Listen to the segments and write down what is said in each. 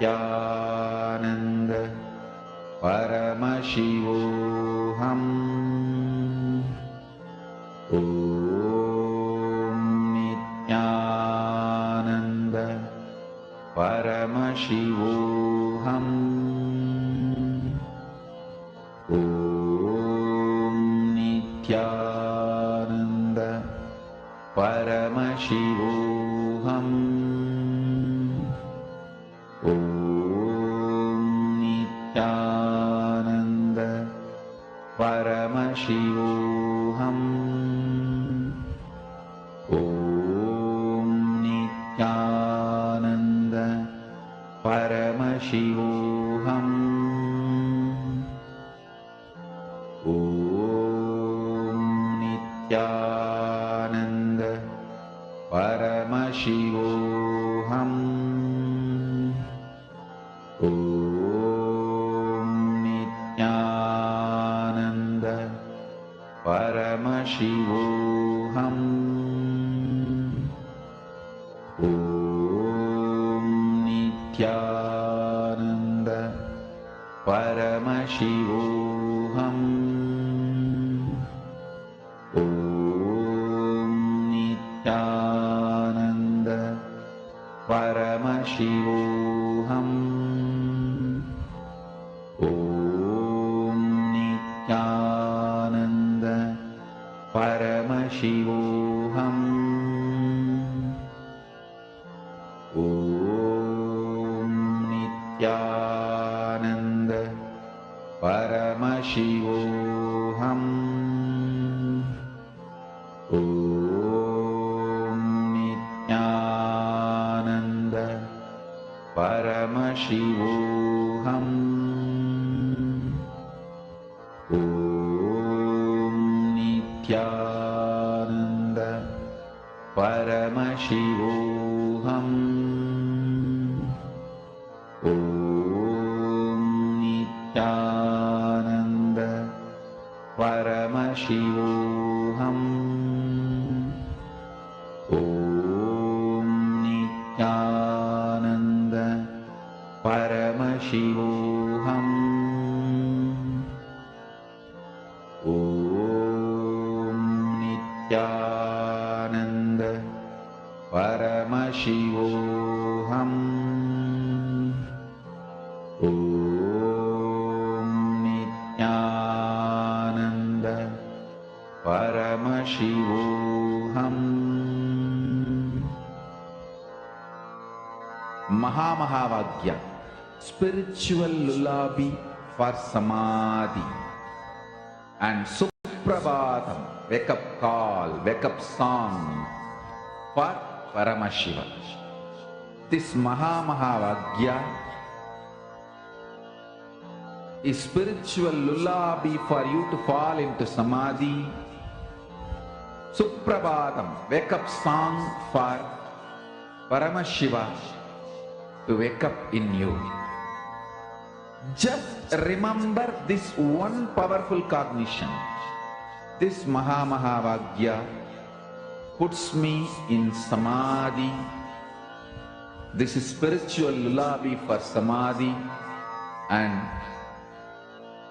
Nithyananda Paramashivoham. Nithyananda Paramashivoham. Nithyananda Paramashivoham. Nithyananda Paramashivoham. Nithyananda Paramashivoham. Nithyananda Paramashivoham. Nithyananda Paramashivoham. Nithyananda Paramashivoham. Nithyananda Paramashivoham. Nithyananda Paramashivoham. Nithyananda Paramashivoham. Nithyananda Paramashivoham. Nithyananda Paramashivoham. Nithyananda Paramashivoham. Nithyananda Paramashivoham. Nithyananda Paramashivoham. Nithyananda Paramashivoham. Maha Mahavagya, spiritual lullaby for Samadhi, and Suprabhatam, wake up call, wake up song for Paramashiva. This Maha Mahavagya is spiritual lullaby for you to fall into Samadhi. Suprabhatam, wake up song for Paramashiva to wake up in you. Just remember this one powerful cognition. This Maha Mahavagya puts me in Samadhi. This is spiritual lullaby for Samadhi, and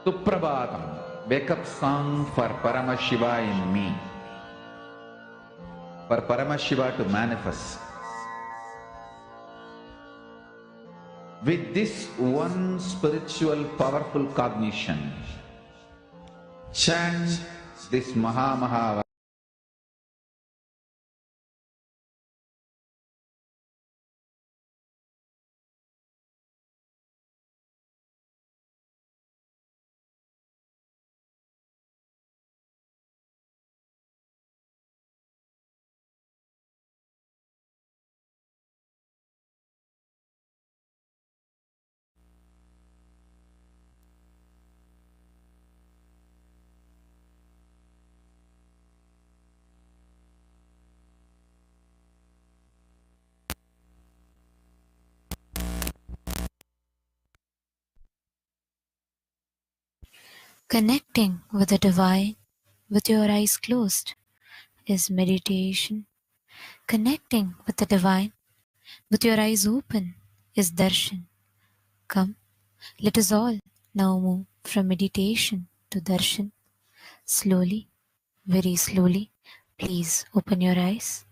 Suprabhatam, wake up song for Paramashiva in me, for Paramashiva to manifest. With this one spiritual powerful cognition, chant this Maha Mahavagya. Connecting with the divine with your eyes closed is meditation. Connecting with the divine with your eyes open, is darshan. Come, let us all now move from meditation to darshan. Slowly, very slowly, please open your eyes.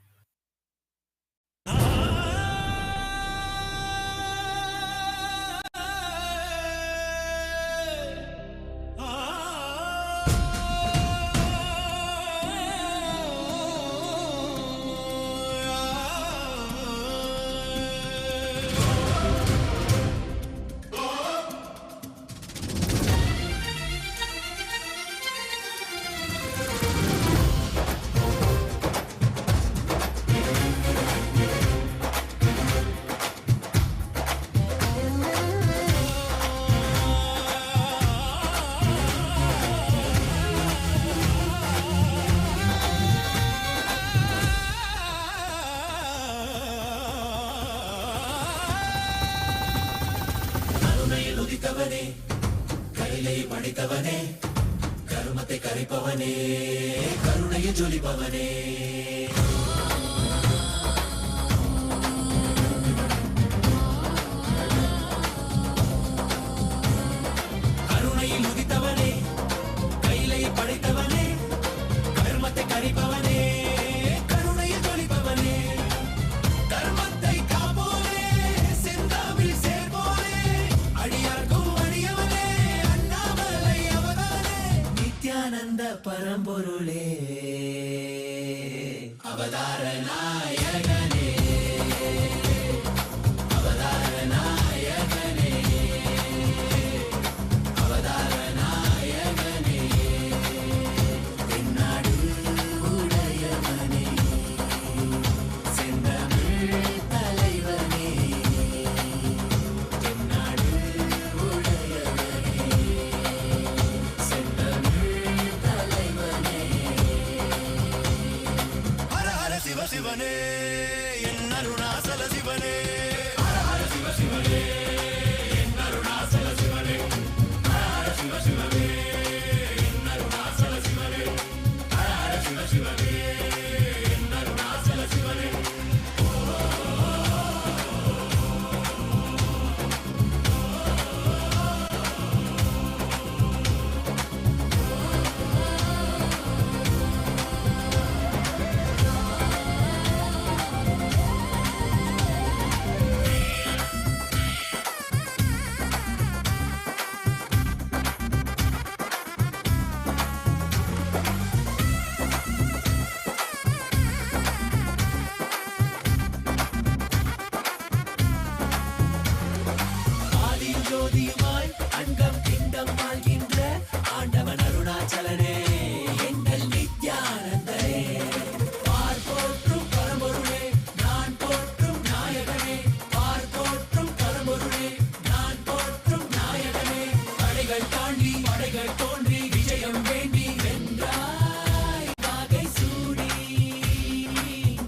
கைலை படைத்தவனே, கருமத்தை கரைப்பவனே, கருணையை ஜொலிப்பவனே, கருணையில் உதித்தவனே, கைலை படைத்தவனே, கருமத்தை கரைப்பவனே, கருணையை ஜொலிப்பவனே, தர்மத்தை காப்போனே, செந்தாவில் சேர்ப்போனே, அடியார்க்கும் அடியவனே, அண்ணாமலை அவதானே, நித்யானந்த பரம்பொருளே, அவதார நாயகனே, அவதார நாயகனே, அவதார நாயகனே, தென்னாடு உடையவனே, செந்தமிழ் தலைவனே, தென்னாடு உடையவனே, செந்தமிழ் தலைவனே, ஹர ஹர சிவ சிவனே, என் அருணாசல சிவனே, ஹர ஹர சிவ சிவனே, என் அருணாசல சிவனே, ஹர ஹர சிவ சிவனே, என் அருணாசல சிவனே, ஹர ஹர சிவ சிவனே, என் அருணாசல சிவனே. ஆதியும் ஜோதியுமாய் அண்டம் பிண்டம் ஆள்கின்ற ஆண்டவன் அருணாச்சலனே, எங்கள் நித்யானந்தனே, பார் போற்றும் பரம்பொருளே, நான் போற்றும் நாயகனே, பார் போற்றும் பரம்பொருளே, நான் போற்றும் நாயகனே, தடைகள் தாண்டி படைகள் தோன்றி விஜயம் வேண்டி வென்றாய் வாகை சூடி,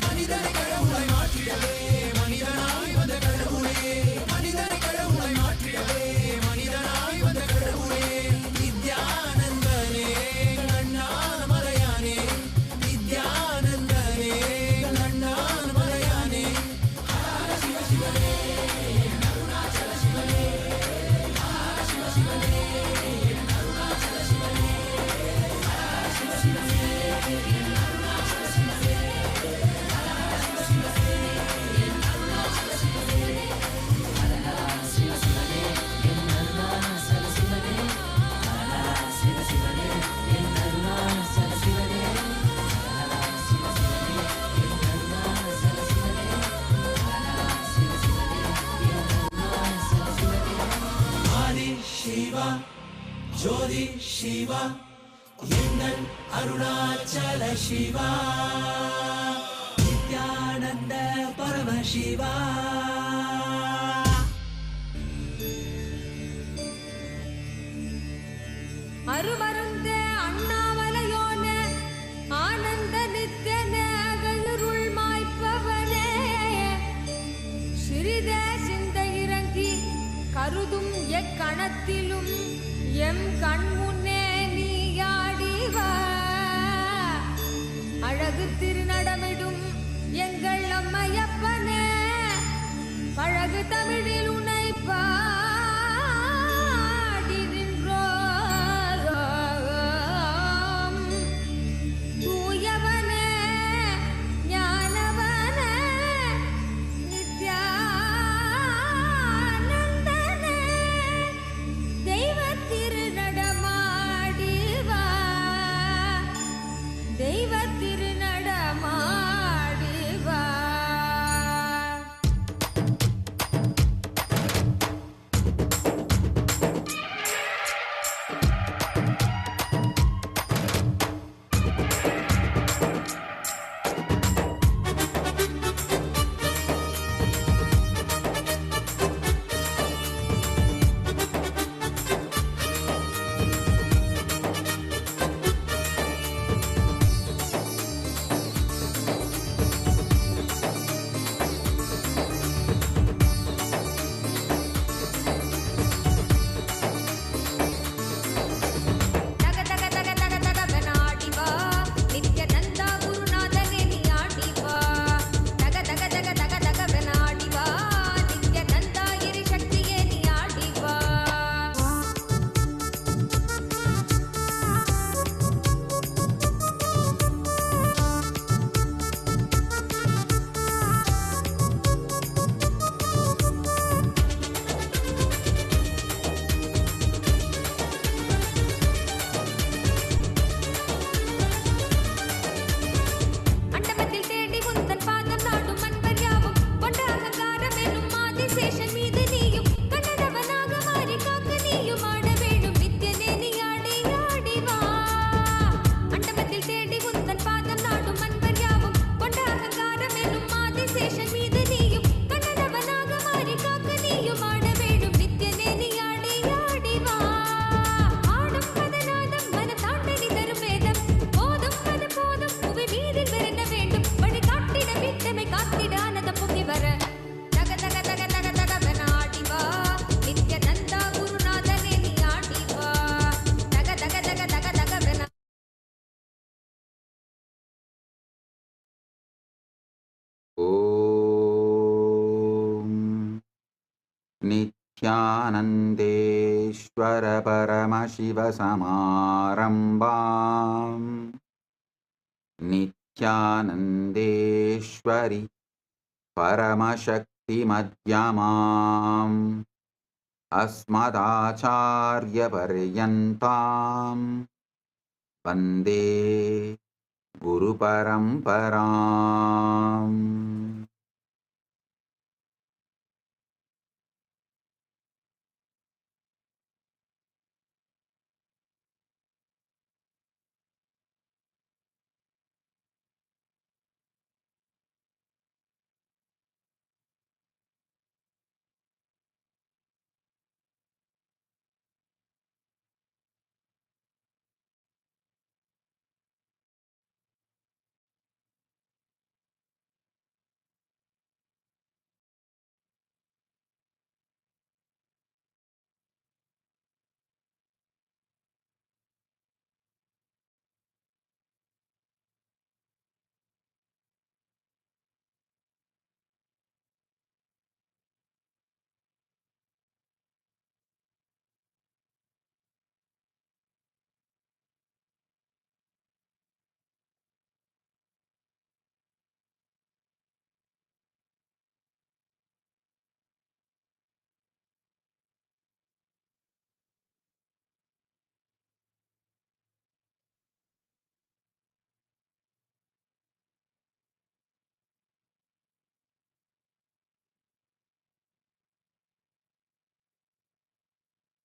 மனிதனை கடவுளை மாற்றிடவே மனிதனாய் வந்த கடவுளே, மனிதனை கடவுளை மாற்றிடவே மனிதனாய் வந்த கடவுளே, நித்யானந்தனே, அண்ணாமலையானே, நித்யானந்தனே, அண்ணாமலையானே, ஹர சிவ சிவனே, அருணாச்சல சிவனே, ஹர சிவ சிவனே, அருணாச்சல சிவனே, ஹர சிவ சிவனே, அருணாச்சல சிவனே, ஹர சிவ சிவனே, அருணாச்சல சிவனே, ஹர சிவ சிவனே, அருணாச்சல சிவனே, ஹர சிவ சிவனே, அருணாச்சல சிவனே, ஹர சிவ சிவனே, அருணாச்சல சிவனே, ஹர சிவ சிவனே, அருணாச்சல சிவனே. ஆதி சிவா ஜோதி சிவா எங்கள் அருணாச்சல சிவா, நித்யானந்த பரமசிவா. அருமருந்தே அண்ணாமலையோனே, ஆனந்த நித்யனே, அகலுருள் மாய்ப்பவனே, சிறிதே சிந்தை இறங்கி கருதும் எக்கணத்திலும் எம் கண்முன்னே நீயாடிவா, அழகு திருநடமிடும் எங்கள் அம்மையப்பனே, தமிழில் உன்னை பாடி நின்றோம். தூயவனே ஞானவனே நித்யானந்தனே தெய்வத் திருநடமாடி வா, தெய்வத் திருநடமாடி வா. தக தக தக தக தகவென ஆடி வா, நித்யநந்தா குருநாதனே நீ ஆடி வா. தக தக தக தக தகவென ஆடி வா, நித்யநந்தா எரிசக்தியே நீ ஆடி வா. அண்டமத்தில் தேடி உந்தன் பாதம் நாடும் அன்பர் யாவும் கொண்ட அகங்காரம் எனும் ஆதிசேஷன் மீது நீயும் கண்ணனவனாக மாறி காக்க நீயும் ஆட வேண்டும். நித்யனே நீ ஆடி ஆடி வா. அண்டமத்தில் தேடி உந்தன் பாதம் நாடும் அன்பர் யாவும் கொண்ட அகங்காரம் எனும் ஆதிசேஷன் மீது நீயும் கண்ணனவனாக மாறி காக்க நீயும் ஆட வேண்டும். நித்யனே நீ ஆடி ஆடி வா. ஆடும் பதநாதம் மன தாண்டனி தரும் வேதம் போதும் அது போதும் புவி மீதில் வெறுன வேண்டும். வழி காட்டிட விட்டமை காத்திட ஆனதம் பொங்கி வர. தக தக தக தக தகவென ஆடி வா, நித்யநந்தா குருநாதனே நீ ஆடி வா. தக தக தக தக தகவென ஓம் நித்யானந்தேஸ்வர பரமசிவ சமாரம்பாம் நித்யானந்தேஸ்வரி பரமசக்தி மத்யமாம் அஸ்மதாச்சார்ய பர்யந்தாம் வந்தே குரு பரம்பராம்.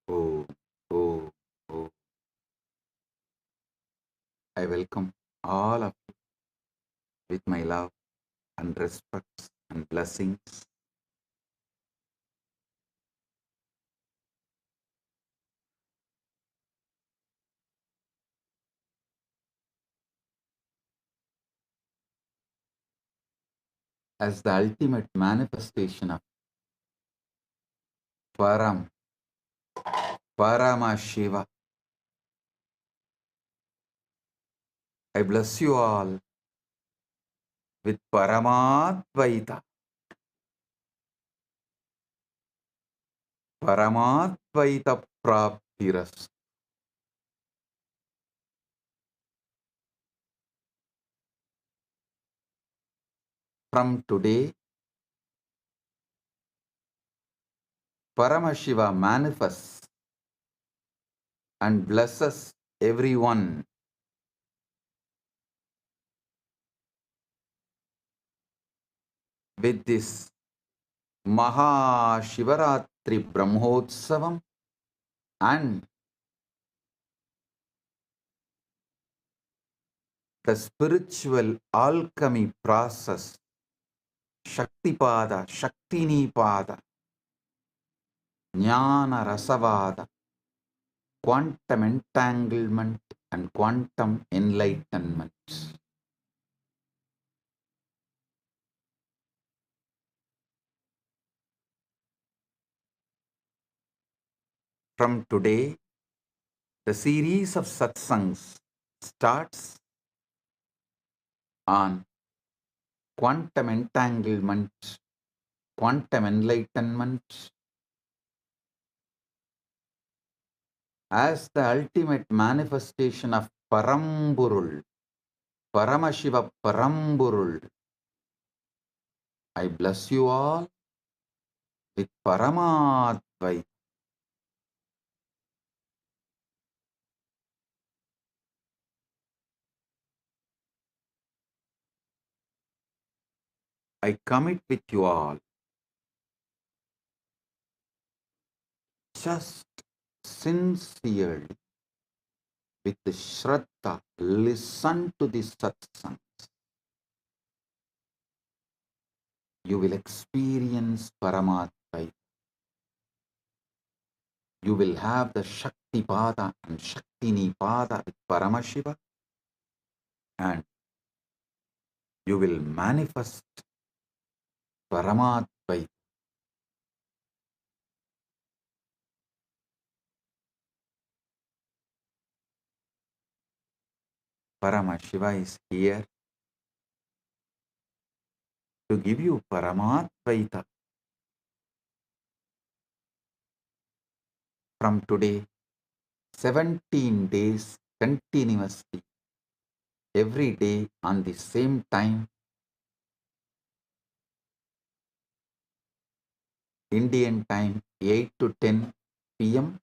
Oh, oh, oh. I welcome all of you with my love and respect and blessings. As the ultimate manifestation of Paramashiva, I bless you all with Paramadvaita. Paramadvaita Praptiras. From today, Paramashiva manifests and blesses everyone with this Maha Shivaratri Brahmotsavam and the spiritual alchemy process, Shaktipada, Shaktinipada, Jnana Rasavada, quantum entanglement and quantum enlightenment. From today, the series of satsangs starts on quantum entanglement, quantum enlightenment as the ultimate manifestation of Parampurul, Paramashiva Parampurul. I bless you all with Paramadvaita. I commit with you all. Just sincerely, with the Shraddha, listen to the Satsang. You will experience Paramadvaita. You will have the Shakti Pada and Shaktini Pada with Paramashiva, and you will manifest Paramadvaita. Paramashiva is here to give you Paramadvaita. From today, 17 days continuously, every day on the same time, Indian time 8 to 10 p.m.,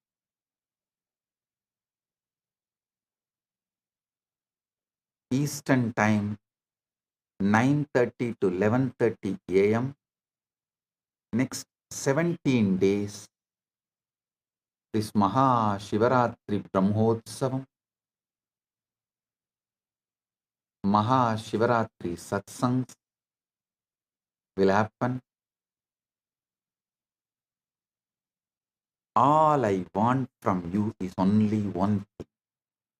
Eastern time 9:30 to 11:30 a.m. Next 17 days, this Maha Shivaratri Brahmotsavam, Maha Shivaratri Satsangs will happen. All I want from you is only one thing.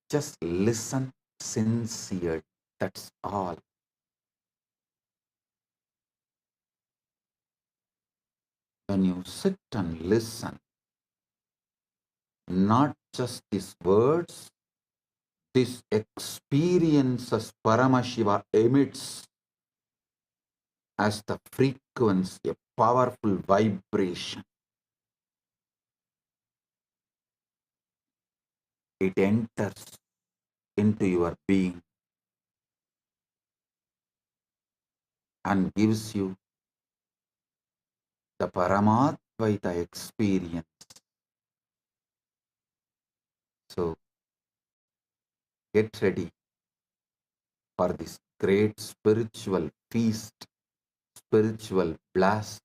Just listen sincerely. That's all. When you sit and listen, not just these words, this experiences Paramashiva emits as the frequency, a powerful vibration. It enters into your being and gives you the Paramadvaita experience. So get ready for this great spiritual feast, spiritual blast.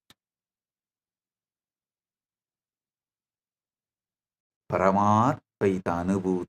Paramadvaita Anubhuti.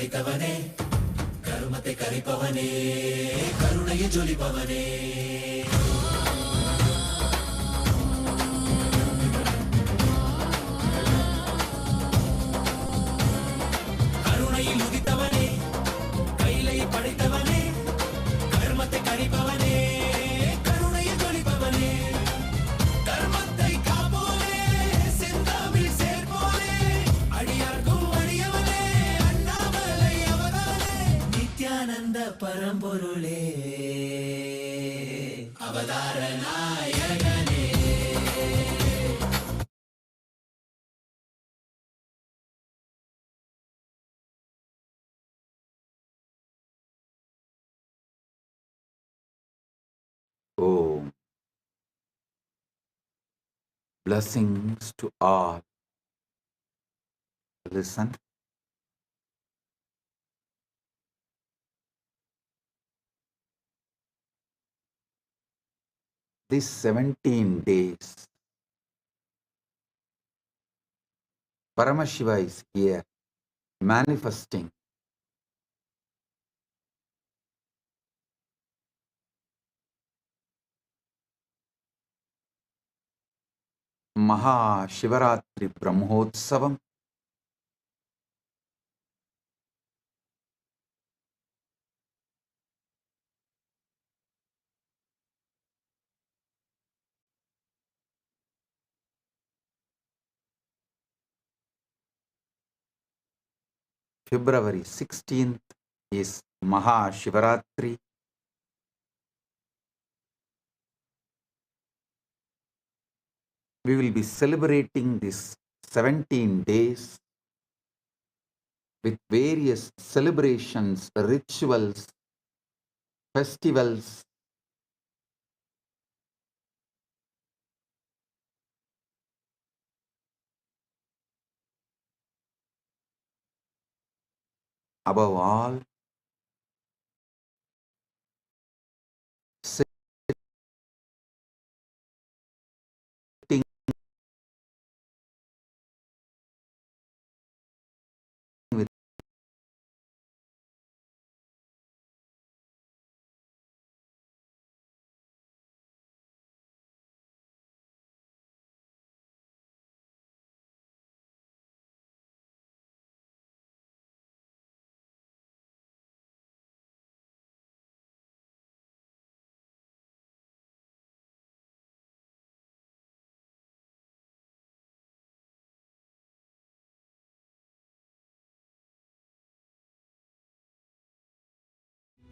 படித்தவனே கருமத்தை கரிப்பவனே கருணையை ஜொலிப்பவனே கருணையில் உதித்தவனே கைலை படைத்தவனே கர்மத்தை கரிப்பவனே கருணையை ஜொலிப்பவனே கர்மத்தை காப்போனே செந்தாமில் சேர்ப்போனே அடியார்க்கும் அடியவனே அண்ணாமலை அவதானே நித்யானந்த பரம்பொருளே அவதார நாயகனே Om. Blessings to all. Listen. These 17 days, Paramashiva is here manifesting Maha Shivaratri Brahmotsavam. February 16th is Maha Shivaratri. We will be celebrating this 17 days with various celebrations, rituals, festivals. Above all, sitting with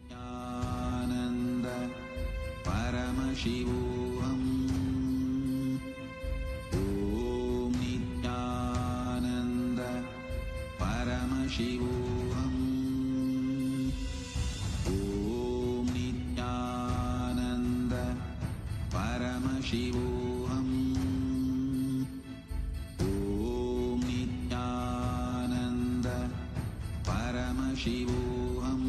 Nithyananda Paramashivoham. Om Nithyananda Paramashivoham. Om Nithyananda Paramashivoham. Om Nithyananda Paramashivoham.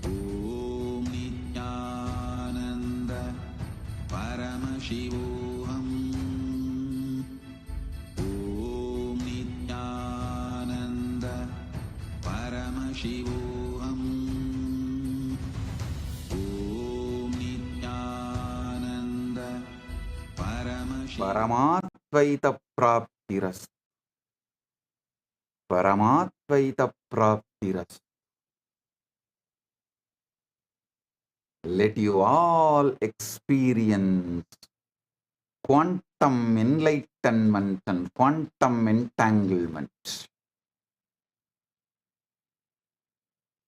Om Nithyananda Paramashivoham. Om Nithyananda Paramashivoham. Om Nithyananda Paramashivoham. Paramatvaita Praptiras. Paramatvaita Praptiras. Let you all experience quantum enlightenment and quantum entanglement.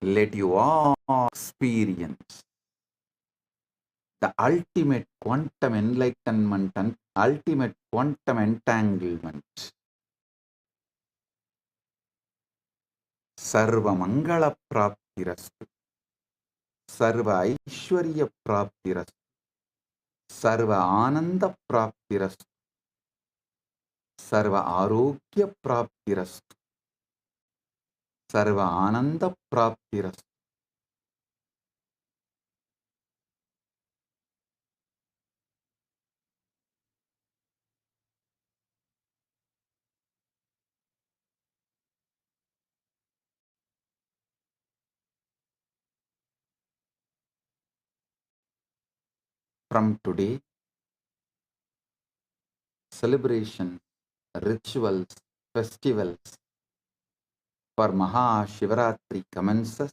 Let you all experience the ultimate quantum enlightenment and ultimate quantum entanglement. Sarva Mangala Praptirastu. Sarva Aishwarya Praptirastu. Sarva Ananda Praptirastu. Sarva Arogya Praptirastu. Sarva Ananda Praptirastu. from today, celebrations, rituals, festivals for Maha Shivaratri commences,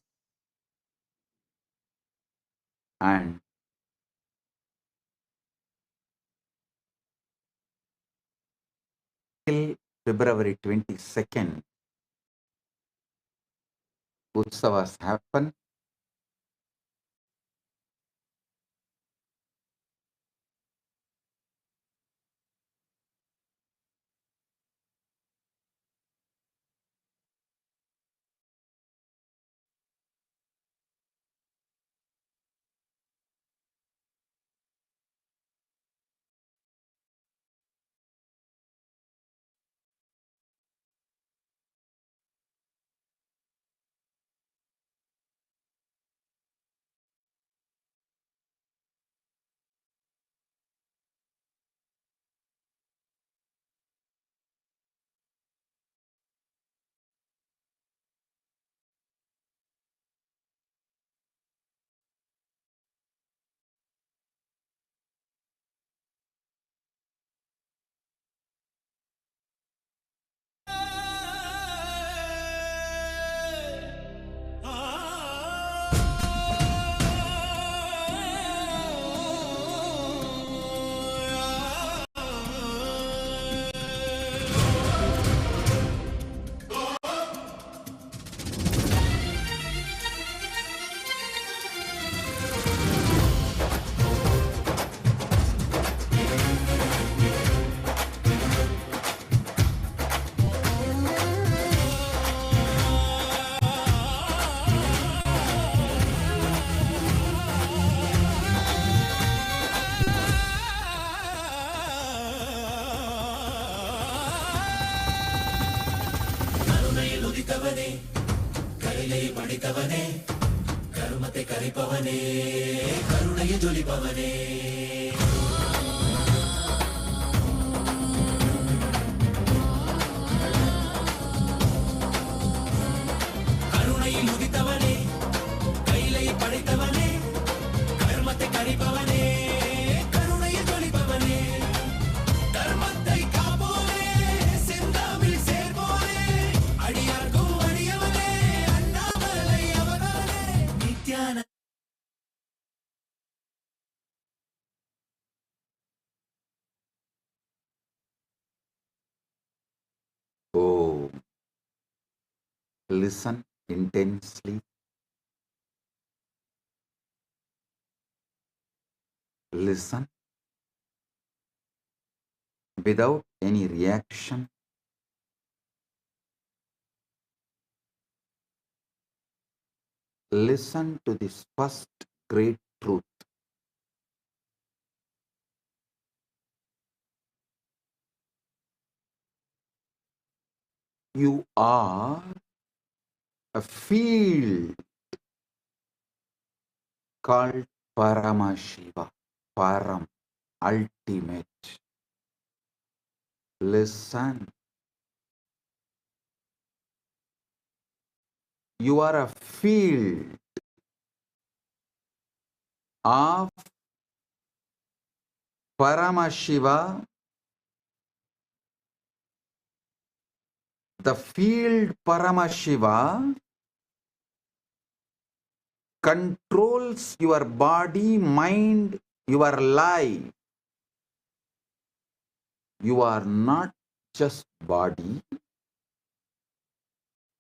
and till February 22nd, Utsavas happen. Oh, listen intensely, listen without any reaction, listen to this first great truth. You are a field called Paramashiva, Param, ultimate. Listen, you are a field of Paramashiva. The field Paramashiva controls your body, mind, your life. You are not just body,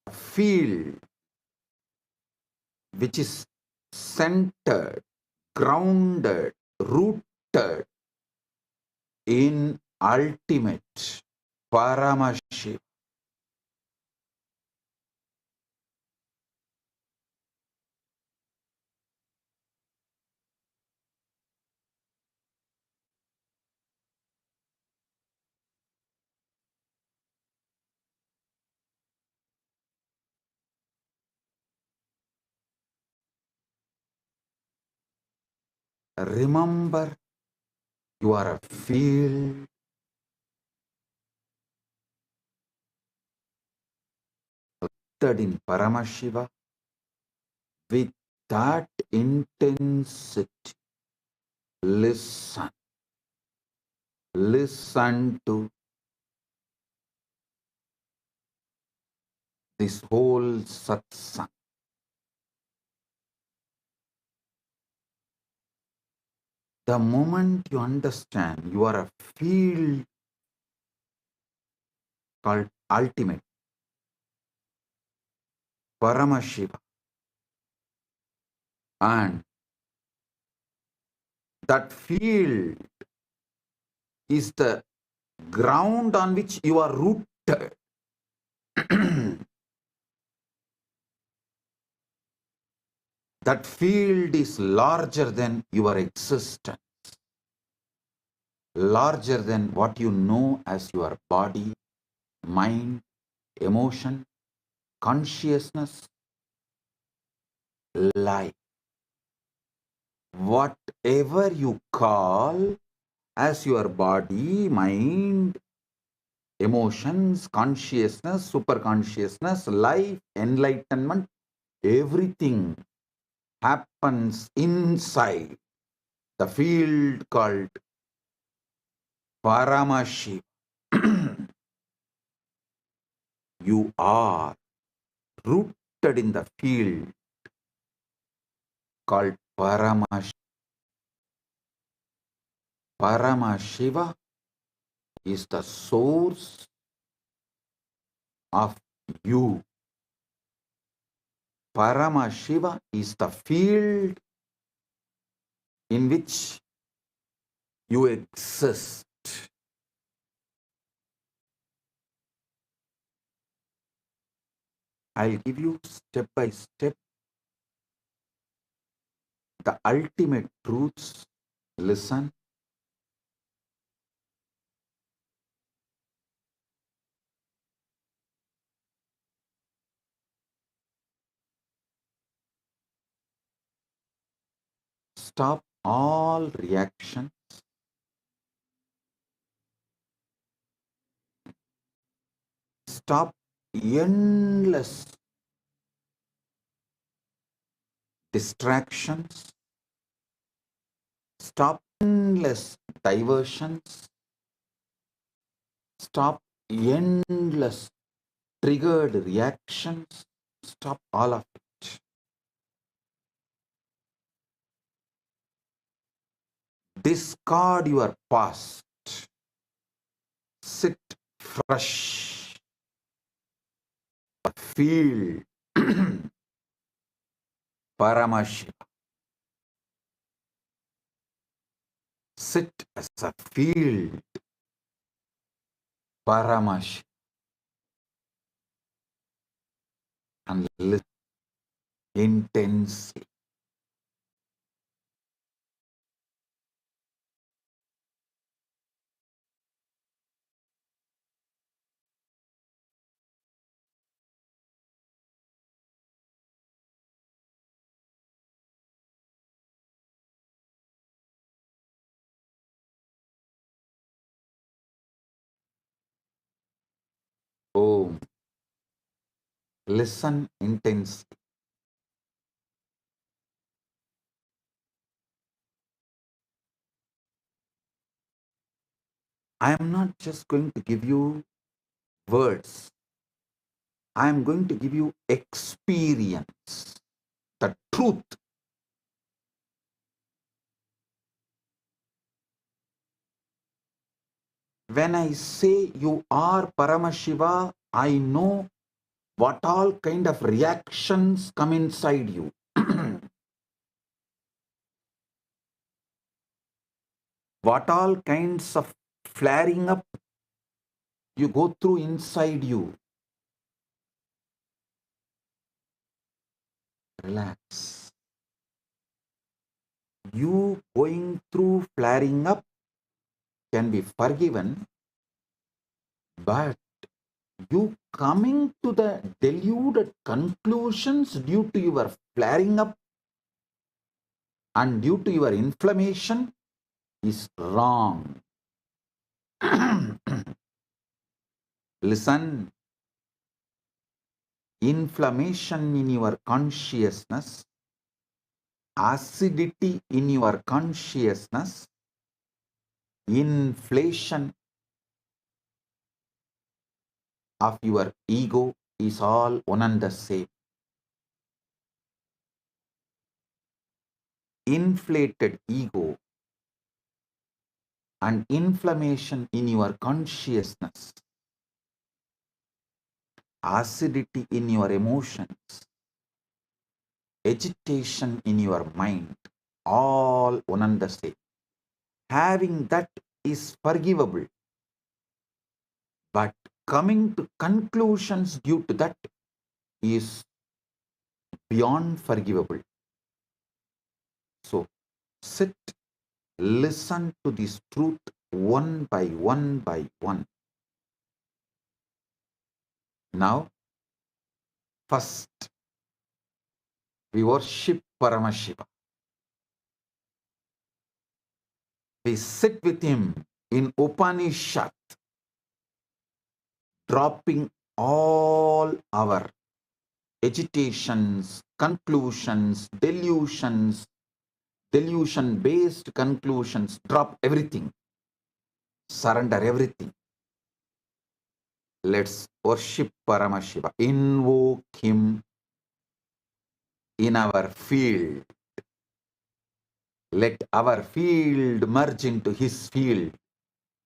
a field which is centered, grounded, rooted in ultimate Paramashiva. Remember, you are a field rooted in Paramashiva with that intensity, with that intensity. Listen. Listen to this whole satsang. The moment you understand you are a field called ultimate, Paramashiva, and that field is the ground on which you are rooted. That field is larger than your existence, larger than what you know as your body, mind, emotion, consciousness, life. Whatever you call as your body, mind, emotions, consciousness, superconsciousness, life, enlightenment, everything happens inside the field called Paramashiva. You are rooted in the field called Paramashiva. Paramashiva is the source of you. Paramashiva is the field in which you exist. I'll give you step by step the ultimate truths. Listen. Stop all reaction. Stop endless distractions. Stop endless diversions. Stop endless triggered reactions. Stop all of it. Discard your past. Sit fresh. Feel Paramashiva. Sit as a field Paramashiva and listen intensely. Oh, listen intensely. I am not just going to give you words. I am going to give you experience, the truth. When I say you are Paramashiva, I know what all kind of reactions come inside you. What all kinds of flaring up you go through inside you. Relax. You going through flaring up can be forgiven, but you coming to the deluded conclusions due to your flaring up and due to your inflammation is wrong. Listen, inflammation in your consciousness acidity in your consciousness, inflation of your ego is all one and the same. Inflated ego and inflammation in your consciousness, acidity in your emotions, agitation in your mind, all one and the same. Having that is forgivable, but coming to conclusions due to that is beyond forgivable. So sit, listen to this truth one by one by one. Now, first, we worship Paramashiva. We sit with him in Upanishad, dropping all our agitations, conclusions, delusions, delusion-based conclusions, drop everything, surrender everything. Let's worship Paramashiva, invoke him in our field. Let our field merge into his field.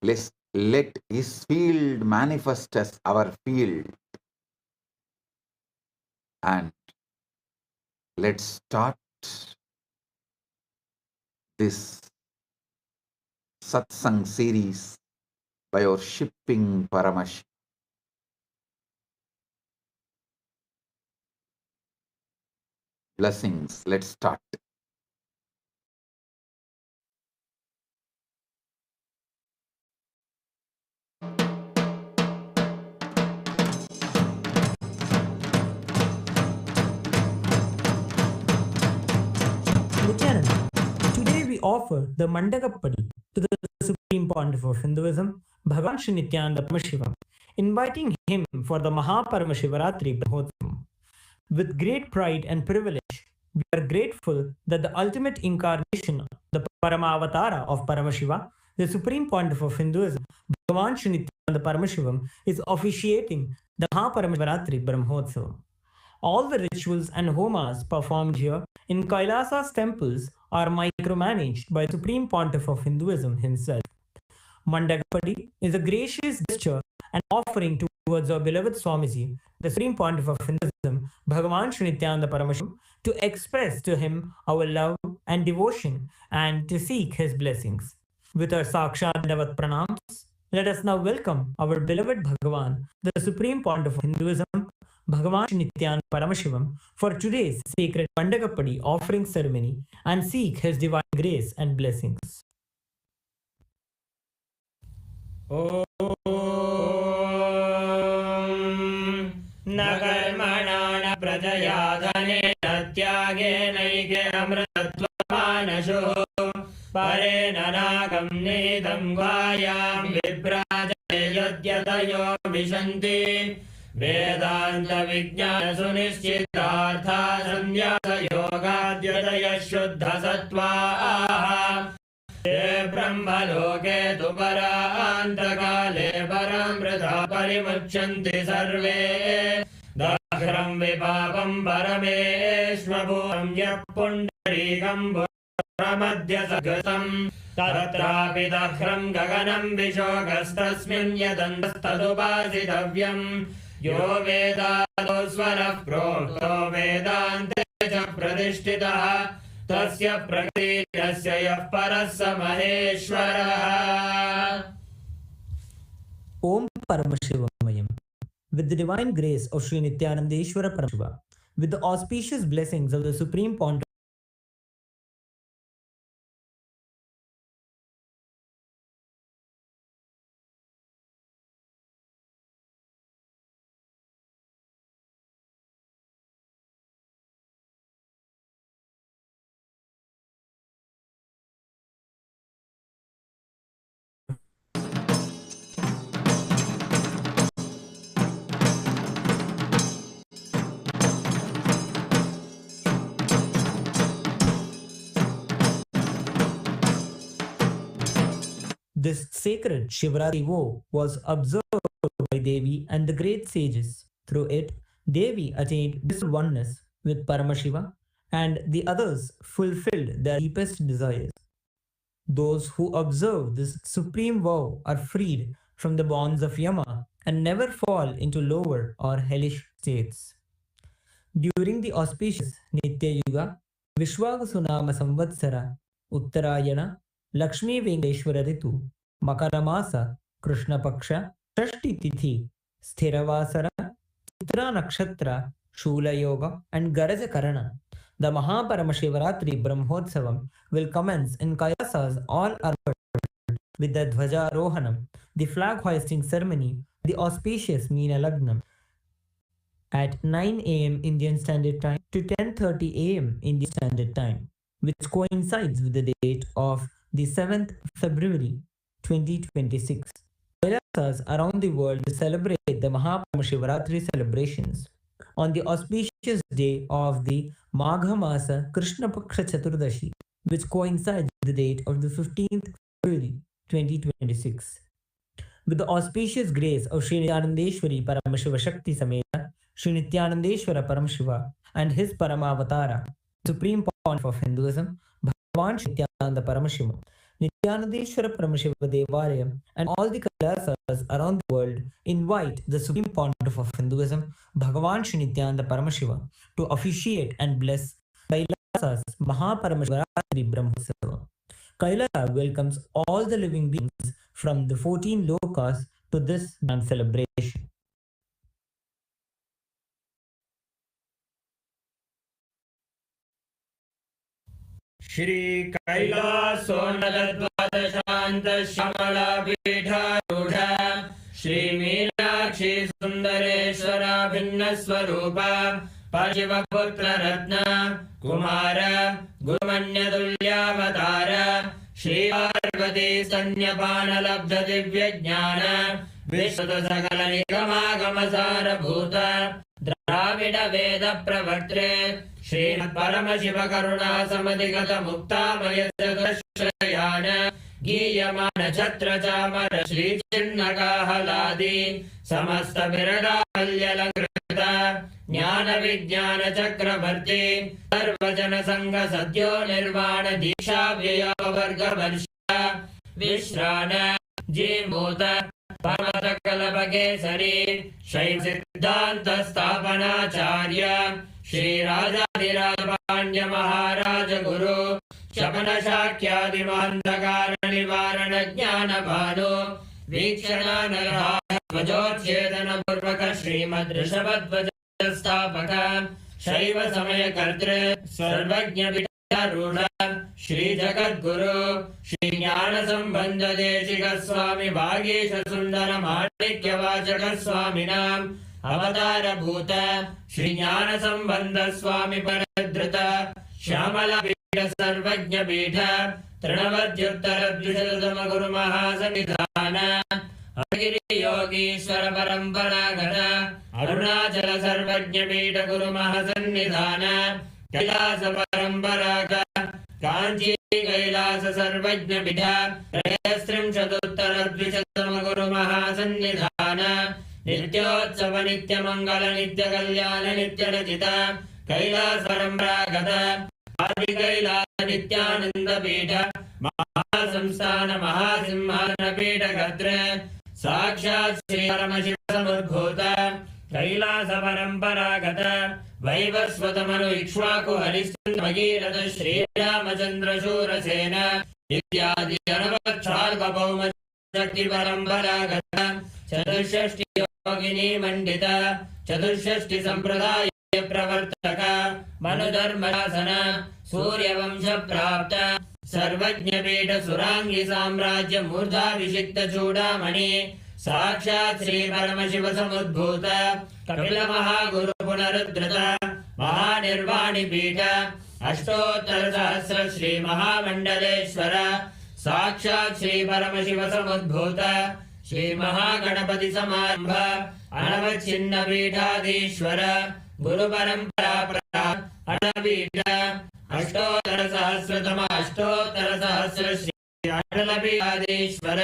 Let his field manifest as our field. And let's start this Satsang series by worshipping Paramashiva. Blessings. Let's start. Nithyananda, today we offer the Mandagappadi to the Supreme Pontiff of Hinduism, Bhagavan Shri Nithyananda Paramashivam, inviting him for the Maha Paramashivaratri Brahmotsavam. With great pride and privilege, we are grateful that the ultimate incarnation, the Paramavatara of Paramashiva, the Supreme Pontiff of Hinduism, Bhagavan Shri Nithyananda Paramashivam, is officiating the Maha Paramashivaratri Brahmotsavam. All the rituals and homas performed here in KAILASA'S temples are micromanaged by the Supreme Pontiff of Hinduism himself. Mandagappadi is a gracious gesture and offering towards our beloved Swamiji, the Supreme Pontiff of Hinduism, Bhagavan Shri Nithyananda Paramashivam, to express to him our love and devotion and to seek his blessings. With our Sakshat Davat Pranams, let us now welcome our beloved Bhagavan, the Supreme Pontiff of Hinduism, Bhagavan Shri Nithyananda Paramashivam, for today's sacred Mandagappadi offering ceremony and seek his divine grace and blessings. Om Nakarmana Prajaya Dhanena Tyagena Amratatvamanasho Parena Nagam Nidam Gayam Vibrajaye Yadyatayo Vishanti Vedanta Vijnana Sunishchitartha Samyasa Yogadhyataya Shuddha Sattva Te Brahma Loke Tu Parantagale Paramrita Parimuchanti Sarve Dakhram Vipapam Parameshvabhuram Yapundarikam Paramadhya Sagatam Tatrapi Dakhram Gaganam Vishogastasmin Yadantastadupasitavyam Yo Vedato Swarah Prokto Vedante Cha Pradishtitah Tasya Prakriti Yasya Yah Parassa Maheshwarah. Om Paramashivamayam. With the divine grace of Sri Nithyanandeshwara Paramashiva, with the auspicious blessings of the Supreme Pontiff This sacred Shivaratri vow was observed by Devi and the great sages. Through it, Devi attained blissful oneness with Paramashiva, and the others fulfilled their deepest desires. Those who observe this supreme vow are freed from the bonds of Yama and never fall into lower or hellish states. During the auspicious Nitya Yuga, Vishwagasunama Samvatsara, Uttarayana, Lakshmi Venkateshwara Ritu, Makaramasa, Krishna Paksha, Shashti Tithi, Sthiravasara, Chitra Nakshatra, Shula Yoga, and Garaja Karana. The Maha Paramashivaratri Brahmotsavam will commence in Kailasas all armed with the Dhvajarohanam, the flag hoisting ceremony, the auspicious Meena Lagnam, at 9 a.m. Indian Standard Time to 10:30 a.m. Indian Standard Time, which coincides with the date of the 7th February 2026. Kailasas around the world celebrate the Maha Paramashivaratri celebrations on the auspicious day of the Magha Masa Krishna Paksha Chaturdashi, which coincides with the date of the 15th February 2026. With the auspicious grace of Sri Nityanandeshwari Paramashiva Shakti Sameta, Sri Nithyanandeshwara Paramashiva and his Paramavatara, Supreme Pontiff of Hinduism, Bhagavan Sri Nityananda Paramashiva, Nithyanandeshwara Paramashiva Devalayam, and all the Kailasas around the world invite the Supreme Pontiff of Hinduism, Bhagavan Sri Nityananda Paramashiva, to officiate and bless Kailasa's Maha Paramashivaratri Brahmotsavam. Kailasa welcomes all the living beings from the 14 lokas to this grand celebration. Shri Kailasonadadvadashanta Shamala Pidharudha Shri Meenakshi Sundareshwara Bhinnaswarupa Parashivaputra Ratna Kumara Gurumanyadulyavatara Shri Parvati Sanyapana Labdha Divya Jnana Vishwata Sakala Nigamagama Bhuta Dravida Veda Pravartre Shri Paramashiva Karuna Samadhigata Mukta Mayadashrayana Giyamana Chatra Chamara Shri Chinnaka Haladi Samasta Virada Halyalangrita Jnana Vijnana Chakravarti Sarvajana Sangha Sadyo Nirvana Diksha Vyaya Varga Varsha Vishrana Jimota Pamata Kalabhakesari Shri Siddhanta Sthapanacharya Shri Rajadhiraja Pandya Maharaja Guru Shapana Shakyadi Mandakara Nivarana Jnana Bhanu Vikshana Narha Vajotchedana Purvaka Srimad Rishabhadvaja Sthapaka Shaiva Samaya Kartre Sarvajna Vitarudha Shri Jagat Guru Shri Jnana Sambandha Deshika Swami Bhagesha Sundara Manikya Vachaka Swaminam Avatara Bhuta Shri Jnana Sambandha Swami Paradhrita Shyamala Pita Sarvajna Pita Trinavadyuttara Dvishatama Guru Mahasanidhana Agiri Yogishwara Paramparagata Arunachala Sarvajna Pita Guru Mahasannidhana Kailasa Paramparaga Kanchi Kailasa Sarvajna Pita Rayastrim Chatuttara Dvishatama Guru Mahasannidhana Nityotsava Nitya Mangala Nitya Kalyana Nitya Rachita Kailasa Paramparaga Adi Kailasa Nityananda Pita Mahasamsthana Mahasimhana Pita Gatre Sakshat Shri Paramashiva Samudbhuta Kailasa Paramparagata Vaivasvatamanu Ikshvaku Harishchandra Bhagirata Shri Ramachandra Shurasena Ityadi Anavachalpa Bhauma Shakti Paramparagata Chaturshashti Yogini Mandita Chaturshashti Sampradaya Pravartaka Manudharmasana Surya Vamsha Prapta Sarvajna Pita Surangi Samrajya Murdha Vishikta Chudamani Sakshat Sri Paramashiva Samudbhuta Kapila Mahaguru Punarudhrita Mahanirvani Pita Ashtottara Sahasra Shri Mahamandaleshwara Sakshat Sri Paramashiva Samudbhuta Shri Mahaganapati Samarambha Anavachinna Pitadishwara Guru Parampara Anavita Ashtottara Sahasratama Ashtottara Sahasra Shri अटलपीठाधीश्वर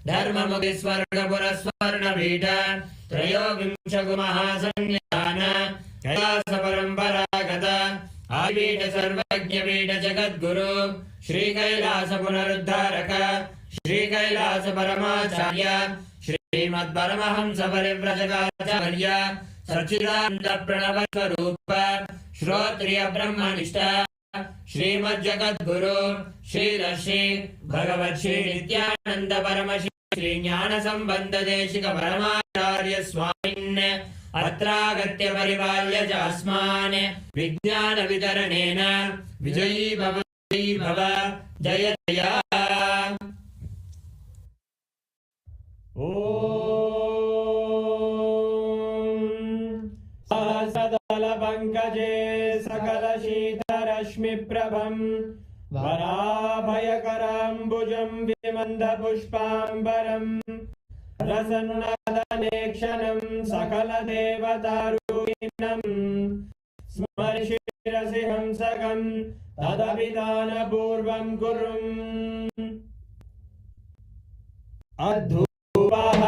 धर्ममुखि स्वर्गपुरस्वर्णपीठ त्रयोविंशगुमहासंज्ञान Kailash परम्परागत आदिपीठ सर्वज्ञपीठ जगद्गुरु श्री कैलास पुनरुद्धारक श्री कैलास परमाचार्य श्रीमद्परमहंस परिव्रजकाचार्य सच्चिदानंद प्रणव स्वरूप श्रोत्रिय ब्रह्मनिष्ठ श्रीमज्जगद्गुरु श्री भगवत् श्री नित्यानंद परमशिव श्री ज्ञान संबंध देशिक परमाचार्य स्वामिन् अत्रागत्य परिपाल्य च अस्मान् विज्ञान वितरणेन विजयी भव जय जय। सहस्रदलपङ्कजे सकलशीतरश्मिप्रभं वराभयकराम्बुजं विमन्दपुष्पाम्बरं रसनुनदनेक्षणं सकलदेवतारूपिणं स्मर्षिरसि हंसकं तदभिधानपूर्वं कुरुम् अद्धूपः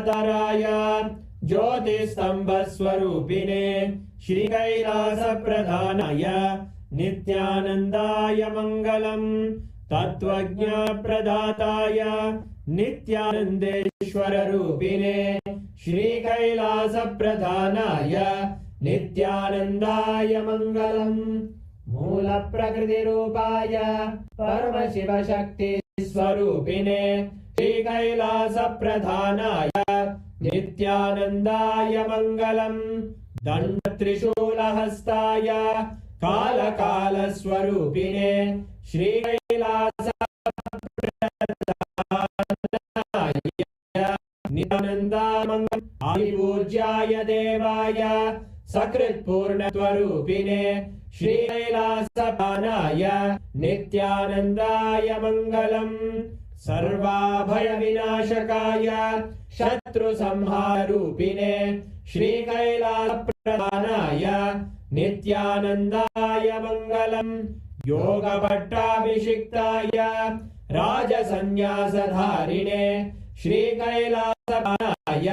ज्ञानप्रदाताराय ज्योतिस्तम्भस्वरूपिणे श्रीकैलासप्रधानाय नित्यानन्दाय मङ्गलम् तत्त्वज्ञप्रदाताय नित्यानन्देश्वररूपिणे श्रीकैलासप्रधानाय नित्यानन्दाय मङ्गलम् मूलप्रकृतिरूपाय परमशिवशक्तिस्वरूपिणे श्रीकैलासप्रधानाय नित्यानन्दाय मङ्गलम् दण्डत्रिशूलहस्ताय कालकालस्वरूपिणे श्रीकैलासप्रधानाय नित्यानन्दाय मङ्गलम् आदिपूज्याय देवाय सकृत्पूर्णत्वरूपिणे श्रीकैलासप्रधानाय नित्यानन्दाय मङ्गलम् सर्वाभयविनाशकाय शत्रुसंहारूपिणे श्रीकैलासप्रधानाय नित्यानन्दाय मङ्गलम् योगपट्टाभिषिक्ताय राजसन्न्यासधारिणे श्रीकैलासप्रधानाय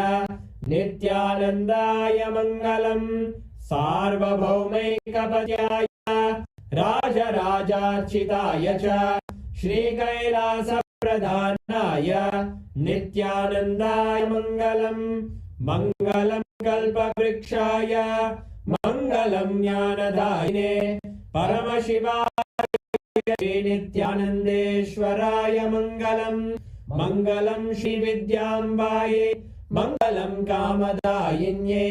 नित्यानन्दाय मङ्गलम् सार्वभौमैकपत्याय राजराजार्चिताय च श्रीकैलासप्रधानाय नित्यानन्दाय मङ्गलम् मङ्गलं कल्पवृक्षाय मङ्गलं ज्ञानदायिने परमशिवाय नित्यानन्देश्वराय मङ्गलम् मङ्गलं श्रीविद्याम्बायै मङ्गलं कामदायिन्यै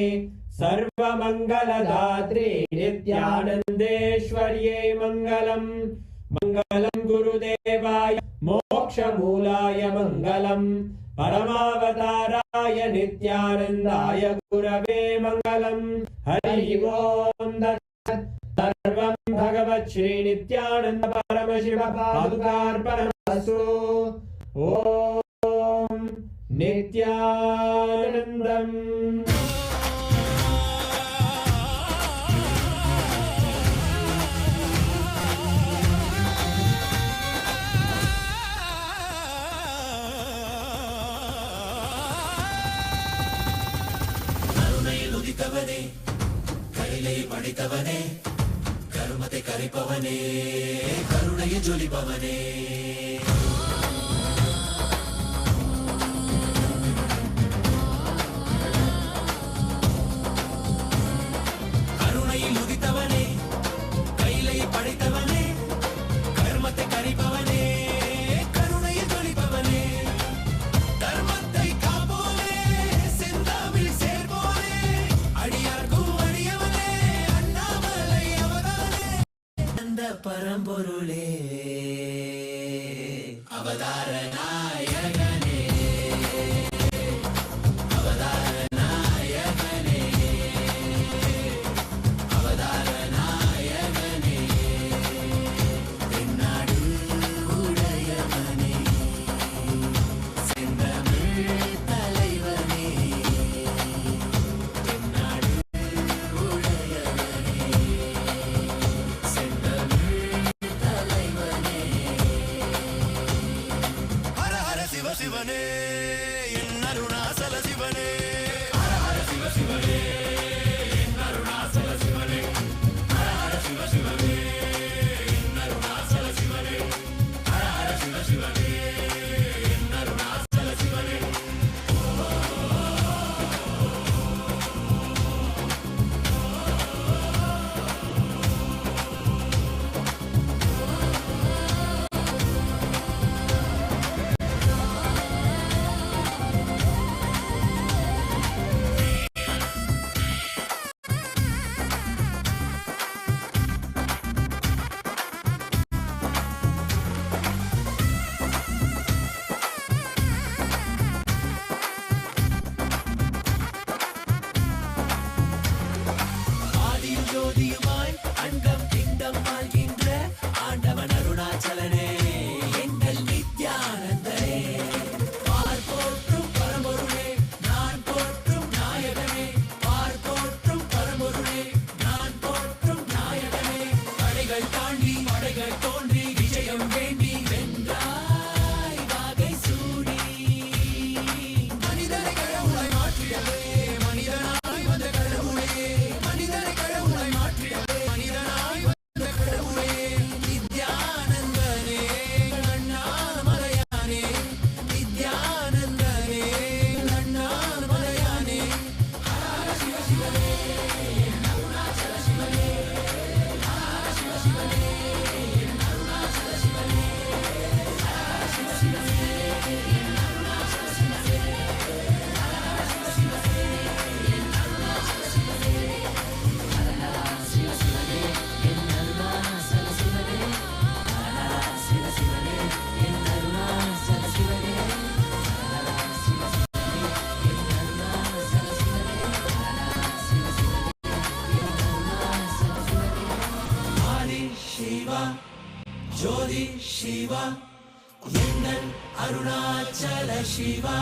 सर्वमङ्गलदात्रे नित्यानन्देश्वर्यै मङ्गलम् मङ्गलं गुरुदेवाय मोक्षमूलाय मङ्गलम् परमावताराय नित्यानन्दाय गुरवे मङ्गलम् हरि ओम् सर्वं भगवत् श्री नित्यानन्द परमशिव पादुकार्पणमस्तु ॐ नित्यानन्दम् ನುಡಿತವನೇ ಕೈಲೈ ಪಡಿತವನೇ ಕರುಮತೆ ಕರಿಪವನೇ ಕರುಣೆಯ ಜೊಲಿಪವನೇ ಕರುಣೆಯ ನುಡಿತವನೇ ಕೈಲೈ ಪಡಿತವನೇ ಕರುಮತೆ ಕರಿಪವನೇ ಕರುಣೆಯ ಜೊಲಿಪವನೇ தர்மத்தை காப்போனே செந்தாவில் சேர்ப்போனே அடியார்க்கும் அடியவனே அண்ணாமலை அவதாரே அந்த பரம்பொருளே அவதார நாயகனே அவதார நாயகனே அவதார நாயகனே தென்னாடு உடையவனே தலைவனே தென்னாடு உடையவனே செந்தமிழ் தலைவனே Paramashiva,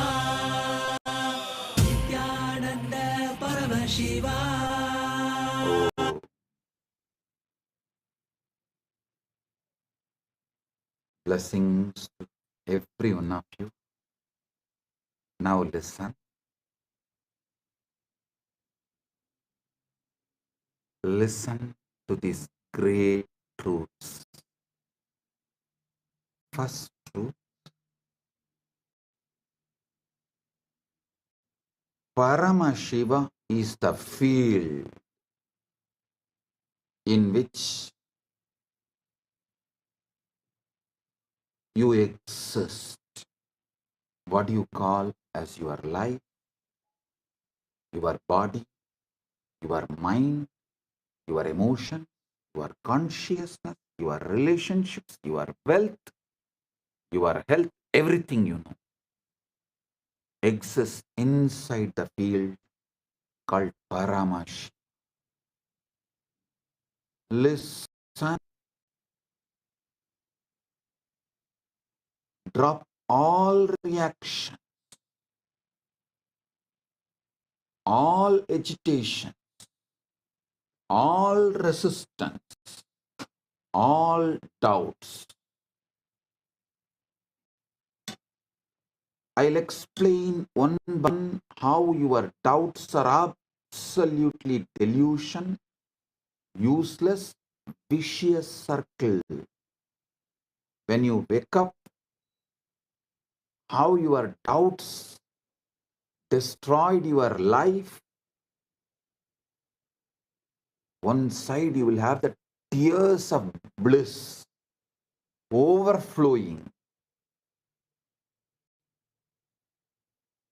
Nithyananda Paramashiva. Blessings to every one of you. Now listen. Listen to these great truths. First truth, Paramashiva is the field in which you exist. What you call as your life, your body, your mind, your emotion, your consciousness, your relationships, your wealth, your health, everything you know exists inside the field called Paramash. Listen, drop all reaction, all agitation, all resistance, all doubts. I'll explain one by one how your doubts are absolutely delusion, useless, vicious circle. When you wake up, how your doubts destroyed your life. One side you will have the tears of bliss overflowing.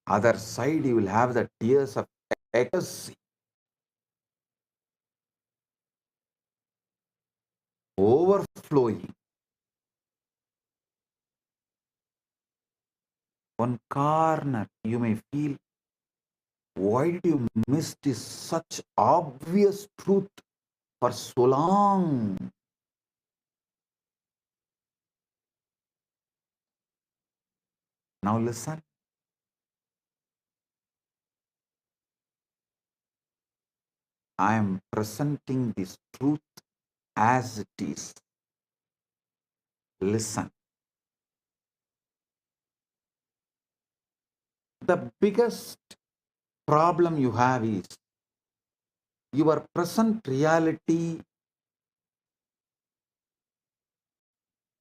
Other side you will have the tears of ecstasy overflowing. One corner you may feel, why did you miss this such obvious truth for so long? Now listen. I am presenting this truth as it is. Listen. The biggest problem you have is your present reality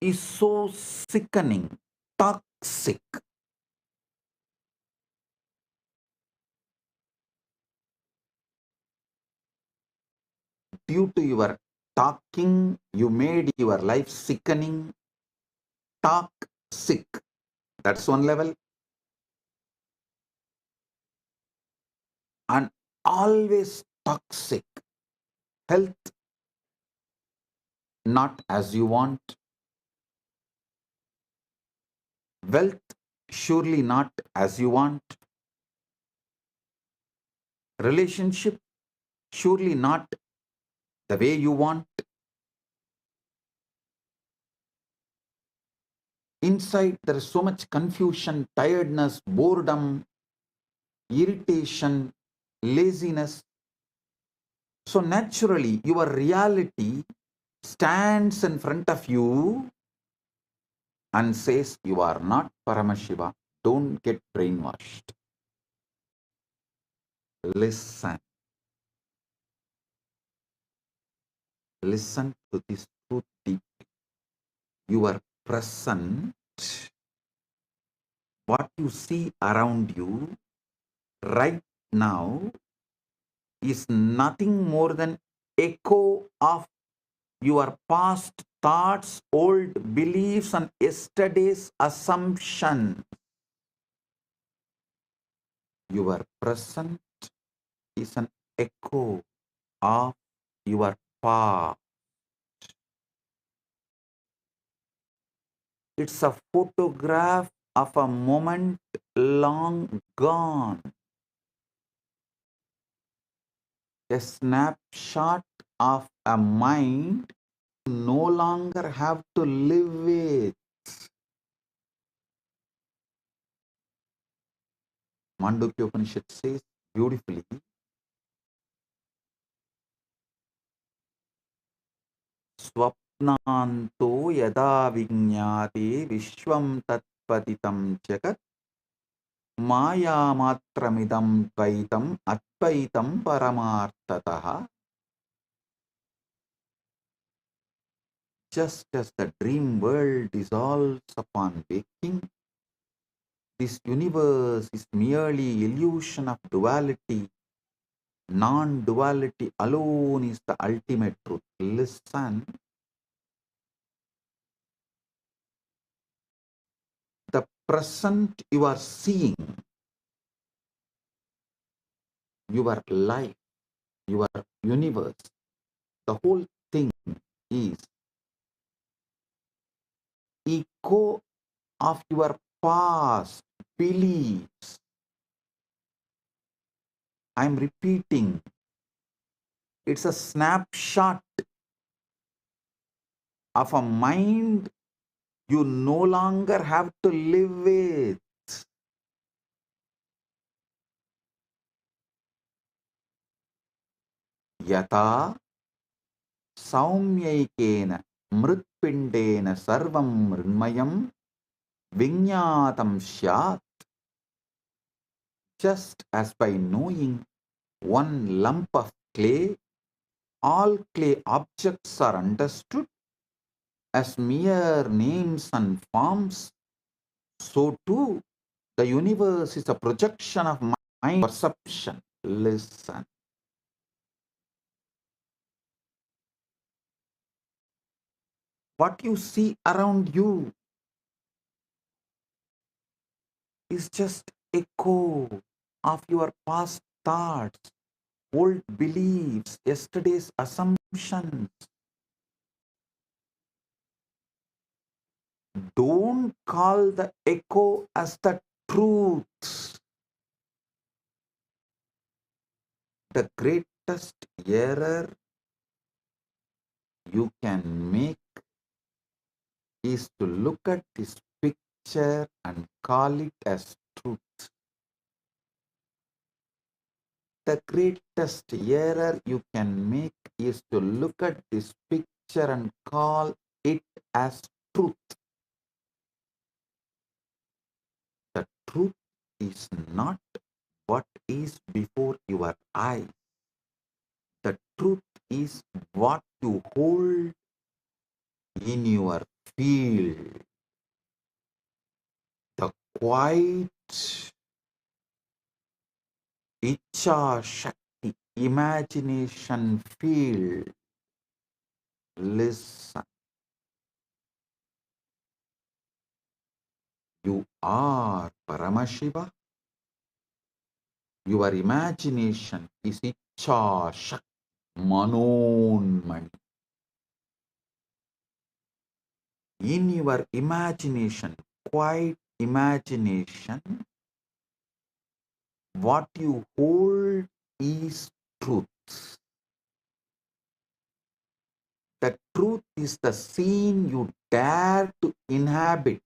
is so sickening, toxic. Due to your talking, you made your life sickening, toxic. That's one level. And always toxic. Health, not as you want. Wealth, surely not as you want. Relationship, surely not the way you want. Inside, there is so much confusion, tiredness, boredom, irritation, laziness. So naturally, your reality stands in front of you and says, you are not Paramashiva. Don't get brainwashed. Listen. Listen to this truth deeply. You are present. What you see around you right now is nothing more than echo of your past thoughts, old beliefs, and yesterday's assumption. Your present is an echo of your past. It's a photograph of a moment long gone. A snapshot of a mind you no longer have to live with. Mandukya Upanishad says beautifully, Swapnanto yada vignate vishvam tatpaditam jagat maya matramidam dvaitam advaitam paramartataha. Just as the dream world dissolves upon waking, this universe is merely illusion of duality. Non-duality alone is the ultimate truth. Listen, the present you are seeing, your life, your universe, the whole thing is echo of your past beliefs. I'm repeating, it's a snapshot of a mind you no longer have to live with. Yata saumyaikena mritpindena sarvam mrinmayam vinyatam syat. Just as by knowing one lump of clay, all clay objects are understood as mere names and forms, so too the universe is a projection of mind perception. Listen. What you see around you is just echo of your past thoughts, old beliefs, yesterday's assumptions. Don't call the echo as the truth. The greatest error you can make is to look at this picture and call it as truth. The greatest error you can make is to look at this picture and call it as truth. The truth is not what is before your eyes. The truth is what you hold in your field. The quiet Icha Shakti imagination field. Listen. You are Paramashiva. Your imagination is Icha Shakti Manonmani. In your imagination, quiet imagination, what you hold is truth. The truth is the scene you dare to inhabit,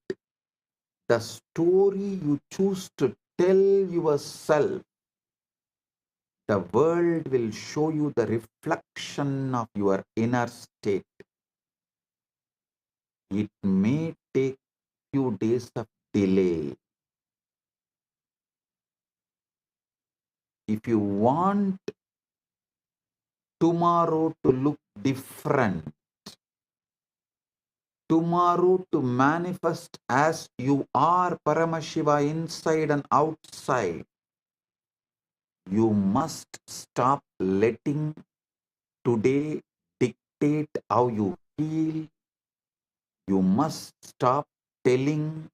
the story you choose to tell yourself. The world will show you the reflection of your inner state. It may take few days of delay. If you want tomorrow to look different, tomorrow to manifest as you are Paramashiva inside and outside, you must stop letting today dictate how you feel. You must stop telling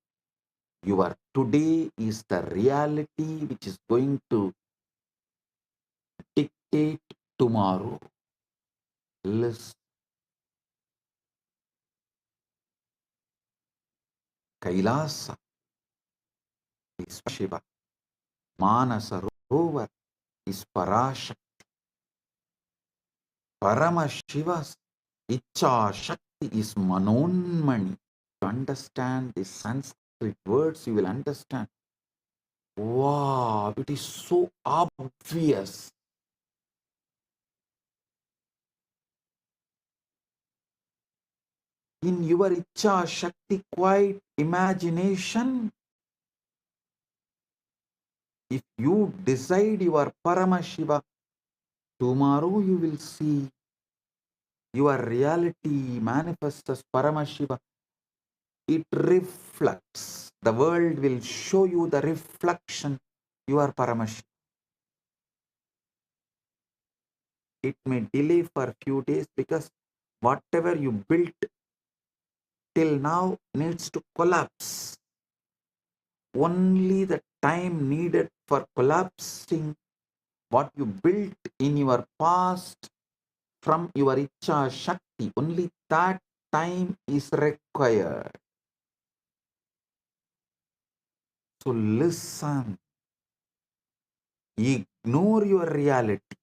your today is the reality which is going to dictate tomorrow. Listen. Kailasa is Shiva. Manasa Rovar is Parashakti. Paramashiva's Icha Shakti is Manonmani. To understand the Sanskrit words, you will understand. Wow, it is so obvious. In your Icha Shakti quiet imagination, if you decide your Paramashiva, tomorrow you will see your reality manifests as Paramashiva. It reflects. The world will show you the reflection. You are Paramashiva. It may delay for a few days because whatever you built till now needs to collapse. Only the time needed for collapsing what you built in your past from your Icha Shakti, only that time is required. So listen, ignore your reality.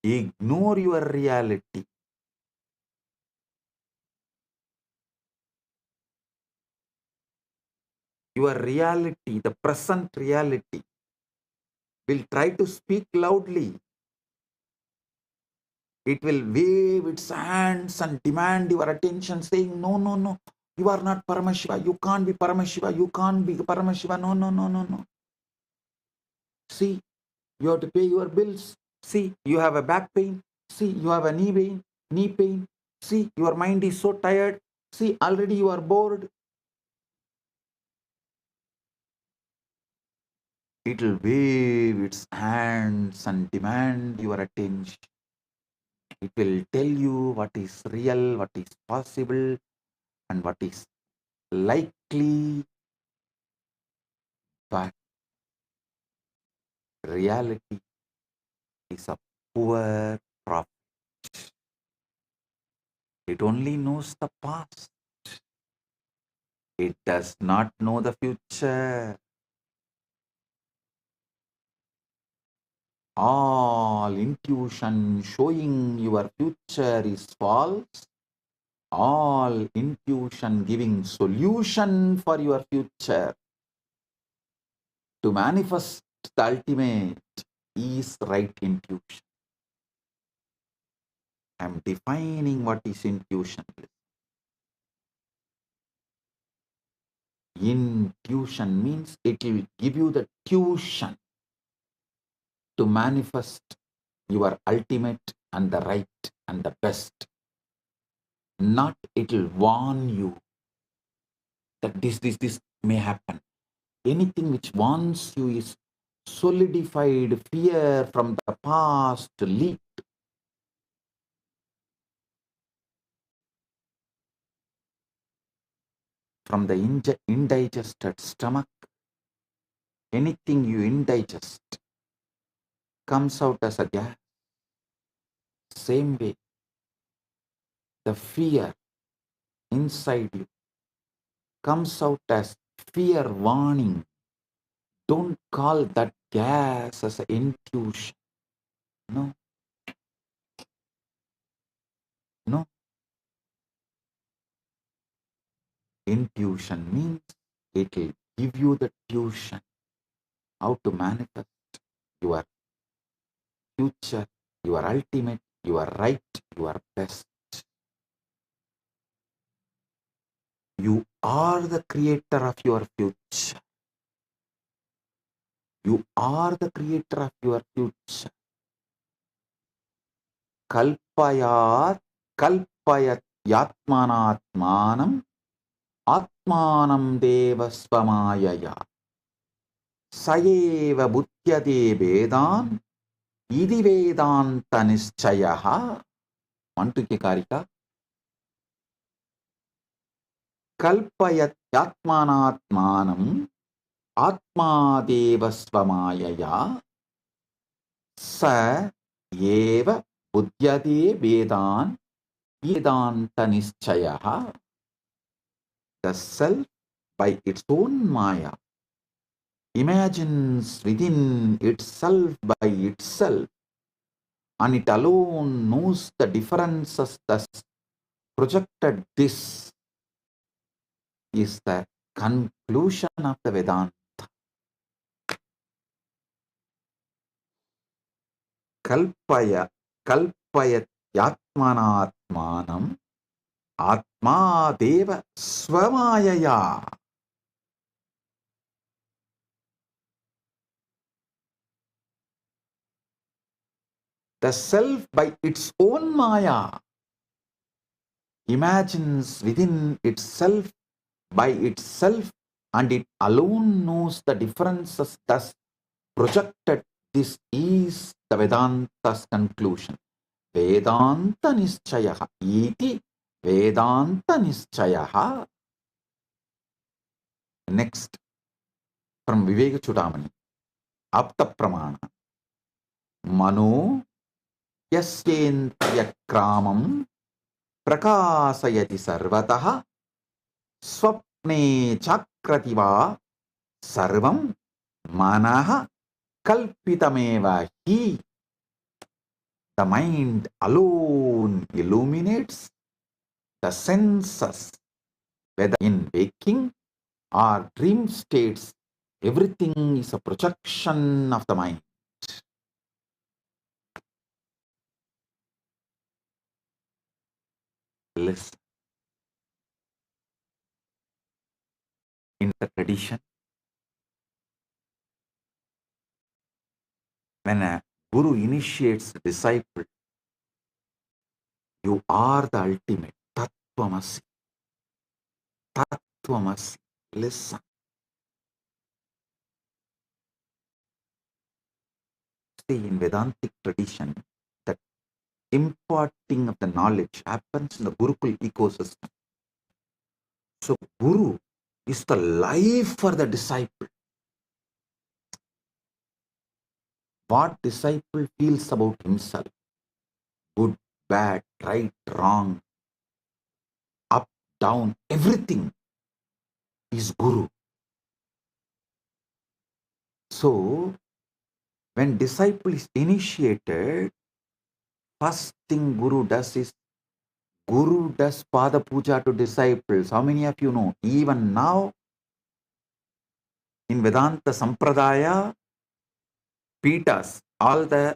Ignore your reality. Your reality, the present reality, will try to speak loudly. It will wave its hands and demand your attention, saying, no, no, no, you are not Paramashiva. You can't be Paramashiva. You can't be Paramashiva. No, no, no, no, no. See, you have to pay your bills. See, you have a back pain. See, you have a knee pain. See, your mind is so tired. See, already you are bored. It will wave its hands and demand your attention. It will tell you what is real, what is possible, and what is likely. But reality is a poor prophet. It only knows the past. It does not know the future. All intuition showing your future is false. All intuition giving solution for your future to manifest the ultimate is right intuition. I am defining what is intuition. Intuition means it will give you the tuition to manifest your ultimate and the right and the best. Not it will warn you that this may happen. Anything which warns you is solidified fear from the past leaked. From the indigested stomach. Anything you indigest comes out as a gas. Same way, the fear inside you comes out as fear warning. Don't call that gas as an intuition. No. No. Intuition means it will give you the tuition how to manifest your future, your ultimate, your right, your best. You are the creator of your future. You are the creator of your future. Kalpayat yatmanatmanam atmanam devasvamayaya sayeva buddhyate vedan idi vedanta nischayaha. Mantuke karika. Kalpayat yatmanatmanam atma devasvamayaya sa eva buddhyate vedan vedanta nischayaha. The self by its own maya imagines within itself by itself, and it alone knows the differences thus projected. This is the conclusion of the Vedanta. kalpaya kalpayatyatmanatmanam atma deva swamayaya. The self by its own maya imagines within itself by itself, and it alone knows the differences thus projected. This is the Vedanta's conclusion. Vedanta nischayaha iti Vedanta nischayaha. Next, from Viveka Chudamani, Apta Pramana. Mano yasyendriyakramam prakasayati sarvataha swapne chakrativa sarvam manaha kalpitameva hi. The mind alone illuminates the senses, whether in waking or dream states. Everything is a projection of the mind. Listen. In the tradition, when a guru initiates a disciple, you are the ultimate. Tattvamasi. Tattvamasi. Listen. See, in Vedantic tradition, that imparting of the knowledge happens in the Gurukul ecosystem. So, Guru is the life for the disciple. What disciple feels about himself, good, bad, right, wrong, up, down, everything is Guru. So, when disciple is initiated, first thing Guru does is, Guru does Pada Puja to disciples. How many of you know? Even now, in Vedanta Sampradaya, Pitas, all the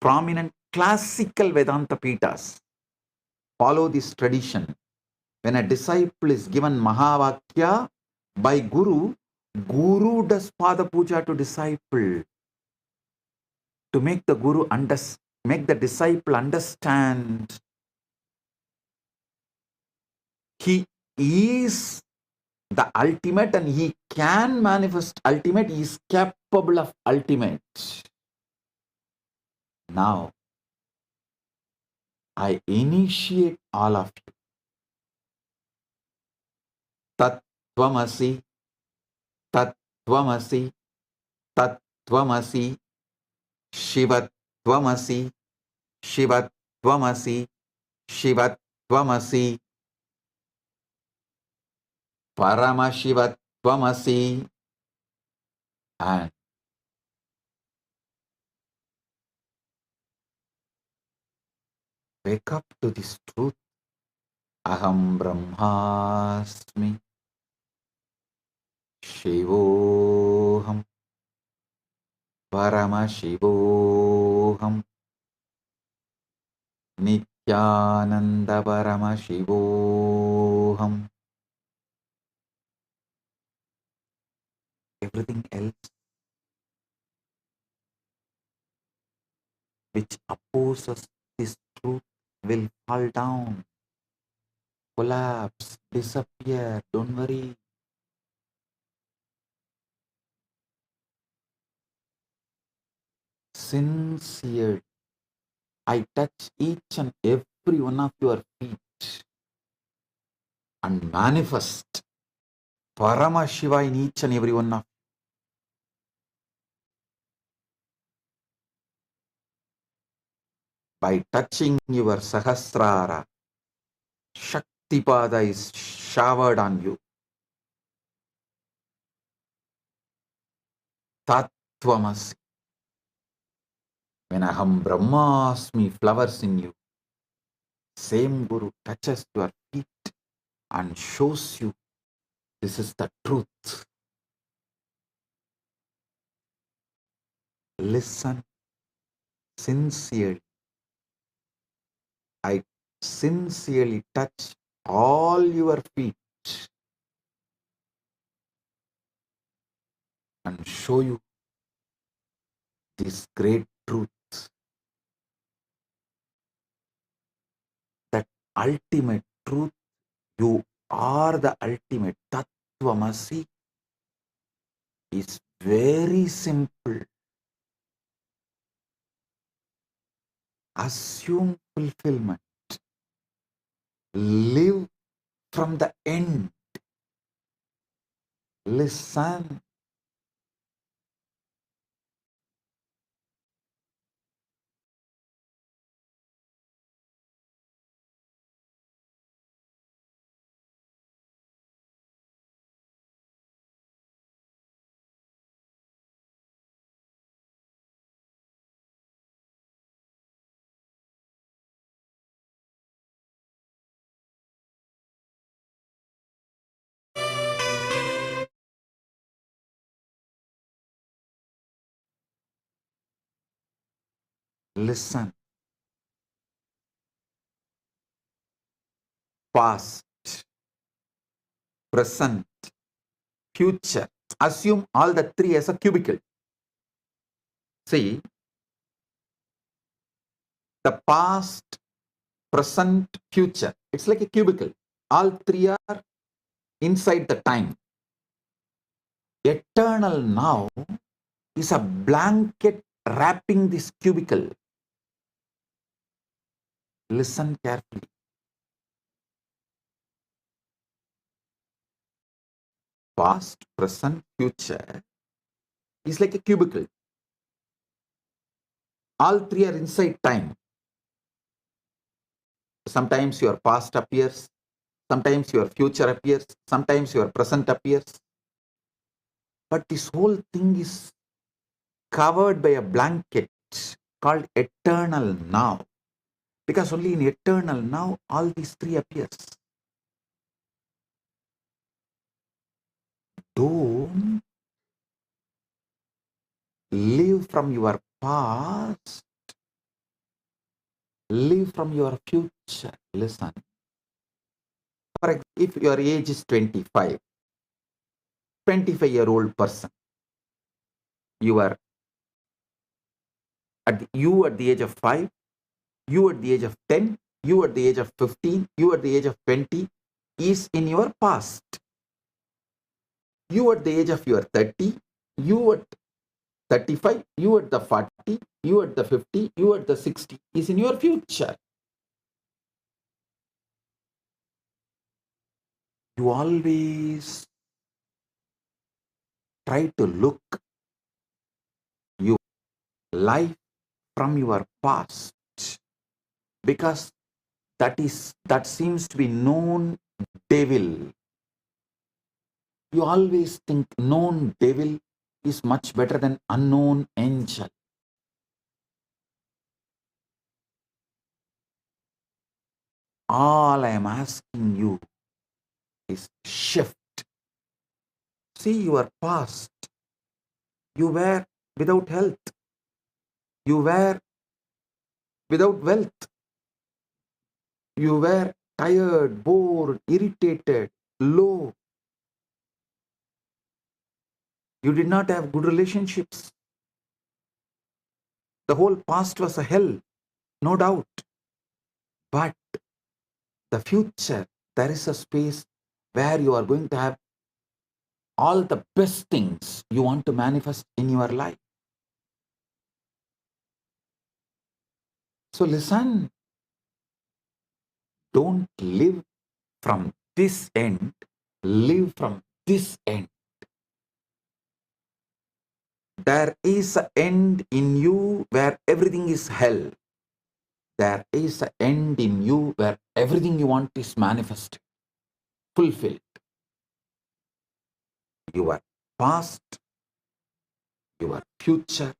prominent classical Vedanta Pitas follow this tradition. When a disciple is given Mahavakya by Guru, Guru does Pada Puja to disciple to make the Guru make the disciple understand he is the ultimate and he can manifest ultimate, he is capable of ultimate. Now, I initiate all of you. Tattvamasi, Tattvamasi, Tattvamasi, Shivatvamasi, Shivatvamasi, Shivatvamasi, Paramashivatvamasi, and wake up to this truth. Aham Brahmasmi, Shivoham, Paramashivoham, Nithyananda Paramashivoham. Everything else which opposes this truth will fall down, collapse, disappear. Don't worry. Sincere. I touch each and every one of your feet and manifest Paramashiva in each and every one of you. By touching your Sahasrara, Shaktipada is showered on you. Tattvamasi. When Aham Brahmasmi flowers in you, same Guru touches your feet and shows you this is the truth. Listen, sincerely, I sincerely touch all your feet and show you this great truth, that ultimate truth. You are the ultimate. Tattvamasi is very simple. Assume fulfillment. Live from the end. Listen. Listen. Past, present, future. Assume all the three as a cubicle. See, the past, present, future. It's like a cubicle. All three are inside the time. Eternal now is a blanket wrapping this cubicle. Listen carefully. Past, present, future is like a cubicle. All three are inside time. Sometimes your past appears, sometimes your future appears, sometimes your present appears. But this whole thing is covered by a blanket called eternal now. Because only in eternal now all these three appears. Don't live from your past, live from your future. Listen. For example, if your age is 25, 25-year-old person, you are at the age of 5, you at the age of 10, you at the age of 15, you at the age of 20 is in your past. You at the age of your 30, you at 35, you at the 40, you at the 50, you at the 60 is in your future. You always try to look your life from your past, because that seems to be known devil. You always think known devil is much better than unknown angel. All I am asking you is shift. See your past. You were without health. You were without wealth. You were tired, bored, irritated, low. You did not have good relationships. The whole past was a hell, no doubt. But the future, there is a space where you are going to have all the best things you want to manifest in your life. So listen, don't live from this end, live from this end. There is an end in you where everything is hell. There is an end in you where everything you want is manifested, fulfilled. Your past, your future,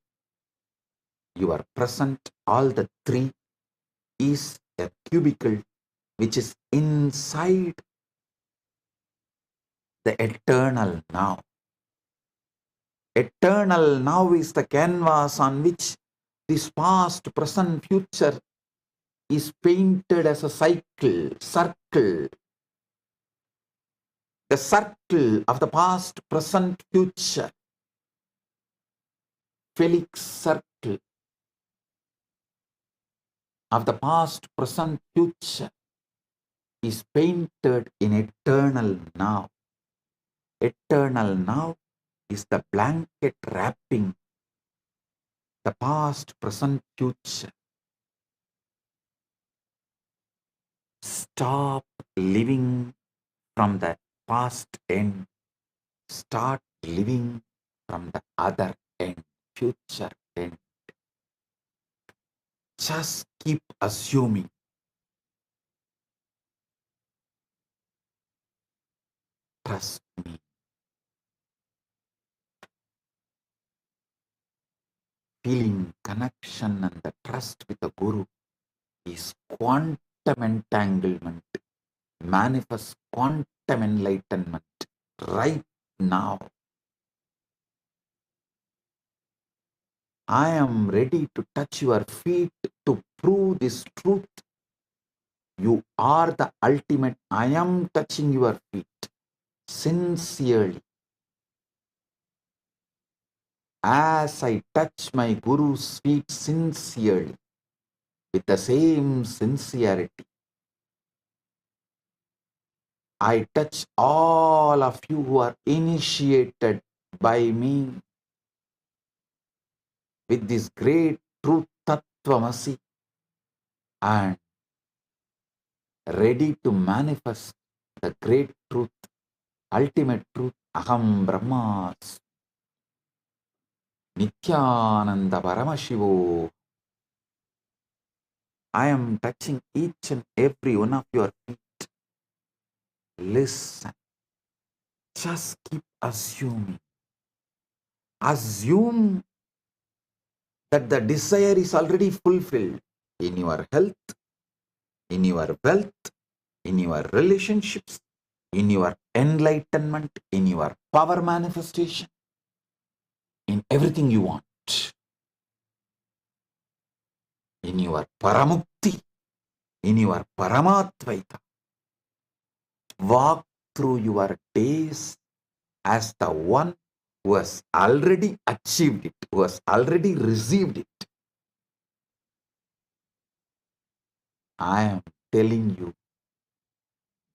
your present, all the three is a cubicle which is inside the eternal now. Eternal now is the canvas on which This past, present, future is painted as a circle. The circle of the past, present, future. Felix circle of the past, present, future is painted in eternal now. Eternal now is the blanket wrapping the past, present, future. Stop living from the past end. Start living from the other end, future end. Just keep assuming. Trust me. Feeling connection and the trust with the Guru is quantum entanglement. Manifest quantum enlightenment right now. I am ready to touch your feet to prove this truth. You are the ultimate. I am touching your feet sincerely. As I touch my Guru's feet sincerely, with the same sincerity, I touch all of you who are initiated by me with this great truth, Tattvamasi, and ready to manifest the great truth, ultimate truth, Aham Brahmas, Nithyananda Paramashivo. I am touching each and every one of your feet. Listen. Just keep assuming. Assume that the desire is already fulfilled in your health, in your wealth, in your relationships, in your enlightenment, in your power manifestation, in everything you want, in your paramukti, in your paramatvaita. Walk through your days as the one who has already achieved it, who has already received it. I am telling you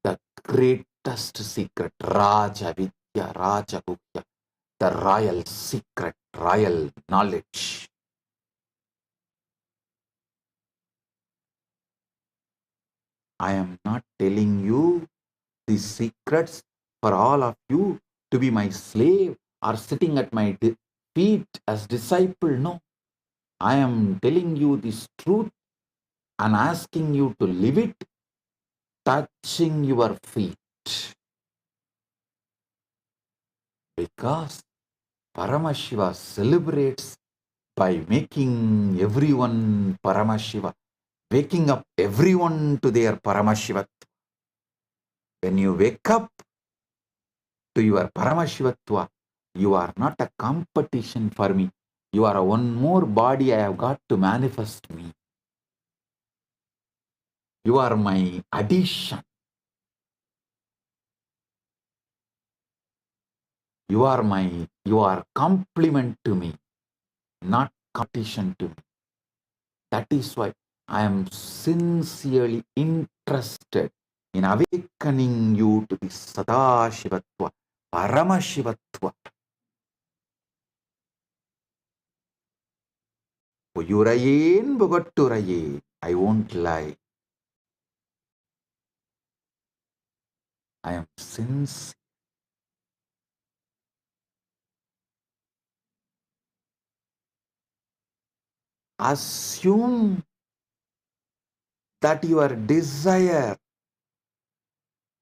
the greatest secret, Raja Vidya, Raja Gupta, the royal secret, royal knowledge. I am not telling you these secrets for all of you to be my slave or sitting at my feet as disciple. No. I am telling you this truth and asking you to live it, touching your feet. Because Paramashiva celebrates by making everyone Paramashiva, waking up everyone to their Paramashivatva. When you wake up to your Paramashivatva, you are not a competition for me. You are one more body I have got to manifest me. You are my addition. You are complement to me, not competition to me. That is why I am sincerely interested in awakening you to this Sadashivatva, Paramashivatva. Uyurayen Bogatturaye. I won't lie. I am sincere. Assume that your desire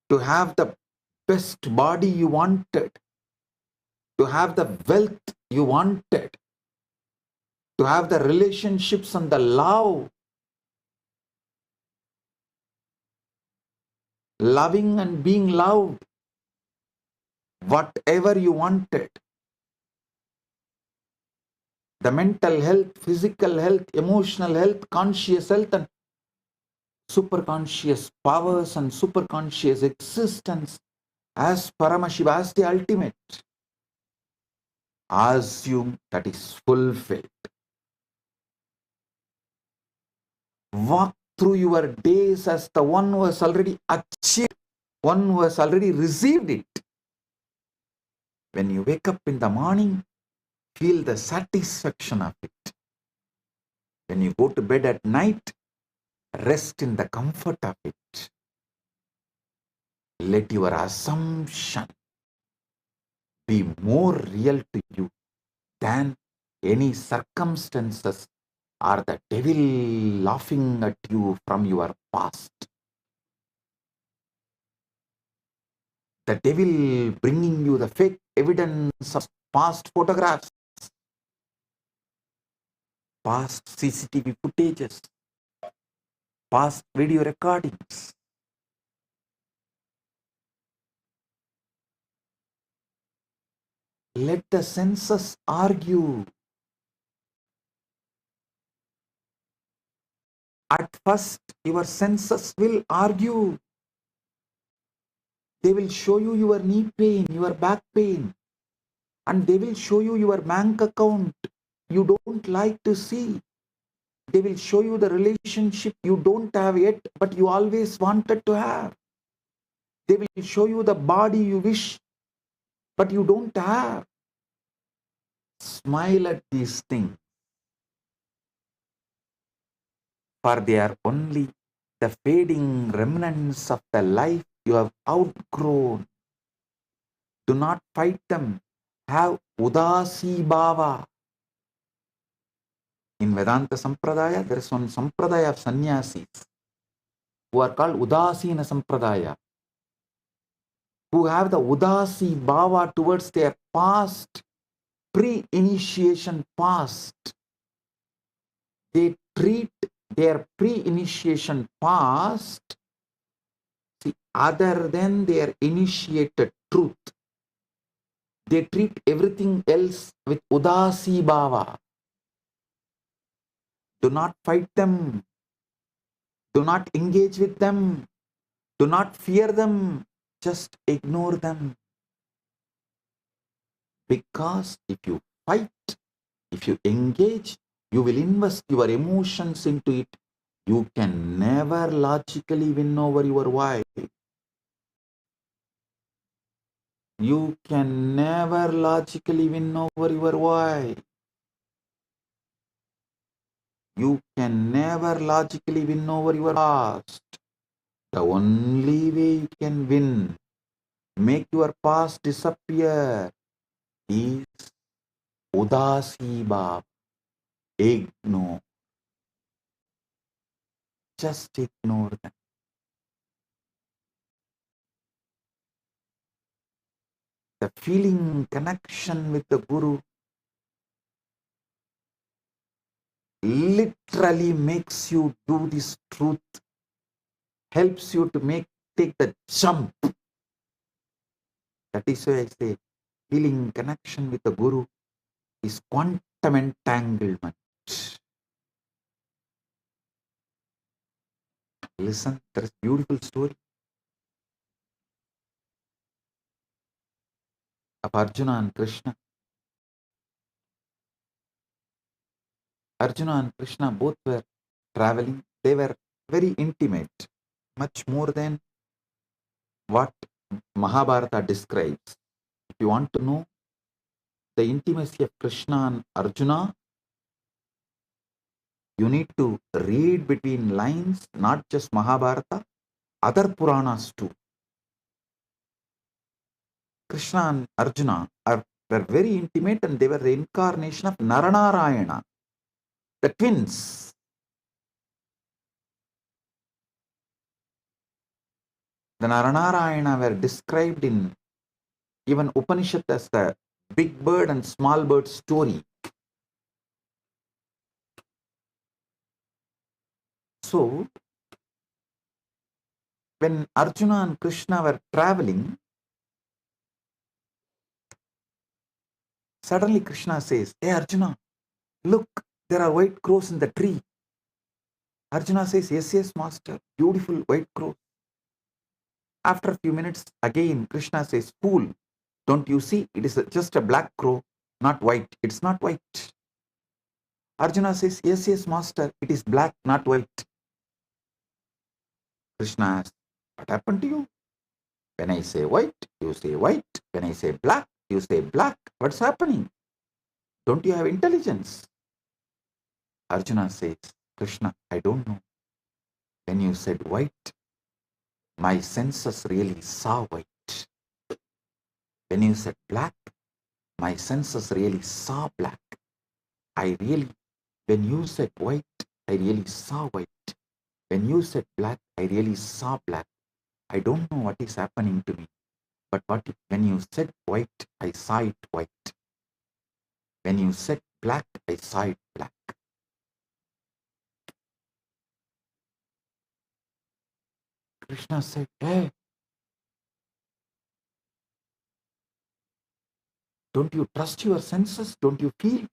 to have the best body you wanted, to have the wealth you wanted, to have the relationships and the love, loving and being loved, whatever you wanted, the mental health, physical health, emotional health, conscious health, and superconscious powers and superconscious existence as Paramashiva, as the ultimate. Assume that is fulfilled. Walk through your days as the one who has already achieved, one who has already received it. When you wake up in the morning, feel the satisfaction of it. When you go to bed at night, rest in the comfort of it. Let your assumption be more real to you than any circumstances or the devil laughing at you from your past. The devil bringing you the fake evidence of past photographs, past CCTV footages, past video recordings. Let the senses argue. At first, your senses will argue. They will show you your knee pain, your back pain, and they will show you your bank account you don't like to see. They will show you the relationship you don't have yet, but you always wanted to have. They will show you the body you wish, but you don't have. Smile at these things, for they are only the fading remnants of the life you have outgrown. Do not fight them. Have udasi bhava. In Vedanta Sampradaya, there is one Sampradaya of sannyasis who are called Udasina Sampradaya, who have the Udasi bhava towards their past, pre-initiation past. They treat their pre-initiation past other than their initiated truth. They treat everything else with Udasi bhava. Do not fight them. Do not engage with them. Do not fear them. Just ignore them. Because if you fight, if you engage, you will invest your emotions into it. You can never logically win over your wife. You can never logically win over your wife. You can never logically win over your past. The only way you can win, make your past disappear, is Udasi bhava. Ignore. Just ignore them. The feeling connection with the Guru literally makes you do this truth, helps you to take the jump. That is why I say feeling connection with the Guru is quantum entanglement. Listen, there is a beautiful story of Arjuna and Krishna. Arjuna and Krishna both were traveling. They were very intimate, much more than what Mahabharata describes. If you want to know the intimacy of Krishna and Arjuna, you need to read between lines, not just Mahabharata, other Puranas too. Krishna and Arjuna were very intimate, and they were the incarnation of Naranarayana, the twins. The Naranarayana were described in even Upanishad as the big bird and small bird story. So, when Arjuna and Krishna were traveling, suddenly Krishna says, "Hey Arjuna, Look, there are white crows in the tree. Arjuna says, yes, yes, master, beautiful white crow. After a few minutes, again, Krishna says, fool, don't you see? It is just a black crow, not white. It's not white. Arjuna says, yes, yes, master, it is black, not white. Krishna asks, what happened to you? When I say white, you say white. When I say black, you say black. What's happening? Don't you have intelligence? Arjuna says, Krishna, I don't know. When you said white, my senses really saw white. When you said black, my senses really saw black. When you said white, I really saw white. When you said black, I really saw black. I don't know what is happening to me. But when you said white, I saw it white. When you said black, I saw it black. Krishna said, hey, don't you trust your senses? Don't you feel?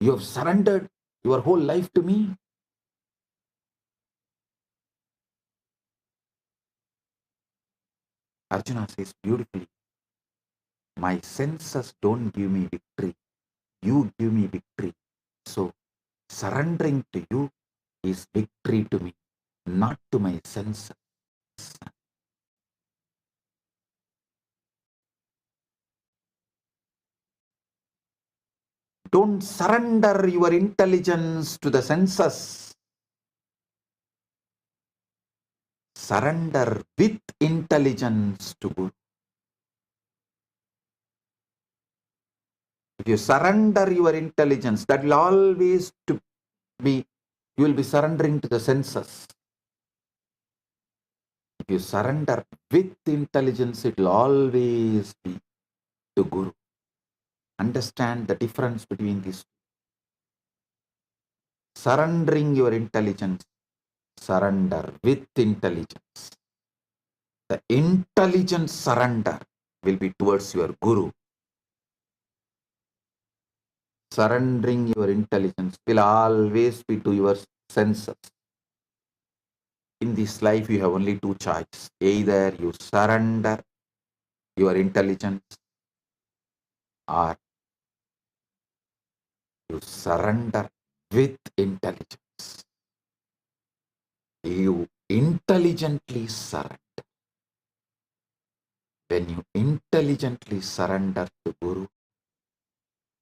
You have surrendered your whole life to me. Arjuna says beautifully, my senses don't give me victory. You give me victory. So surrendering to you is victory to me, not to my senses. Don't surrender your intelligence to the senses. Surrender with intelligence to Guru. If you surrender your intelligence, that will always be, you will be surrendering to the senses. If you surrender with intelligence, it will always be to Guru. Understand the difference between these two. Surrendering your intelligence, surrender with intelligence. The intelligent surrender will be towards your Guru. Surrendering your intelligence will always be to your senses. In this life, you have only two choices. Either you surrender your intelligence or you surrender with intelligence. You intelligently surrender. When you intelligently surrender to Guru,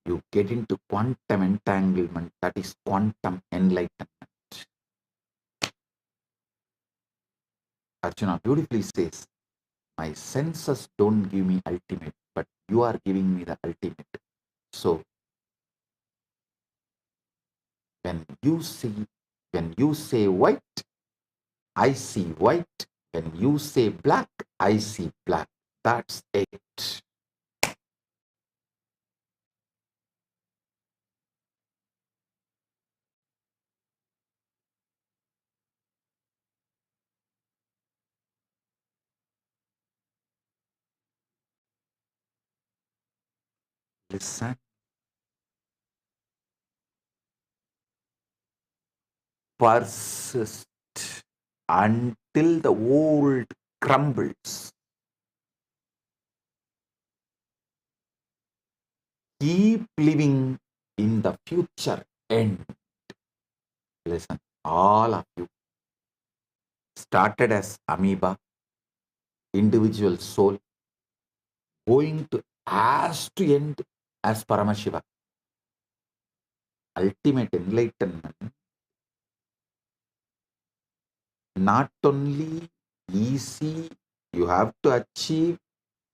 you get into quantum entanglement, that is quantum enlightenment. Arjuna beautifully says, my senses don't give me ultimate, but you are giving me the ultimate. So, when you say white, I see white. When you say black, I see black. That's it. Listen. Persist until the old crumbles. Keep living in the future end. Listen, all of you started as amoeba, individual soul, going to end as Paramashiva. Ultimate enlightenment, not only easy, you have to achieve,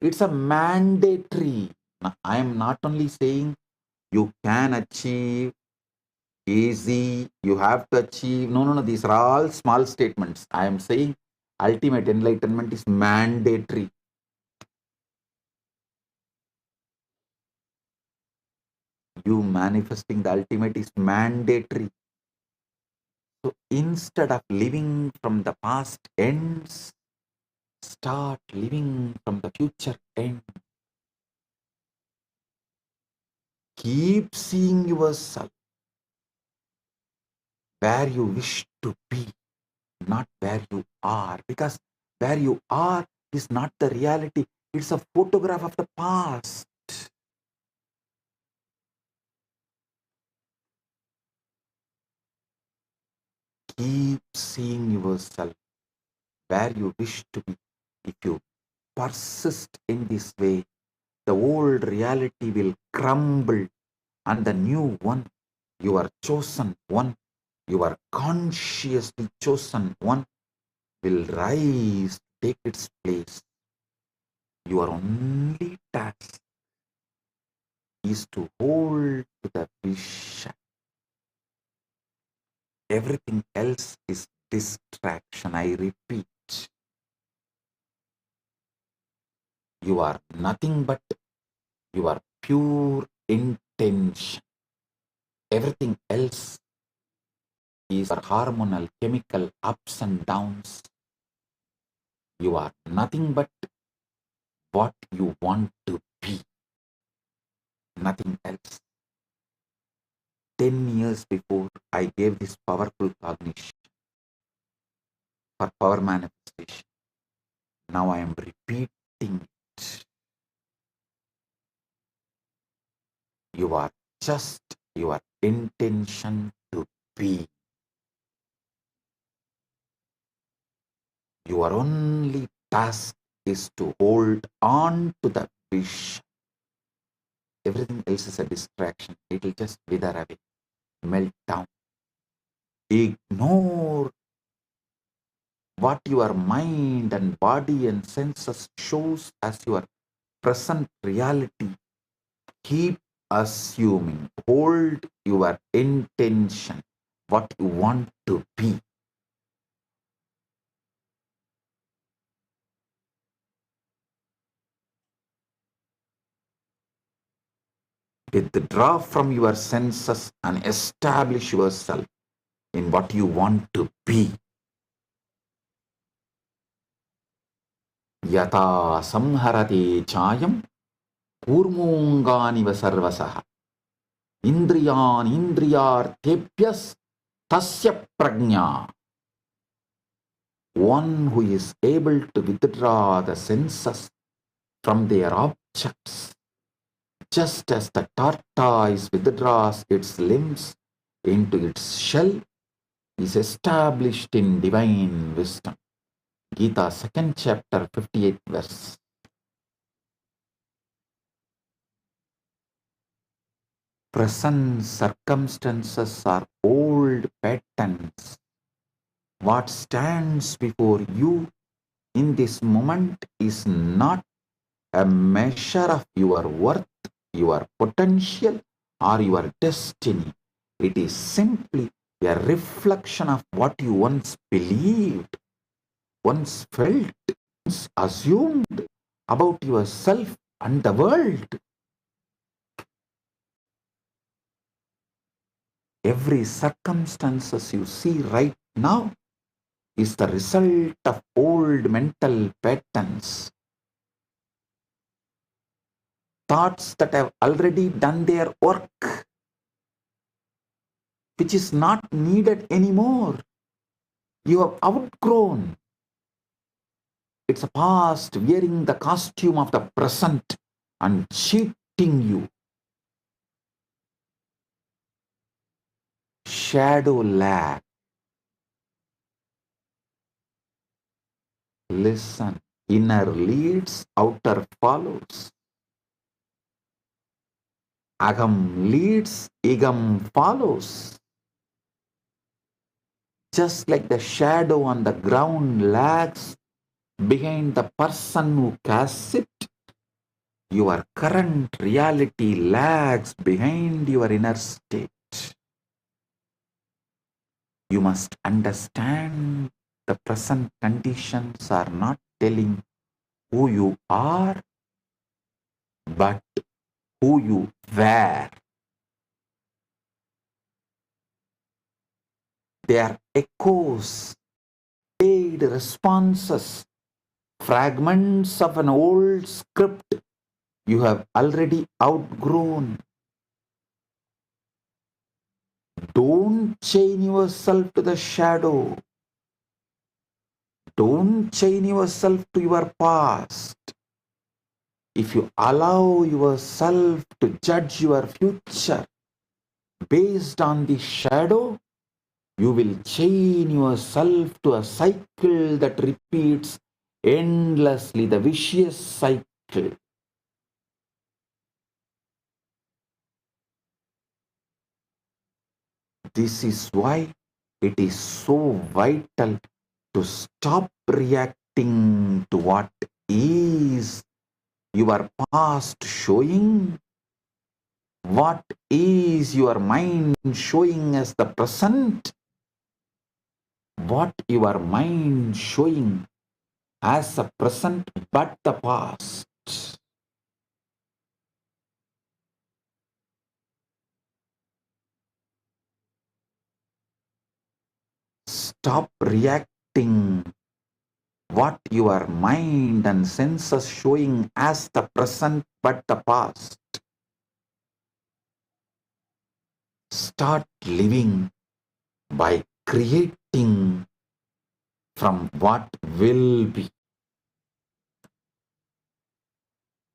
it's a mandatory. Now, I am not only saying you can achieve, easy, you have to achieve. No, these are all small statements. I am saying ultimate enlightenment is mandatory. You manifesting the ultimate is mandatory. So instead of living from the past ends, start living from the future end. Keep seeing yourself where you wish to be, not where you are, because where you are is not the reality. It's a photograph of the past. Keep seeing yourself where you wish to be. If you persist in this way, the old reality will crumble and the new one, your chosen one, your consciously chosen one, will rise, take its place. Your only task is to hold to the vision. Everything else is distraction. I repeat, you are nothing but your pure intention. Everything else is hormonal, chemical ups and downs. You are nothing but what you want to be. Nothing else. 10 years before, I gave this powerful cognition for power manifestation. Now I am repeating it. You are just your intention to be. Your only task is to hold on to the vision. Everything else is a distraction. It will just wither away, melt down. Ignore what your mind and body and senses shows as your present reality. Keep assuming, hold your intention, what you want to be. Withdraw from your senses and establish yourself in what you want to be. Yata samharate chayam kurmunganiva sarvasaha indriyan indriyartebhyas tasya prajna. One who is able to withdraw the senses from their objects, just as the tortoise withdraws its limbs into its shell, is established in divine wisdom. Gita, 2nd chapter, 58th verse. Present circumstances are old patterns. What stands before you in this moment is not a measure of your worth, your potential, or your destiny. It is simply a reflection of what you once believed, once felt, once assumed about yourself and the world. Every circumstances you see right now is the result of old mental patterns. Thoughts that have already done their work, which is not needed anymore. You have outgrown. It's a past wearing the costume of the present and cheating you. Shadow lag. Listen, inner leads, outer follows. Agam leads, igam follows. Just like the shadow on the ground lags behind the person who casts it, your current reality lags behind your inner state. You must understand the present conditions are not telling who you are, but who you were. They are echoes, paid responses, fragments of an old script you have already outgrown. Don't chain yourself to the shadow. Don't chain yourself to your past. If you allow yourself to judge your future based on the shadow, you will chain yourself to a cycle that repeats endlessly, the vicious cycle. This is why it is so vital to stop reacting to what is your past showing, what is your mind showing as the present, what your mind showing as a present but the past. Stop reacting what your mind and senses showing as the present but the past. Start living by creating from what will be.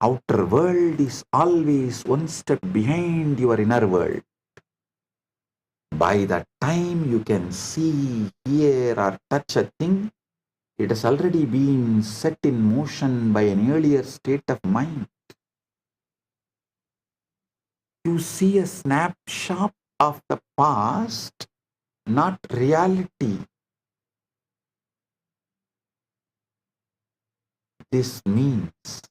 Outer world is always one step behind your inner world. By the time you can see, hear or touch a thing, it has already been set in motion by an earlier state of mind. You see a snapshot of the past, not reality. This means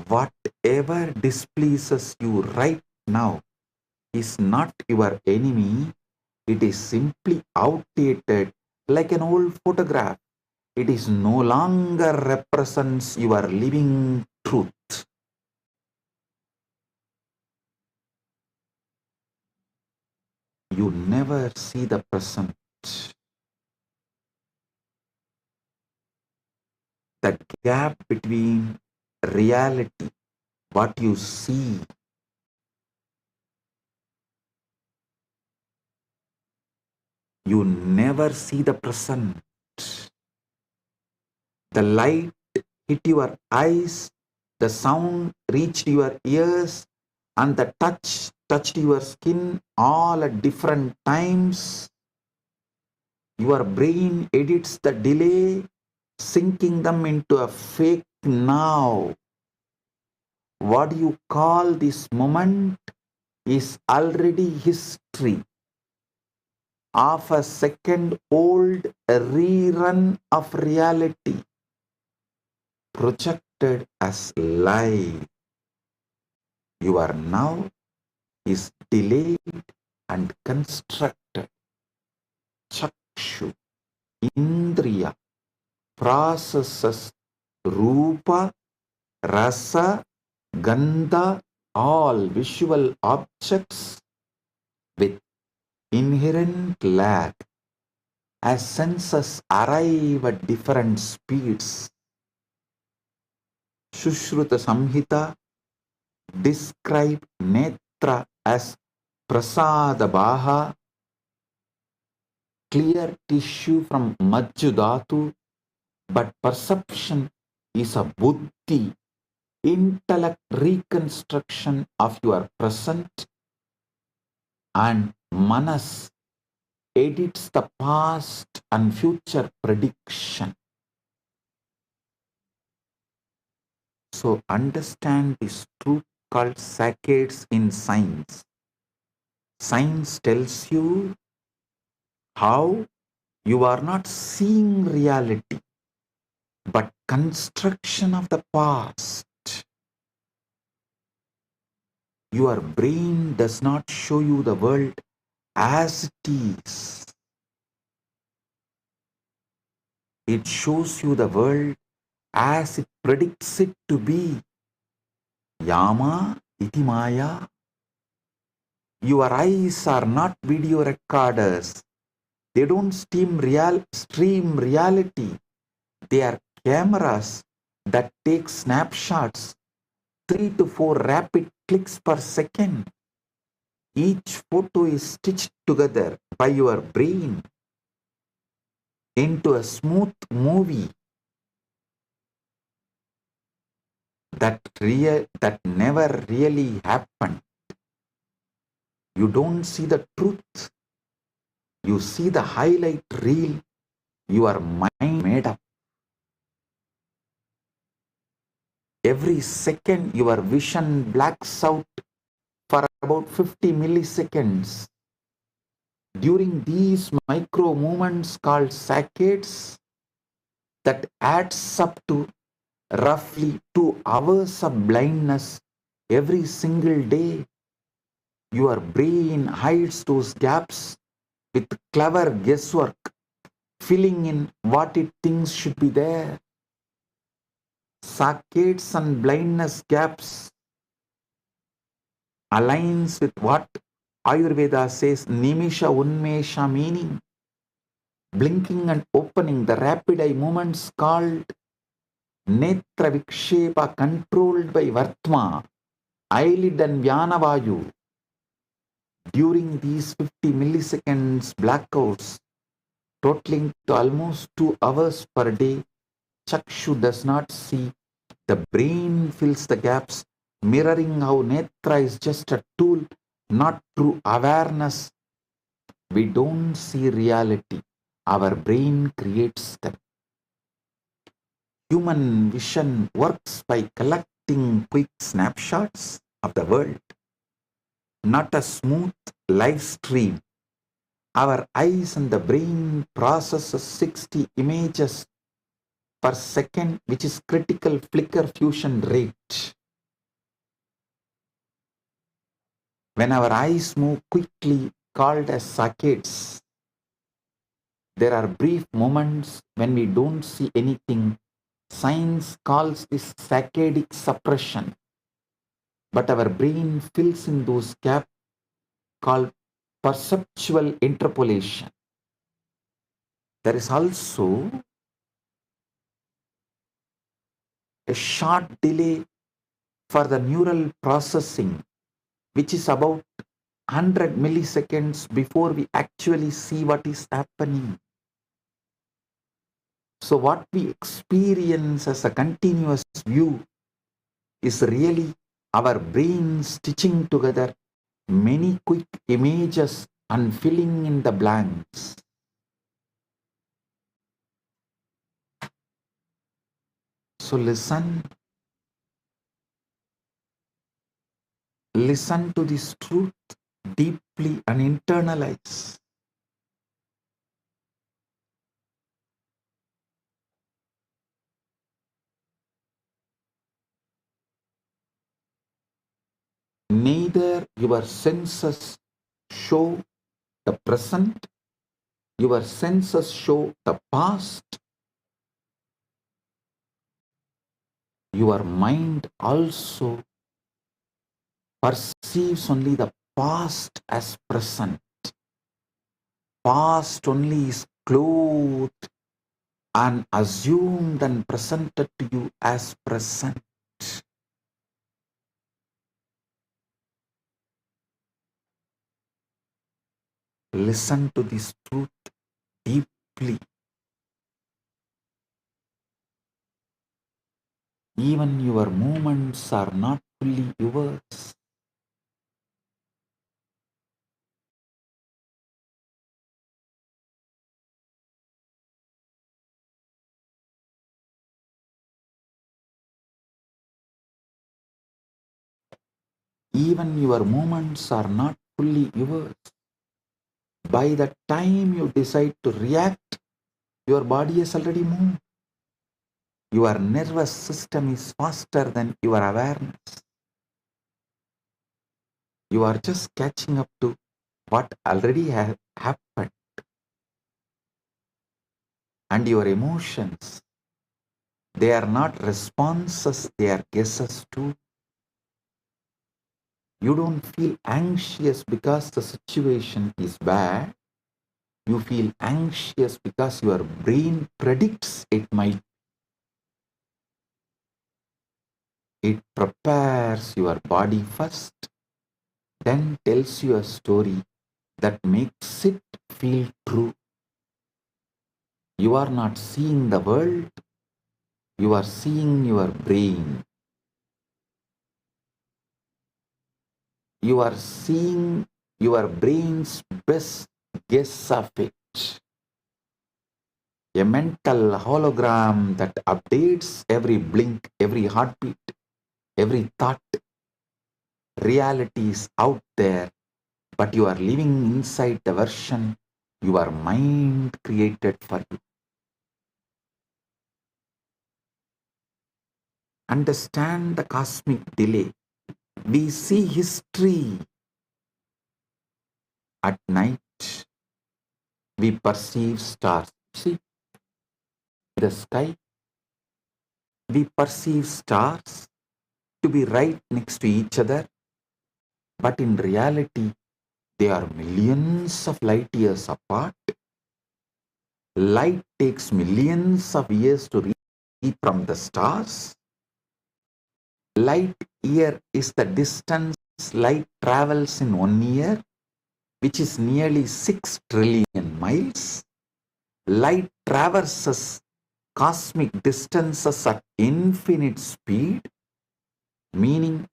whatever displeases you right now is not your enemy. It is simply outdated, like an old photograph. It is no longer represents your living truth. You never see the present. The gap between reality, what you see, you never see the present. The light hit your eyes, the sound reached your ears, and the touch touched your skin all at different times. Your brain edits the delay, sinking them into a fake now. What you call this moment is already history of a second-old rerun of reality, projected as live. Your now is delayed and constructed. Chakshu, Indriya, processes Rupa, Rasa, Gandha, all visual objects with inherent lag as senses arrive at different speeds. Sushruta Samhita describe netra as prasada baha, clear tissue from Majjudhatu, but perception is a buddhi, intellect reconstruction of your present, and manas edits the past and future prediction. So understand this truth called saccades in science. Science tells you how you are not seeing reality, but construction of the past. Your brain does not show you the world as it is. It shows you the world as it predicts it to be. Yama iti maya. Your eyes are not video recorders. They don't stream reality. They are cameras that take snapshots, 3 to 4 rapid clicks per second. Each photo is stitched together by your brain into a smooth movie that never really happened. You don't see the truth. You see the highlight reel your mind made up. Every second your vision blacks out for about 50 milliseconds. During these micro movements called saccades, that adds up to roughly 2 hours of blindness every single day. Your brain hides those gaps with clever guesswork, filling in what it thinks should be there. Saccades and blindness gaps aligns with what Ayurveda says Nimisha Unmesha, meaning blinking and opening, the rapid eye movements called Netra Vikshepa, controlled by Vartma, eyelid and Vyanavayu. During these 50 milliseconds blackouts, totaling to almost 2 hours per day, Chakshu does not see. The brain fills the gaps, mirroring how Netra is just a tool, not true awareness. We don't see reality. Our brain creates them. Human vision works by collecting quick snapshots of the world, not a smooth live stream. Our eyes and the brain processes 60 images per second, which is critical flicker fusion rate. When our eyes move quickly, called as saccades, there are brief moments when we don't see anything. Science calls this saccadic suppression, but our brain fills in those gaps called perceptual interpolation. There is also a short delay for the neural processing, which is about 100 milliseconds before we actually see what is happening. So what we experience as a continuous view is really our brain stitching together many quick images and filling in the blanks. So listen to this truth deeply and internalize. Neither your senses show the present, your senses show the past. Your mind also perceives only the past as present. Past only is clothed and assumed and presented to you as present. Listen to this truth deeply. Even your movements are not fully yours. Even your movements are not fully yours. By the time you decide to react, your body has already moved. Your nervous system is faster than your awareness. You are just catching up to what already happened. And your emotions, they are not responses, they are guesses too. You don't feel anxious because the situation is bad. You feel anxious because your brain predicts it might. It prepares your body first then tells you a story that makes it feel true. You are not seeing the world, you are seeing your brain. You are seeing your brain's best guess of it. A mental hologram that updates every blink, every heartbeat, every thought. Reality is out there, but you are living inside the version your mind created for you. Understand the cosmic delay. We see history at night. We perceive stars. See the sky. We perceive stars to be right next to each other, but in reality, they are millions of light years apart. Light takes millions of years to reach from the stars. Light year is the distance light travels in 1 year, which is nearly 6 trillion miles. Light traverses cosmic distances at infinite speed, meaning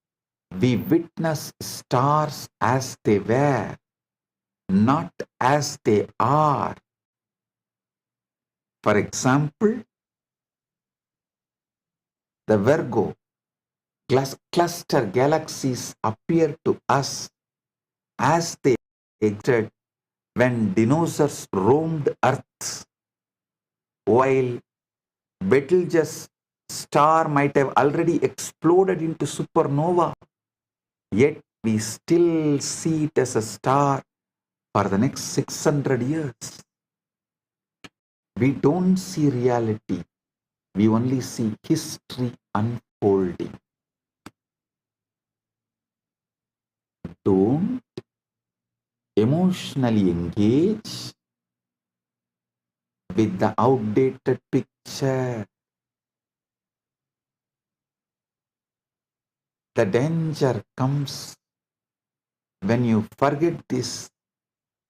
we witness stars as they were, not as they are. For example, the Virgo cluster galaxies appear to us as they existed when dinosaurs roamed Earth, while Betelgeuse star might have already exploded into supernova, yet we still see it as a star for the next 600 years. We don't see reality, we only see history unfolding. Don't emotionally engage with the outdated picture. The danger comes when you forget this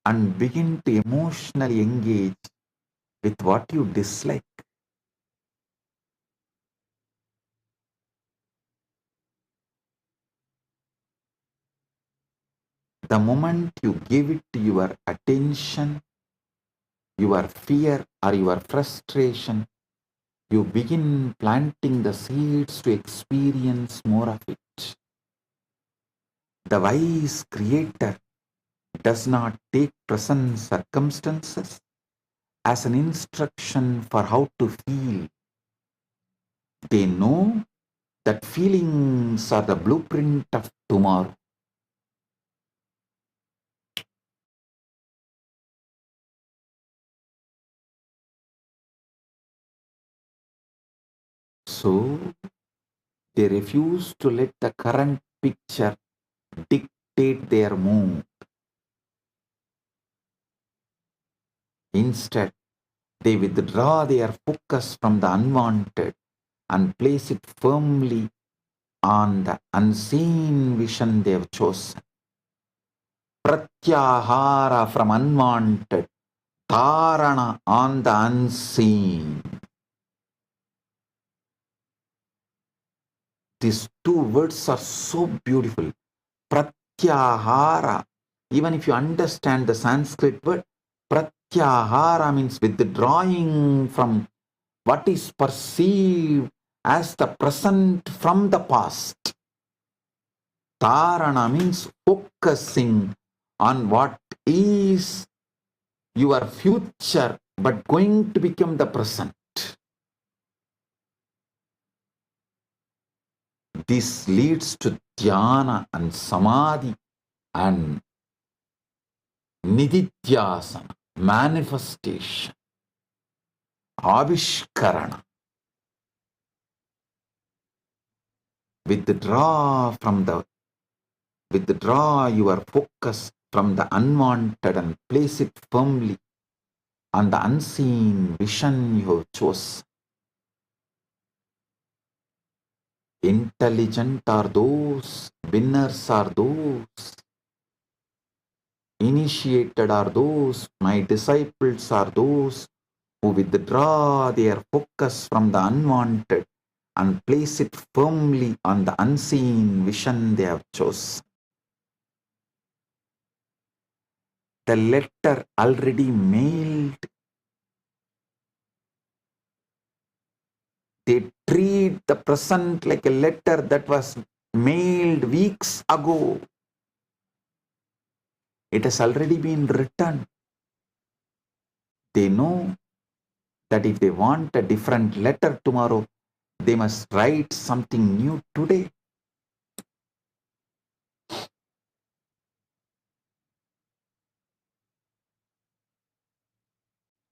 and begin to emotionally engage with what you dislike. The moment you give it your attention, your fear or your frustration, you begin planting the seeds to experience more of it. The wise creator does not take present circumstances as an instruction for how to feel. They know that feelings are the blueprint of tomorrow. So, they refuse to let the current picture dictate their mood. Instead, they withdraw their focus from the unwanted and place it firmly on the unseen vision they have chosen. Pratyahara from unwanted, dharana on the unseen. These two words are so beautiful. Pratyahara. Even if you understand the Sanskrit word, Pratyahara means withdrawing from what is perceived as the present from the past. Dharana means focusing on what is your future but going to become the present. This leads to dhyana and samadhi and nididhyasana, manifestation, avishkarana. Withdraw your focus from the unwanted and place it firmly on the unseen vision you have chosen. Intelligent are those, winners are those initiated are those, my disciples are those who withdraw their focus from the unwanted and place it firmly on the unseen vision they have chosen. The letter already mailed. They treat the present like a letter that was mailed weeks ago. It has already been written. They know that if they want a different letter tomorrow, they must write something new today.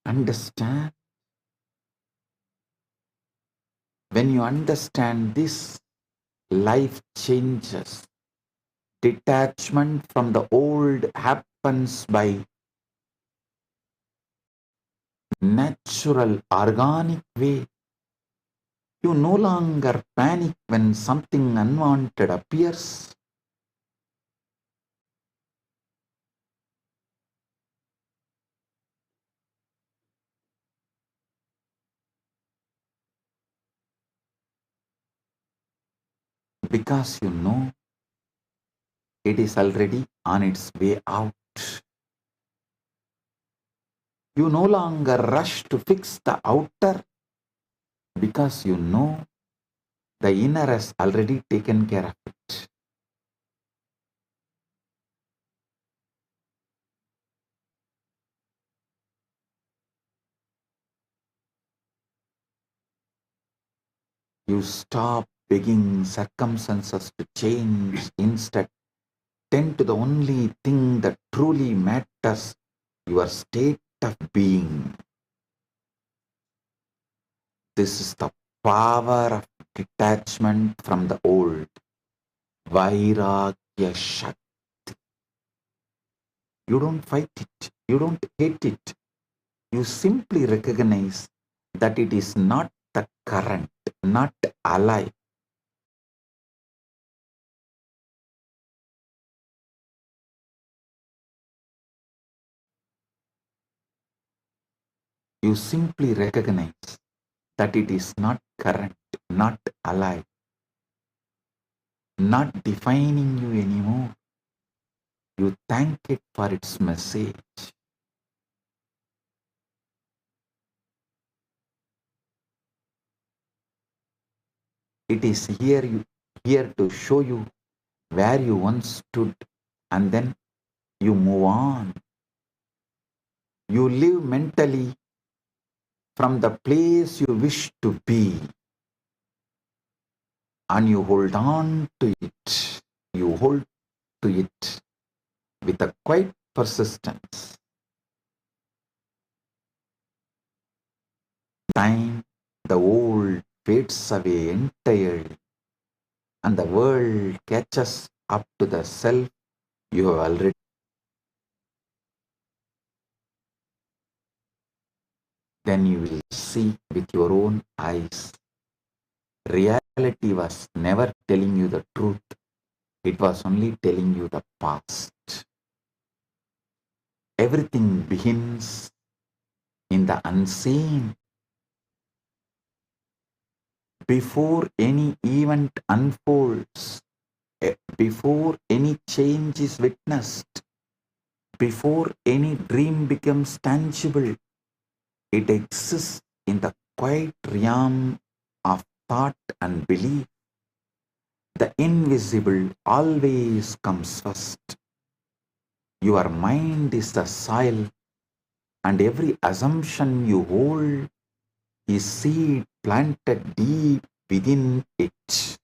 Understand? When you understand this, life changes. Detachment from the old happens by natural, organic way. You no longer panic when something unwanted appears. Because you know it is already on its way out. You no longer rush to fix the outer because you know the inner has already taken care of it. You stop begging circumstances to change. Instead, tend to the only thing that truly matters, your state of being. This is the power of detachment from the old. Vairagya Shakti. You don't fight it. You don't hate it. You simply recognize that it is not the current, not alive. You simply recognize that it is not current, not alive, not defining you anymore. You thank it for its message. It is here to show you where you once stood, and then you move on. You live mentally from the place you wish to be, and you hold on to it. You hold to it with a quiet persistence. Time, the old fades away entirely, and the world catches up to the self you have already. Then you will see with your own eyes. Reality was never telling you the truth. It was only telling you the past. Everything begins in the unseen. Before any event unfolds, before any change is witnessed, before any dream becomes tangible, it exists in the quiet realm of thought and belief. The invisible always comes first. Your mind is the soil, and every assumption you hold is seed planted deep within it.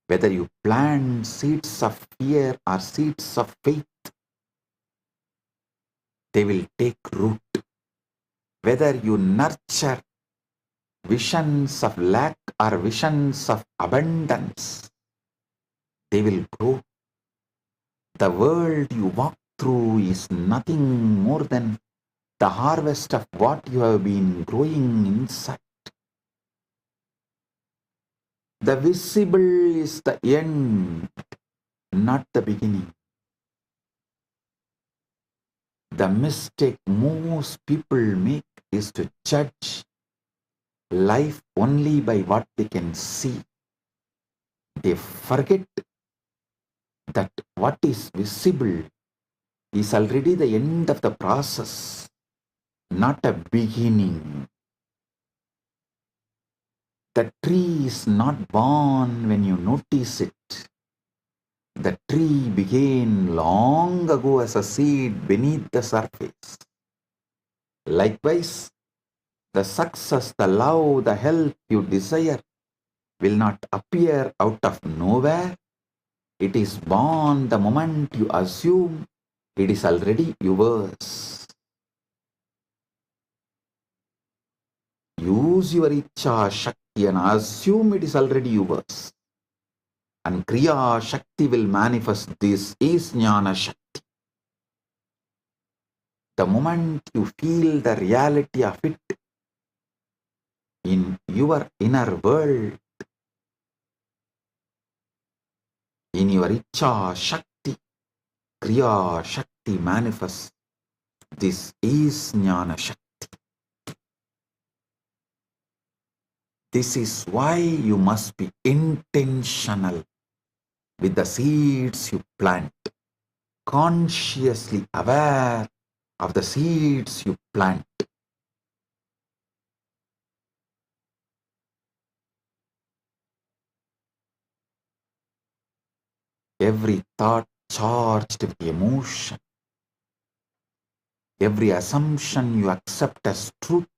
Whether you plant seeds of fear or seeds of faith, they will take root. Whether you nurture visions of lack or visions of abundance, they will grow. The world you walk through is nothing more than the harvest of what you have been growing inside. The visible is the end, not the beginning. The mistake most people make is to judge life only by what they can see. They forget that what is visible is already the end of the process, not a beginning. The tree is not born when you notice it. The tree began long ago as a seed beneath the surface. Likewise, the success, the love, the health you desire will not appear out of nowhere. It is born the moment you assume it is already yours. Use your Icha Shakti and assume it is already yours. And Kriya Shakti will manifest. This is Jnana Shakti. The moment you feel the reality of it in your inner world, in your Icha Shakti, Kriya Shakti manifests. This is Jnana Shakti. This is why you must be intentional with the seeds you plant, consciously aware of the seeds you plant. Every thought charged with emotion, every assumption you accept as truth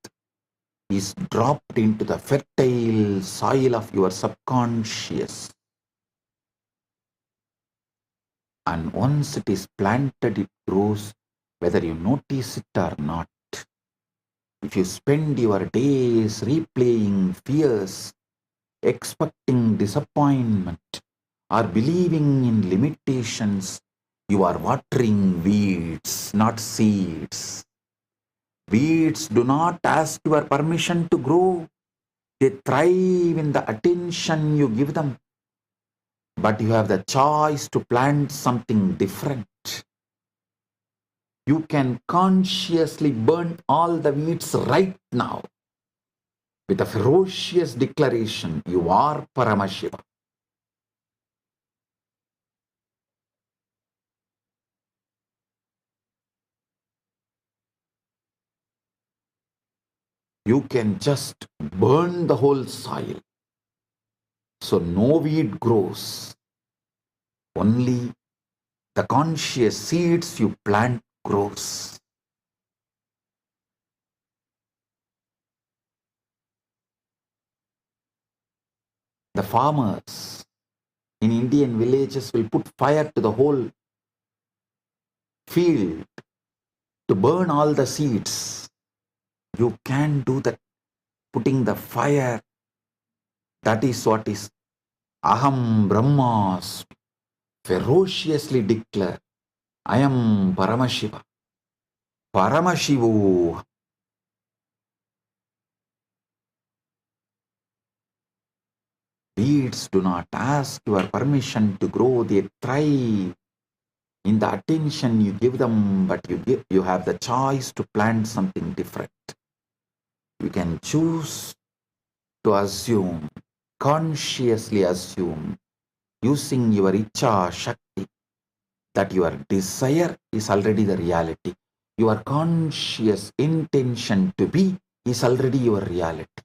is dropped into the fertile soil of your subconscious. And once it is planted, it grows whether you notice it or not. If you spend your days replaying fears, expecting disappointment, or believing in limitations, you are watering weeds, not seeds. Weeds do not ask your permission to grow. They thrive in the attention you give them. But you have the choice to plant something different. You can consciously burn all the weeds right now with a ferocious declaration, you are Paramashiva. You can just burn the whole soil, so no weed grows. Only the conscious seeds you plant grows. The farmers in Indian villages will put fire to the whole field to burn all the seeds. You can do that, putting the fire. That is what is Aham Brahmas. Ferociously declare, I am Paramashiva. Paramashivoham. Weeds do not ask your permission to grow. They thrive in the attention you give them, but you have the choice to plant something different. You can choose to assume, consciously assume, using your Icha Shakti, that your desire is already the reality. Your conscious intention to be is already your reality.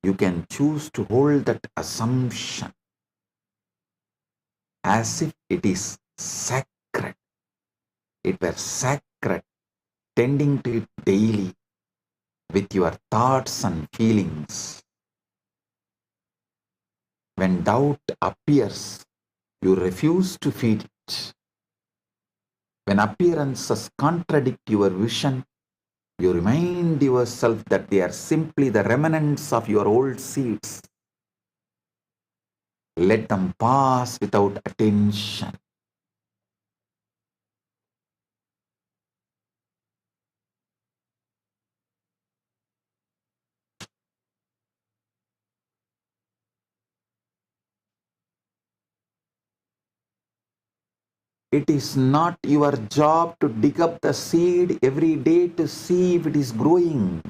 You can choose to hold that assumption as if it is sacred. It were sacred, tending to it daily with your thoughts and feelings. When doubt appears, you refuse to feed it. When appearances contradict your vision, you remind yourself that they are simply the remnants of your old seeds. Let them pass without attention. It is not your job to dig up the seed every day to see if it is growing.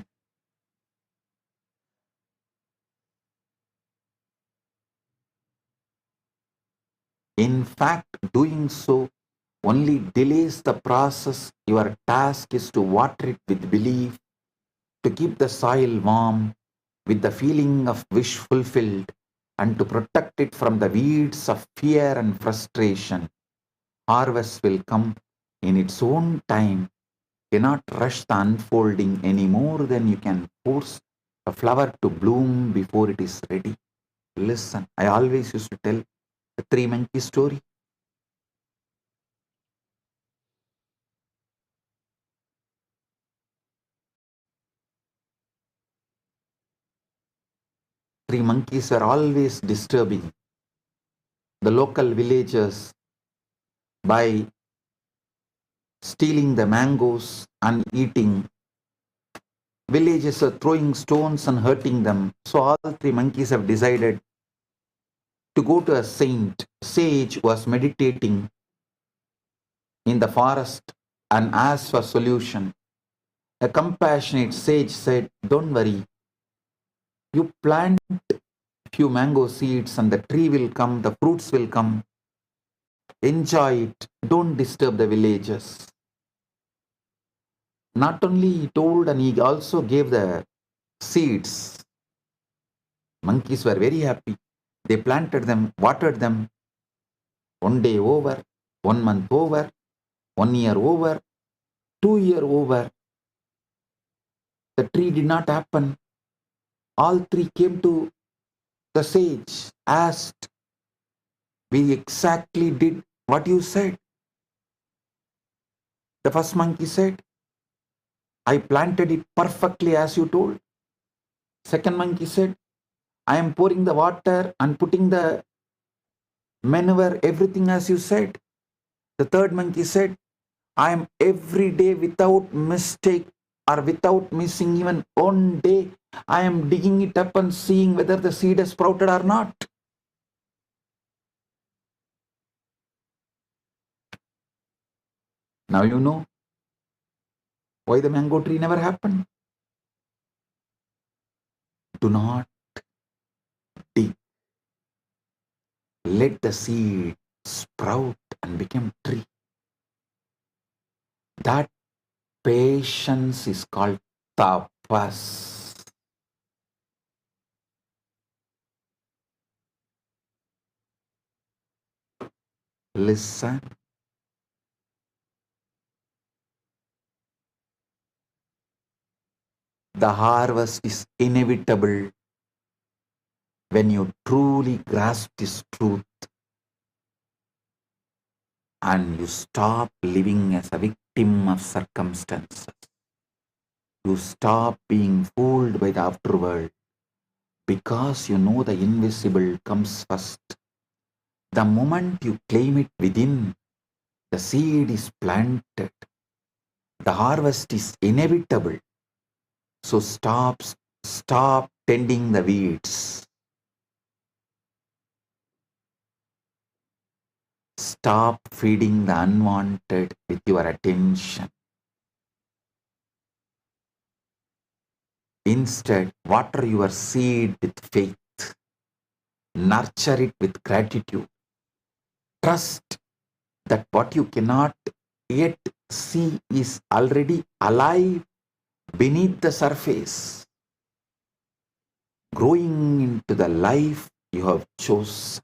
In fact, doing so only delays the process. Your task is to water it with belief, to keep the soil warm with the feeling of wish fulfilled, and to protect it from the weeds of fear and frustration. Harvest will come in its own time. Cannot rush the unfolding any more than you can force a flower to bloom before it is ready. Listen, I always used to tell the three monkey story. Three monkeys were always disturbing the local villagers by stealing the mangoes and eating. Villagers are throwing stones and hurting them. So all three monkeys have decided to go to a sage was meditating in the forest and asked for solution. A compassionate sage said, "Don't worry, you plant few mango seeds and the tree will come, the fruits will come. Enjoy it, don't disturb the villagers." Not only he told, and he also gave the seeds. Monkeys were very happy. They planted them, watered them. 1 day over, 1 month over, 1 year over, 2 year over. The tree did not happen. All three came to the sage, asked, "We exactly did what you said." The first monkey said, "I planted it perfectly as you told." Second monkey said, "I am pouring the water and putting the manure, everything as you said." The third monkey said, "I am every day without mistake or without missing even 1 day, I am digging it up and seeing whether the seed has sprouted or not." Now you know why the mango tree never happened. Do not dig. Let the seed sprout and become tree. That patience is called tapas. Listen. The harvest is inevitable when you truly grasp this truth and you stop living as a victim of circumstances. You stop being fooled by the afterworld because you know the invisible comes first. The moment you claim it within, the seed is planted. The harvest is inevitable. So stop tending the weeds. Stop feeding the unwanted with your attention. Instead, water your seed with faith. Nurture it with gratitude. Trust that what you cannot yet see is already alive beneath the surface, growing into the life you have chosen.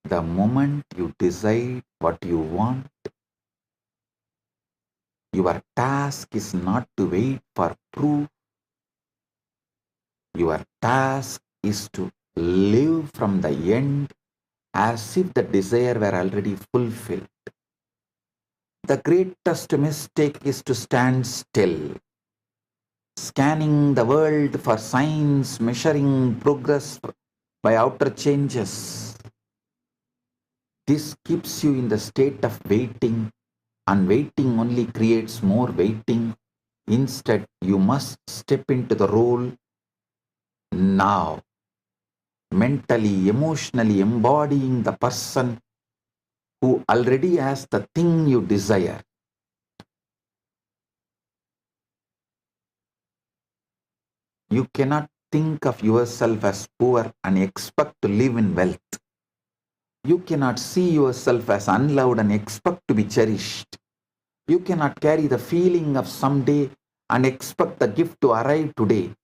The moment you decide what you want, your task is not to wait for proof. Your task is to live from the end as if the desire were already fulfilled. The greatest mistake is to stand still. scanning the world for signs, measuring progress by outer changes. This keeps you in the state of waiting, and waiting only creates more waiting. Instead, you must step into the role now, mentally, emotionally embodying the person who already has the thing you desire. You cannot think of yourself as poor and expect to live in wealth. You cannot see yourself as unloved and expect to be cherished. You cannot carry the feeling of someday and expect the gift to arrive today.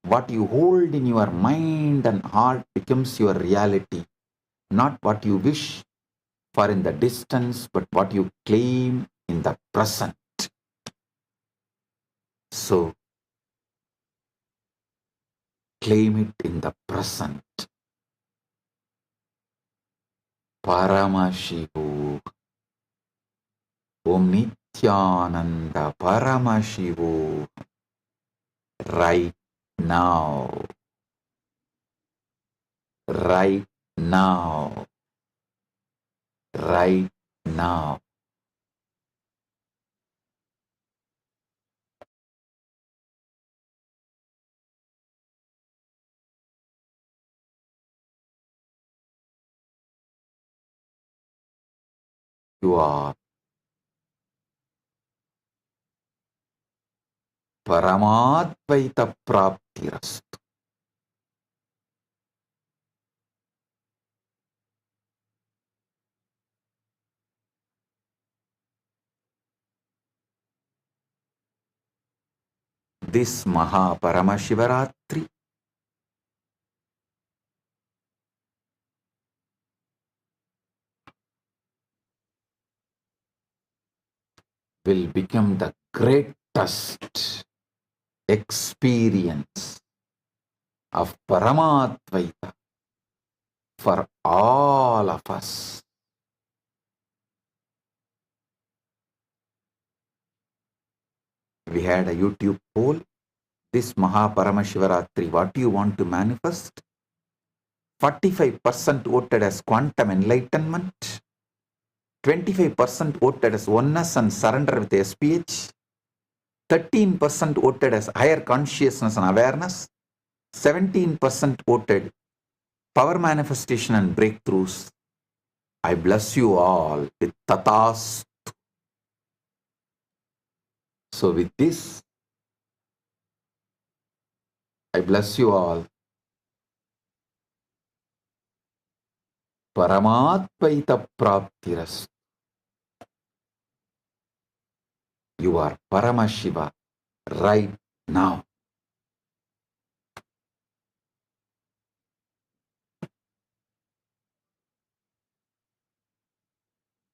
What you hold in your mind and heart becomes your reality, not what you wish for in the distance, but what you claim in the present. So, claim it in the present. Paramashivo. Om Nithyananda Paramashivo. Right now. Right now. Right now. You are Paramadvaita Praptirastu. This Maha Paramashivaratri will become the greatest experience of Paramadvaita for all of us. We had a YouTube poll. This Maha Paramashivaratri, what do you want to manifest? 45% voted as quantum enlightenment. 25% voted as oneness and surrender with SPH. 13% voted as higher consciousness and awareness. 17% voted power manifestation and breakthroughs. I bless you all with Tathas. So with this, I bless you all. Paramadvaita Praptiras. You are Paramashiva right now.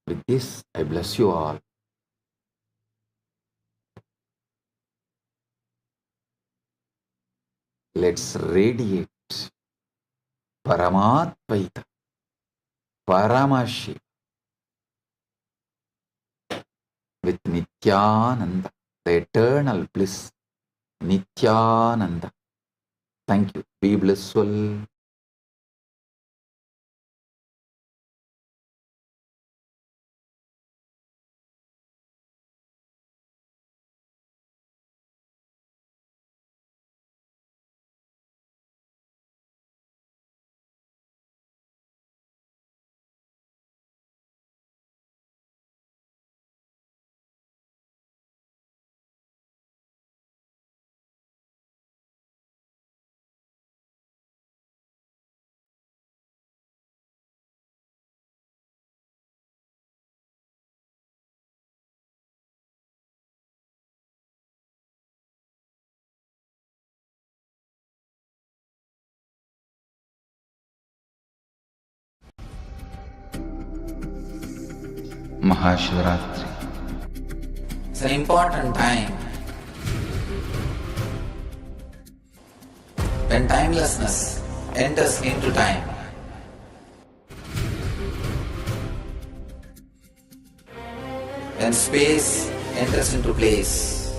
With this, I bless you all. Let's radiate Paramadvaita, Paramashiva with Nithyananda, the eternal bliss, Nithyananda. Thank you. Be blissful. Maha Shivaratri. It's an important time when timelessness enters into time. When space enters into place.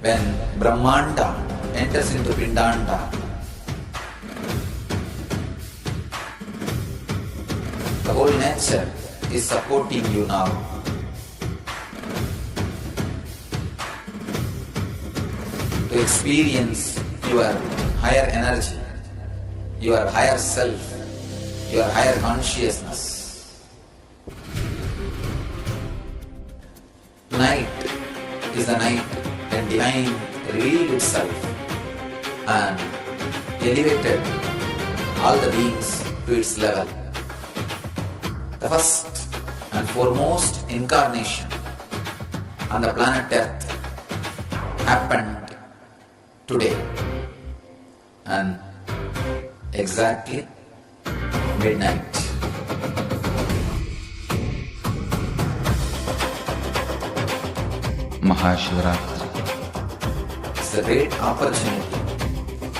When Brahmanda enters into Pindanda, the whole nature is supporting you now. To experience your higher energy, your higher self, your higher consciousness. Night is the night when divine revealed itself and elevated all the beings to its level. The first and foremost incarnation on the planet Earth happened today, and exactly midnight. Maha Shivaratri. It's a great opportunity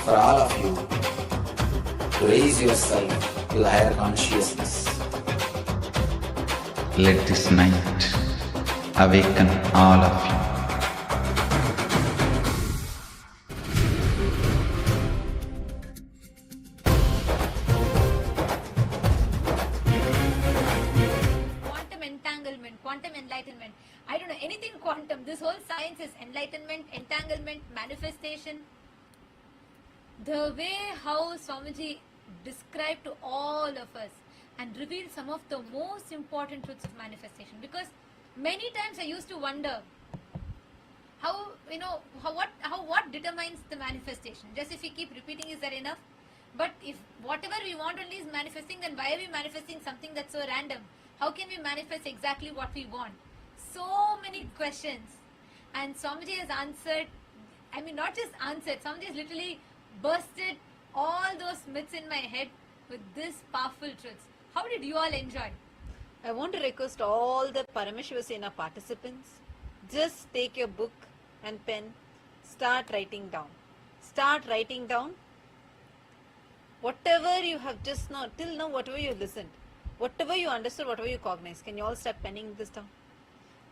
for all of you to raise yourself to the higher consciousness. Let this night awaken all of you. Quantum entanglement, quantum enlightenment. I don't know anything quantum. This whole science is enlightenment, entanglement, manifestation. The way how Swamiji described to all of us and revealed some of the most important truths of manifestation. Because many times I used to wonder how what determines the manifestation. Just if we keep repeating, is that enough? But if whatever we want only is manifesting, then why are we manifesting something that's so random? How can we manifest exactly what we want? So many questions. And Swamiji has answered, I mean not just answered, Swamiji has literally bursted all those myths in my head with this powerful truths. How did you all enjoy? I want to request all the Paramashiva Sena participants, just take your book and pen, start writing down. Start writing down whatever you have just now, till now, whatever you listened, whatever you understood, whatever you cognized. Can you all start penning this down?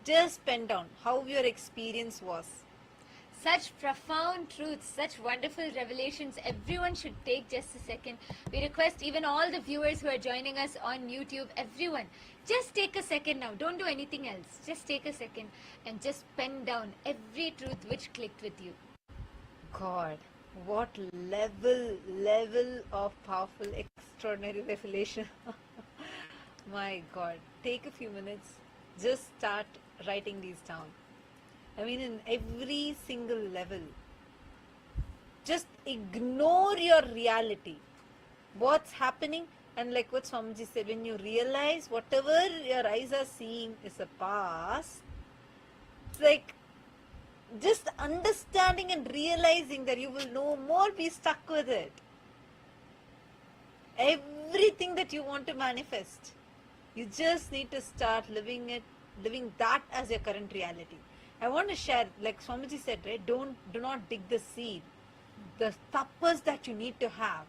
Just pen down how your experience was. Such profound truths, such wonderful revelations. Everyone should take just a second. We request even all the viewers who are joining us on YouTube, everyone, just take a second now. Don't do anything else. Just take a second and just pen down every truth which clicked with you. God, what level of powerful, extraordinary revelation. My God, take a few minutes, just start writing these down. I mean, in every single level, just ignore your reality. What's happening? And like what Swamiji said, when you realize whatever your eyes are seeing is a past, it's like just understanding and realizing that you will no more be stuck with it. Everything that you want to manifest, you just need to start living that as your current reality. I want to share, like Swamiji said, right? Do not dig the seed. The tapas that you need to have.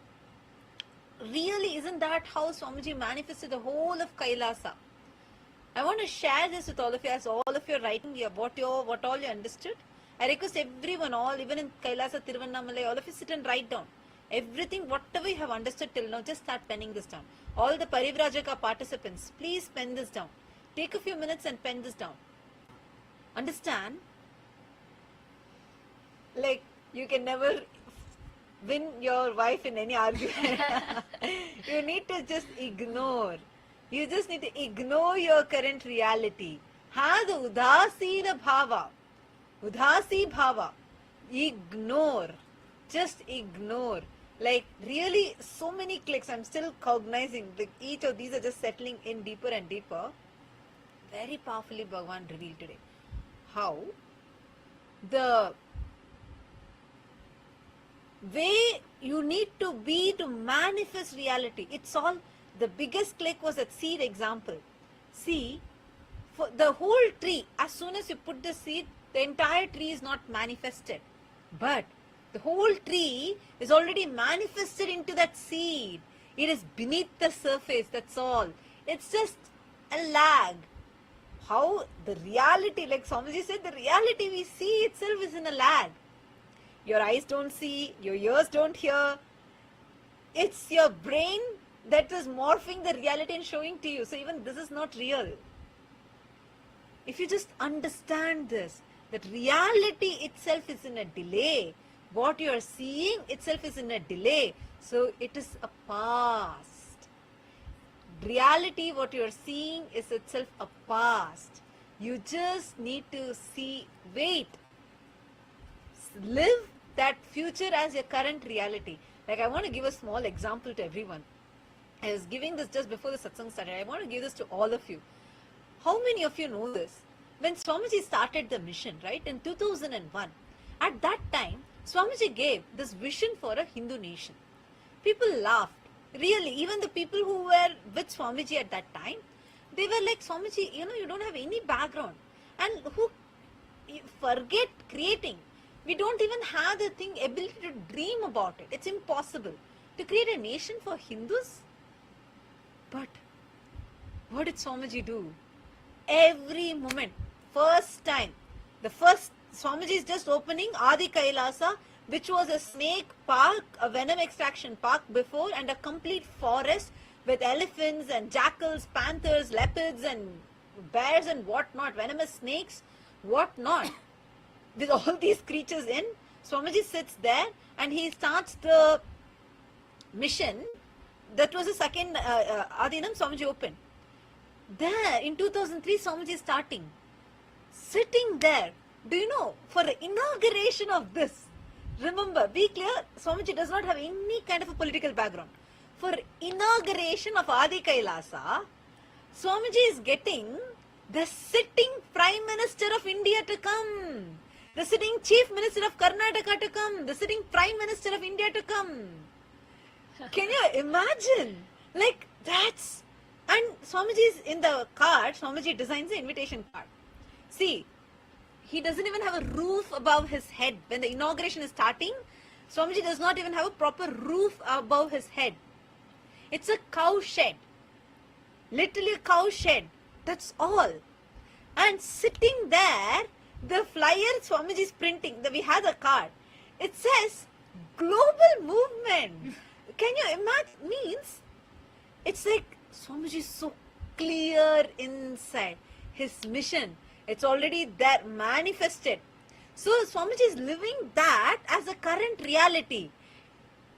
Really, isn't that how Swamiji manifested the whole of Kailasa? I want to share this with all of you, as all of you are writing here, what all you understood. I request everyone, all, even in Kailasa, Tiruvannamalai, all of you sit and write down. Everything, whatever you have understood till now, just start penning this down. All the Parivrajaka participants, please pen this down. Take a few minutes and pen this down. Understand? Like, you can never win your wife in any argument. You need to just ignore. You just need to ignore your current reality. Have the udasina bhava. Udasi bhava. Ignore. Just ignore. Like, really, so many clicks. I'm still cognizing. Like, each of these are just settling in deeper and deeper. Very powerfully Bhagavan revealed today. How the way you need to be to manifest reality. It's all, the biggest click was that seed example. See, for the whole tree, as soon as you put the seed, the entire tree is not manifested. But the whole tree is already manifested into that seed. It is beneath the surface, that's all. It's just a lag. how the reality, like Swamiji said, the reality we see itself is in a lag. Your eyes don't see, your ears don't hear. It's your brain that is morphing the reality and showing to you. So even this is not real. If you just understand this, that reality itself is in a delay. What you are seeing itself is in a delay. So it is a past. Reality, what you are seeing is itself a past. You just need to see, wait. Live that future as your current reality. Like I want to give a small example to everyone. I was giving this just before the satsang started. I want to give this to all of you. How many of you know this? When Swamiji started the mission, right, in 2001, at that time, Swamiji gave this vision for a Hindu nation. People laughed. Really, even the people who were with Swamiji at that time, they were like, Swamiji, you don't have any background. And forget creating. We don't even have the ability to dream about it. It's impossible to create a nation for Hindus. But what did Swamiji do? Every moment, first time, the first Swamiji is just opening Adi Kailasa, which was a snake park, a venom extraction park before, and a complete forest with elephants and jackals, panthers, leopards and bears and whatnot, venomous snakes, whatnot. With all these creatures in, Swamiji sits there and he starts the mission. That was the second Adinam Swamiji opened. There in 2003, Swamiji is starting. Sitting there, do you know, for the inauguration of this, remember, be clear, Swamiji does not have any kind of a political background. For inauguration of Adi Kailasa, Swamiji is getting the sitting Prime Minister of India to come, the sitting Chief Minister of Karnataka to come, the sitting Prime Minister of India to come. Can you imagine? Like, that's... And Swamiji is in the card, Swamiji designs the invitation card. See, he doesn't even have a roof above his head. When the inauguration is starting, Swamiji does not even have a proper roof above his head. It's a cow shed. Literally a cow shed. That's all. And sitting there, the flyer Swamiji is printing, we have the card. It says, global movement. Can you imagine? Means, it's like Swamiji is so clear inside his mission. It's already there, manifested. So Swamiji is living that as a current reality.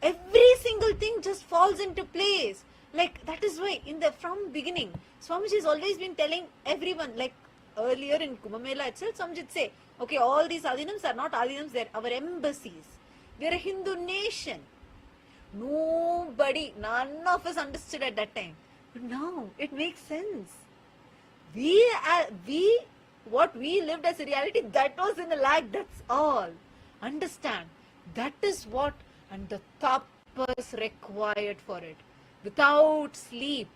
Every single thing just falls into place. Like, that is why from beginning, Swamiji has always been telling everyone, like earlier in Kumbh Mela itself, Swamiji would say, okay, all these Adinams are not Adinams, they're our embassies. We're a Hindu nation. Nobody, none of us understood at that time. But now, it makes sense. What we lived as a reality, that was in a lag, that's all. Understand, that is what, and the tapas required for it. Without sleep,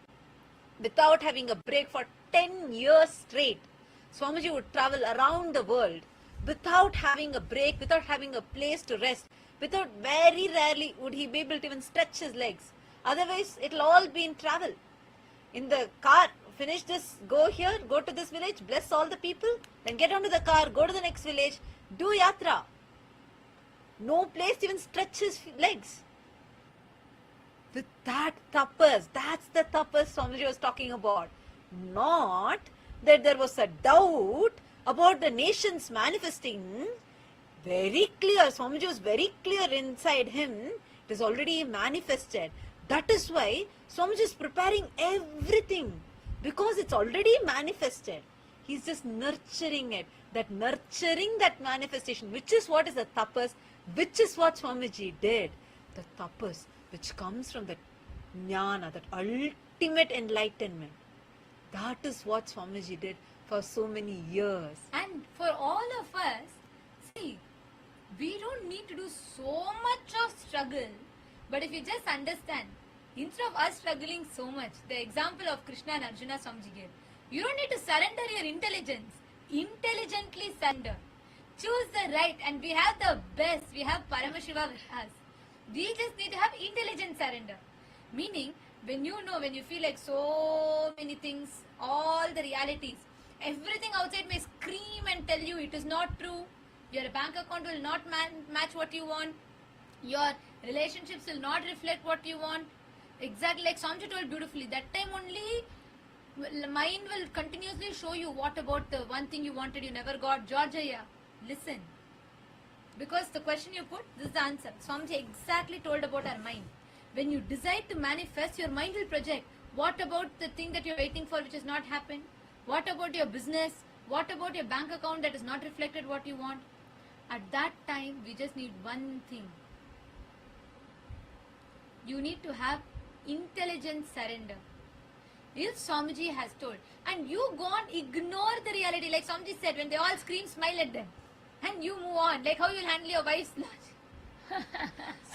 without having a break for 10 years straight, Swamiji would travel around the world without having a break, without having a place to rest, without, very rarely would he be able to even stretch his legs. Otherwise, it'll all be in travel. In the car, finish this, go here, go to this village, bless all the people, then get onto the car, go to the next village, do yatra. No place to even stretch his legs. With that tapas, that's the tapas Swamiji was talking about. Not that there was a doubt about the nations manifesting. Very clear, Swamiji was very clear inside him. It is already manifested. That is why Swamiji is preparing everything. Because it's already manifested. He's just nurturing it. That nurturing that manifestation, which is what is the tapas, which is what Swamiji did. The tapas, which comes from the jnana, that ultimate enlightenment. That is what Swamiji did for so many years. And for all of us, see, we don't need to do so much of struggle. But if you just understand, instead of us struggling so much, the example of Krishna and Arjuna Swamiji gave, you don't need to surrender your intelligence. Intelligently surrender. Choose the right, and we have the best. We have Paramashiva with us. We just need to have intelligent surrender. Meaning, when you feel like so many things, all the realities, Everything outside may scream and tell you it is not true. Your bank account will not match what you want. Your relationships will not reflect what you want. Exactly like Swamiji told beautifully. That time only the mind will continuously show you what about the one thing you wanted you never got. Georgia, listen. Because the question you put, this is the answer. Swamiji exactly told about our mind. When you decide to manifest, your mind will project. What about the thing that you're waiting for which has not happened? What about your business? What about your bank account that has not reflected what you want? At that time, we just need one thing. You need to have intelligent surrender. If Swamiji has told, and you go on, ignore the reality. Like Swamiji said, when they all scream, smile at them. And you move on. Like how you'll handle your wife's lunch.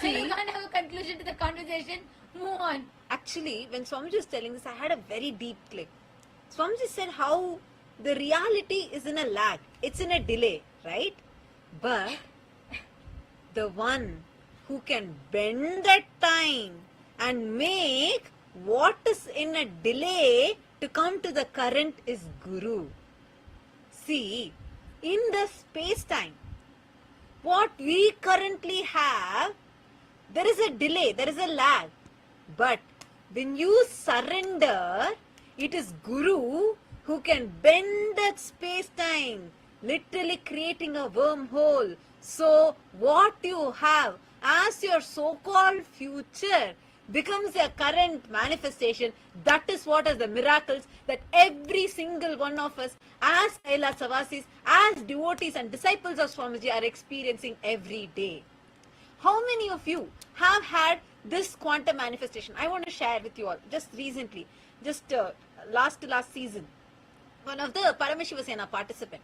See, you can't have a conclusion to the conversation. Move on. Actually, when Swamiji was telling this, I had a very deep click. Swamiji said how the reality is in a lag. It's in a delay, right? But the one who can bend that time and make what is in a delay to come to the current is Guru. See, in the space-time, what we currently have, there is a delay, there is a lag. But when you surrender, it is Guru who can bend that space-time, literally creating a wormhole. So what you have as your so-called future becomes a current manifestation. That is what is the miracles that every single one of us as KAILASA'S, as devotees and disciples of Swamiji are experiencing every day. How many of you have had this quantum manifestation? I want to share with you all. Just recently, just last season, one of the Paramashiva Sena participant,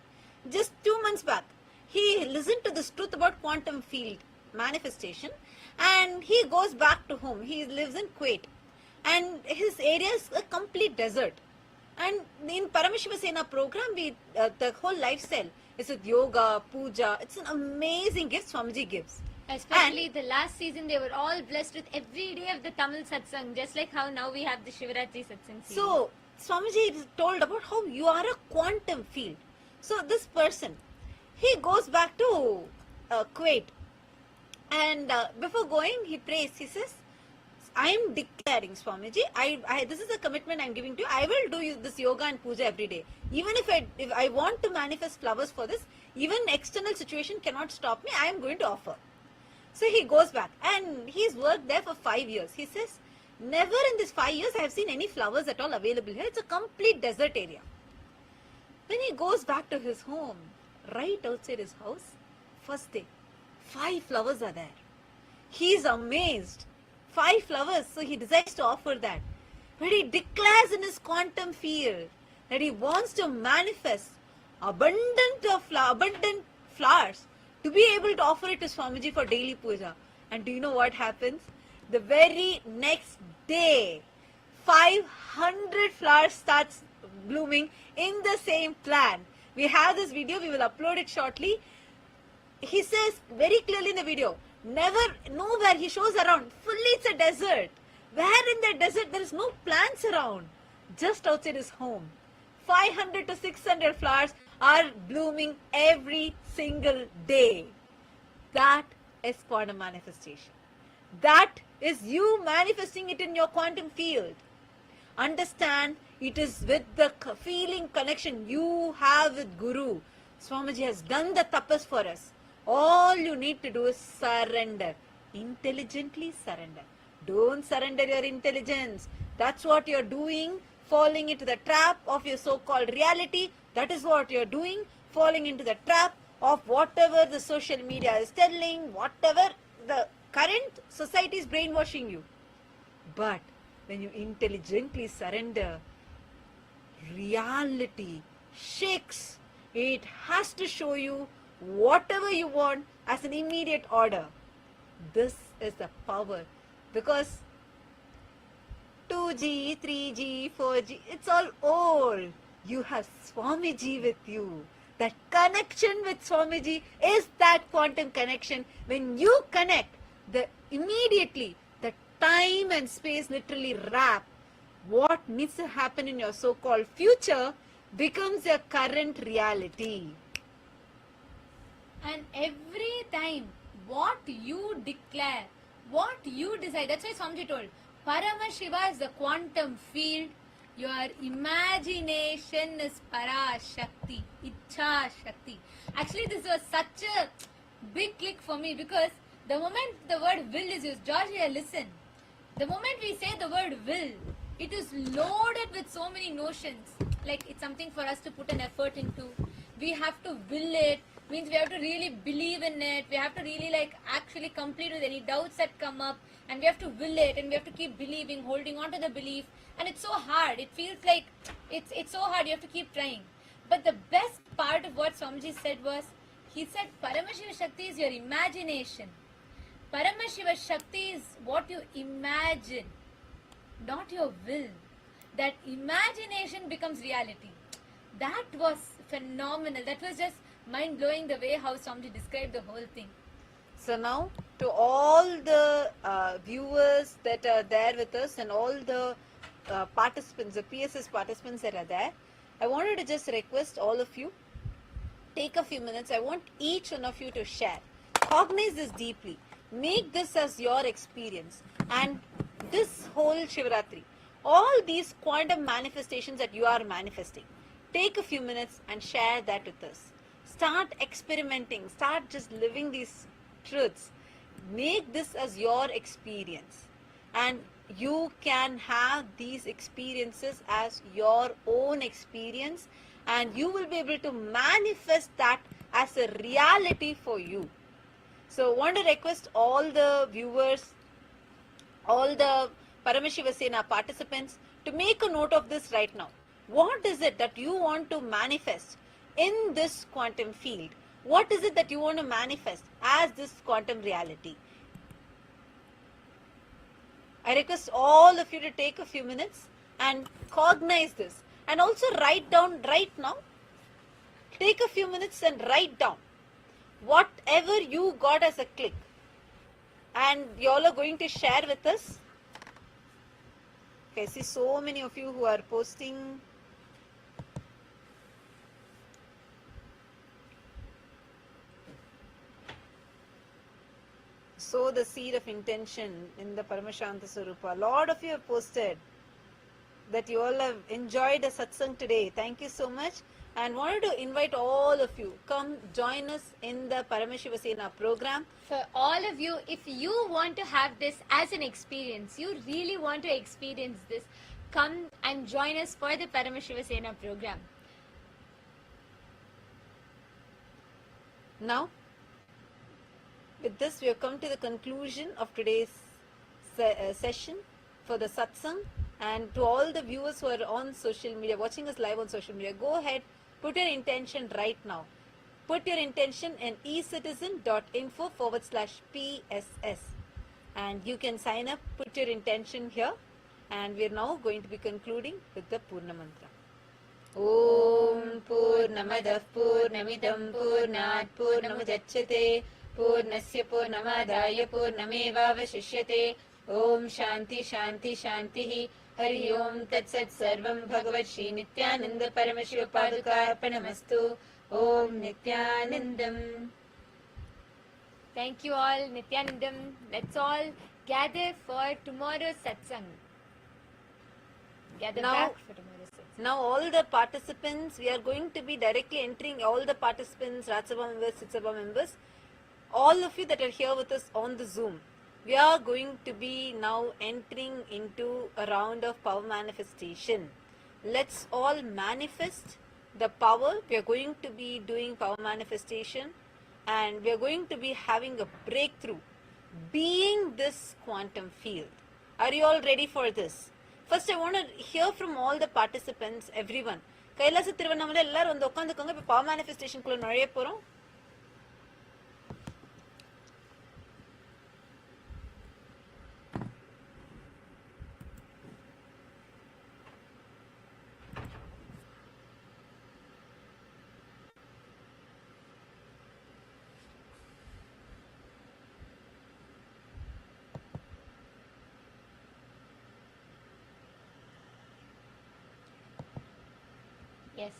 just 2 months back, he listened to this truth about quantum field manifestation and he goes back to home. He lives in Kuwait and his area is a complete desert. And in Paramashiva Sena program, the whole lifestyle is with yoga, puja. It's an amazing gift Swamiji gives. Especially the last season, they were all blessed with every day of the Tamil Satsang, just like how now we have the Shivaratri Satsang season. So, Swamiji is told about how you are a quantum field. So, this person, he goes back to Kuwait. And before going, he prays. He says, I am declaring, Swamiji, this is a commitment I am giving to you. I will do this yoga and puja every day. Even if I want to manifest flowers for this, even external situation cannot stop me. I am going to offer. So he goes back and he's worked there for 5 years. He says, never in these 5 years I have seen any flowers at all available here. It's a complete desert area. When he goes back to his home, right outside his house, first day, 5 flowers are there. He's amazed. 5 flowers, so he decides to offer that. But he declares in his quantum field that he wants to manifest abundant flowers to be able to offer it to Swamiji for daily puja. And do you know what happens? The very next day, 500 flowers starts blooming in the same plant. We have this video, we will upload it shortly. He says very clearly in the video, nowhere he shows around, fully it's a desert. Where in the desert there is no plants around, just outside his home. 500 to 600 flowers are blooming every single day. That is quantum manifestation. That is you manifesting it in your quantum field. Understand, it is with the feeling connection you have with Guru. Swamiji has done the tapas for us. All you need to do is surrender. Intelligently surrender. Don't surrender your intelligence. That's what you're doing. Falling into the trap of your so-called reality. That is what you're doing. Falling into the trap of whatever the social media is telling, whatever the current society is brainwashing you. But when you intelligently surrender, reality shakes. It has to show you whatever you want as an immediate order. This is the power, because 2G, 3G, 4G, it's all old. You have Swamiji with you. That connection with Swamiji is that quantum connection. When you connect, immediately the time and space literally wrap. What needs to happen in your so-called future becomes your current reality. And every time, what you declare, what you decide, that's why Swamiji told, Paramashiva is the quantum field, your imagination is Parashakti, Ichha Shakti. Actually, this was such a big click for me because the moment the word will is used, Georgia, listen. The moment we say the word will, it is loaded with so many notions. Like it's something for us to put an effort into. We have to will it, means we have to really believe in it. We have to really like actually complete with any doubts that come up, and we have to will it, and we have to keep believing, holding on to the belief. And it's so hard. It feels like it's so hard. You have to keep trying. But the best part of what Swamiji said was, he said Paramashiva Shakti is your imagination. Paramashiva Shakti is what you imagine, not your will. That imagination becomes reality. That was phenomenal. That was just mind-blowing the way how Swamiji described the whole thing. So now, to all the viewers that are there with us and all the participants, the PSS participants that are there, I wanted to just request all of you, take a few minutes. I want each one of you to share. Cognize this deeply. Make this as your experience. And this whole Shivaratri, all these quantum manifestations that you are manifesting, take a few minutes and share that with us. Start experimenting. Start just living these truths. Make this as your experience. And you can have these experiences as your own experience, and you will be able to manifest that as a reality for you. So, I want to request all the viewers, all the Paramashiva Sena participants to make a note of this right now. What is it that you want to manifest in this quantum field? What is it that you want to manifest as this quantum reality? I request all of you to take a few minutes and cognize this. And also write down right now. Take a few minutes and write down whatever you got as a click. And you all are going to share with us. Okay, I see so many of you who are posting. Sow the seed of intention in the Paramashanta Swarupa. A lot of you have posted that you all have enjoyed the satsang today. Thank you so much. And wanted to invite all of you, come join us in the Paramashiva Sena program. For all of you, if you want to have this as an experience, you really want to experience this, come and join us for the Paramashiva Sena program. Now, with this, we have come to the conclusion of today's session for the satsang. And to all the viewers who are on social media, watching us live on social media, go ahead, put your intention right now. Put your intention in ecitizen.info /PSS. And you can sign up, put your intention here. And we are now going to be concluding with the Purna Mantra. Om Purnamadah Purnamidam Purnat Purnamudachyate Purnasya Purnamadaya Purnamevavashishyate. Om Shanti Shanti Shanti. Hari Om Tat Sat Sarvam Bhagavat Shri Nithyananda Paramashiva Padukarpanamastu. Om Nithyanandam. Thank you all, Nithyanandam. Let's all gather for tomorrow's satsang. Gather back for tomorrow's satsang. Now all the participants, we are going to be directly entering all the participants, Rajasabha members, Sitsabha members, all of you that are here with us on the Zoom. We are going to be now entering into a round of power manifestation. Let's all manifest the power. We are going to be doing power manifestation, and we are going to be having a breakthrough, being this quantum field. Are you all ready for this? First, I want to hear from all the participants, everyone. Kailasa Thiruvannamalai ellarum வந்து உட்கார்ந்துக்கோங்க. இப்ப power manifestation குள்ள நுழைய போறோம். Yes.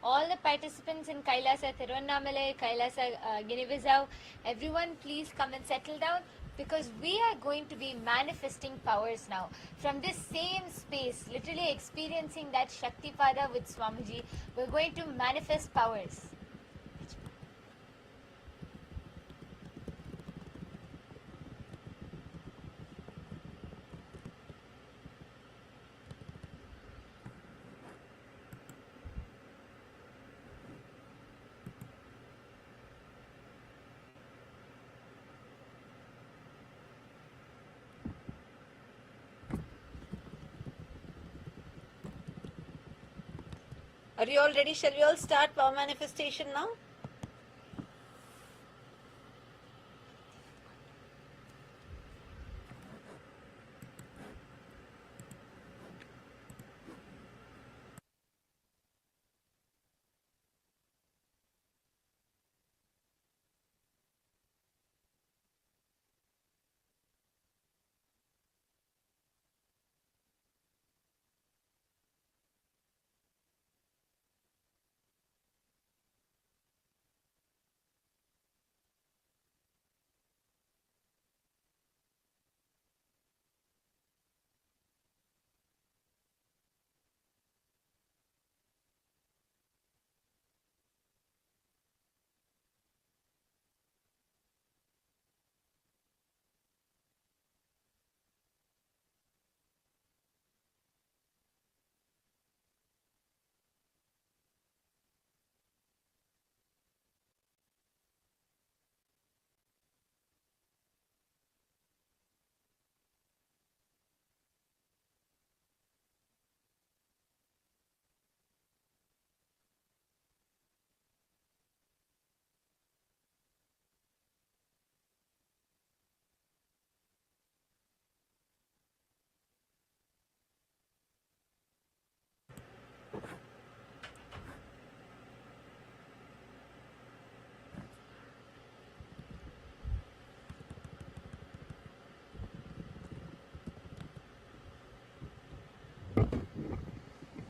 All the participants in Kailasa Tirunnamalai, Kailasa Guinea-Bissau, everyone please come and settle down, because we are going to be manifesting powers now. From this same space, literally experiencing that Shaktipada with Swamiji, we're going to manifest powers. Are you all ready? Shall we all start power manifestation now?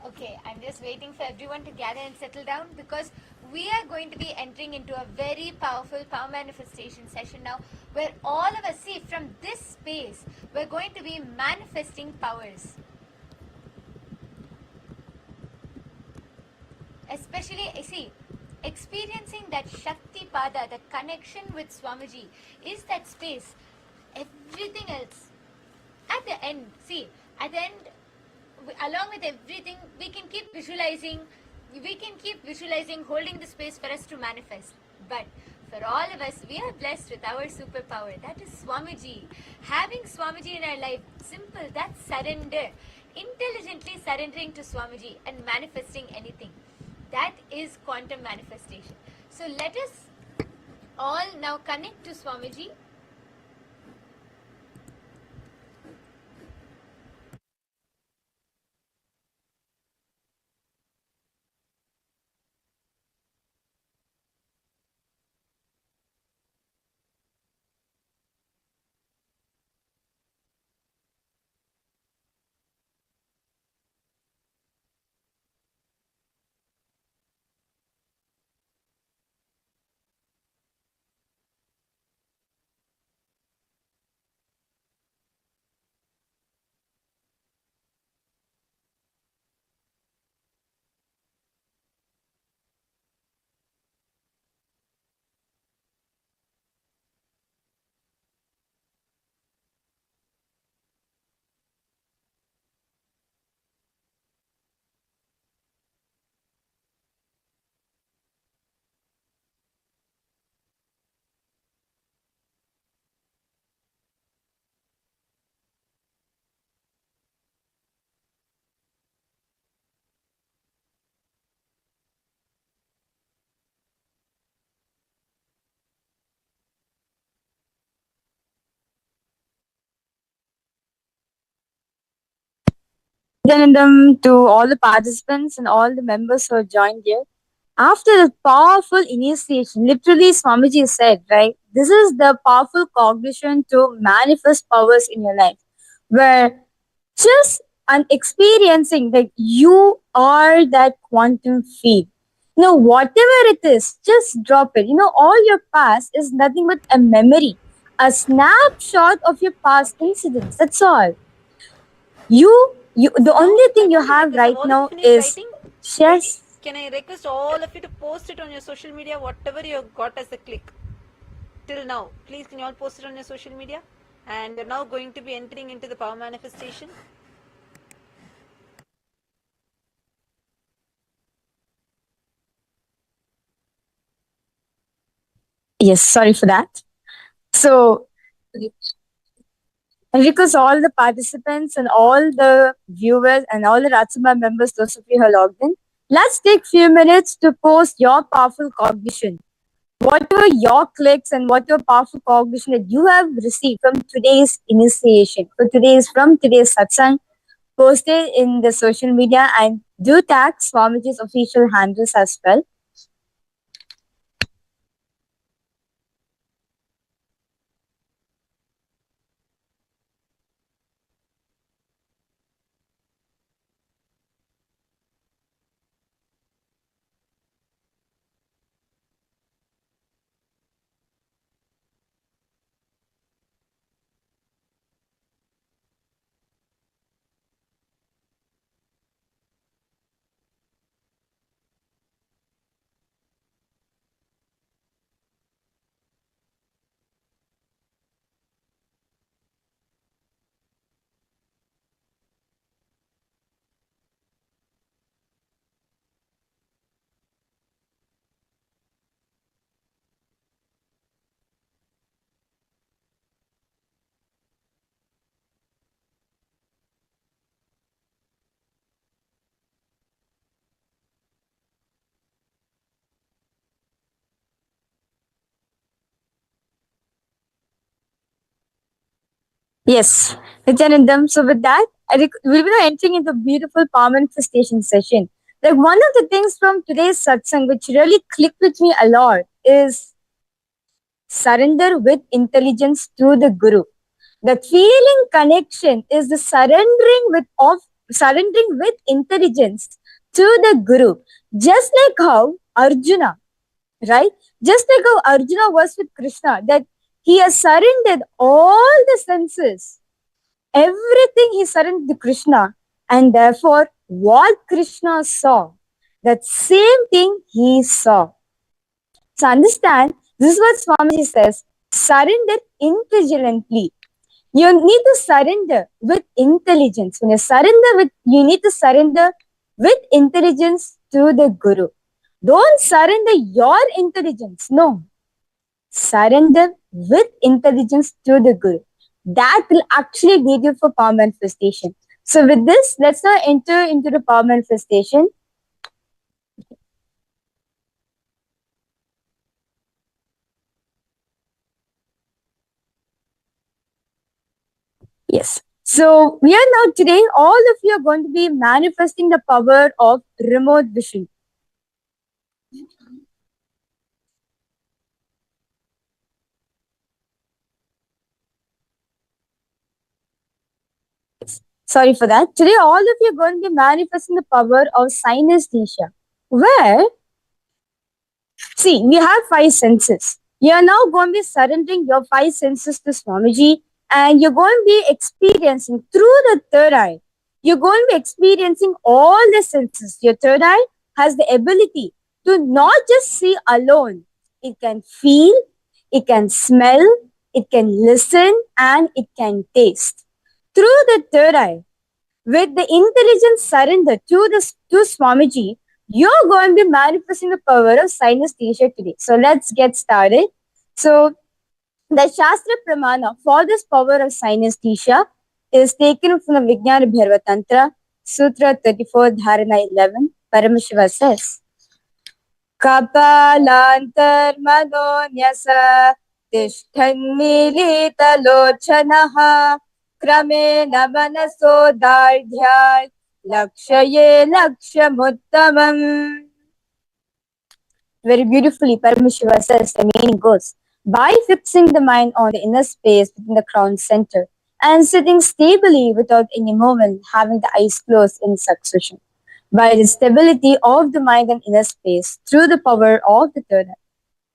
Okay, I'm just waiting for everyone to gather and settle down, because we are going to be entering into a very powerful power manifestation session now, where all of us, see, from this space, we're going to be manifesting powers. Especially, see, experiencing that Shakti Pada, the connection with Swamiji, is that space. Everything else, at the end, see, at the end, along with everything, we can keep visualizing, holding the space for us to manifest. But for all of us, we are blessed with our superpower, that is Swamiji. Having Swamiji in our life, simple, that's surrender. Intelligently surrendering to Swamiji and manifesting anything. That is quantum manifestation. So let us all now connect to Swamiji. Nityanandam to all the participants and all the members who have joined here. After the powerful initiation, literally Swamiji said, right, this is the powerful cognition to manifest powers in your life, where just and experiencing that you are that quantum field. Whatever it is, just drop it. All your past is nothing but a memory, a snapshot of your past incidents. That's all. The only thing you have right now is just. Can I request all of you to post it on your social media, whatever you got as a click till now? Please, can you all post it on your social media? And we're now going to be entering into the power manifestation. Yes, sorry for that. So, because all the participants and all the viewers and all the Ratsuma members, those of you who are logged in, let's take few minutes to post your powerful cognition. Whatever your clicks and whatever powerful cognition that you have received from today's initiation, from today's satsang, post it in the social media and do tag Swamiji's official handles as well. Yes, Nithyanandam. So with that, we'll be now entering into a beautiful power manifestation session. Like one of the things from today's satsang which really clicked with me a lot is surrender with intelligence to the Guru. The feeling connection is the surrendering with intelligence to the Guru. Just like how Arjuna, right? Just like how Arjuna was with Krishna, that he has surrendered all the senses. Everything he surrendered to Krishna. And therefore, what Krishna saw, that same thing he saw. So understand, this is what Swamiji says, surrender intelligently. You need to surrender with intelligence. When you need to surrender with intelligence to the Guru. Don't surrender your intelligence. No. Surrender with intelligence to the Guru. That will actually lead you for power manifestation. So with this, let's now enter into the power manifestation. Yes. So we are now today, all of you are going to be manifesting the power of remote vision. Sorry for that. Today, all of you are going to be manifesting the power of synesthesia. Where, see, we have 5 senses. You are now going to be surrendering your 5 senses to Swamiji, and you're going to be experiencing through the third eye. You're going to be experiencing all the senses. Your third eye has the ability to not just see alone. It can feel, it can smell, it can listen, and it can taste. Through the third eye, with the intelligence surrender to Swamiji, you're going to be manifesting the power of synesthesia today. So let's get started. So the Shastra Pramana for this power of synesthesia is taken from the Vijnana Bhairava Tantra, Sutra 34, Dharana 11. Paramashiva says, Kapalantar Manonyasa Tishthan Milita Lochanaha Kramena Manaso Dardhyal Lakshaye Lakshamuttamam. Very beautifully, Paramashiva says, the meaning goes, by fixing the mind on the inner space within the crown center and sitting stably without any movement, having the eyes closed in succession, by the stability of the mind and inner space through the power of the third eye.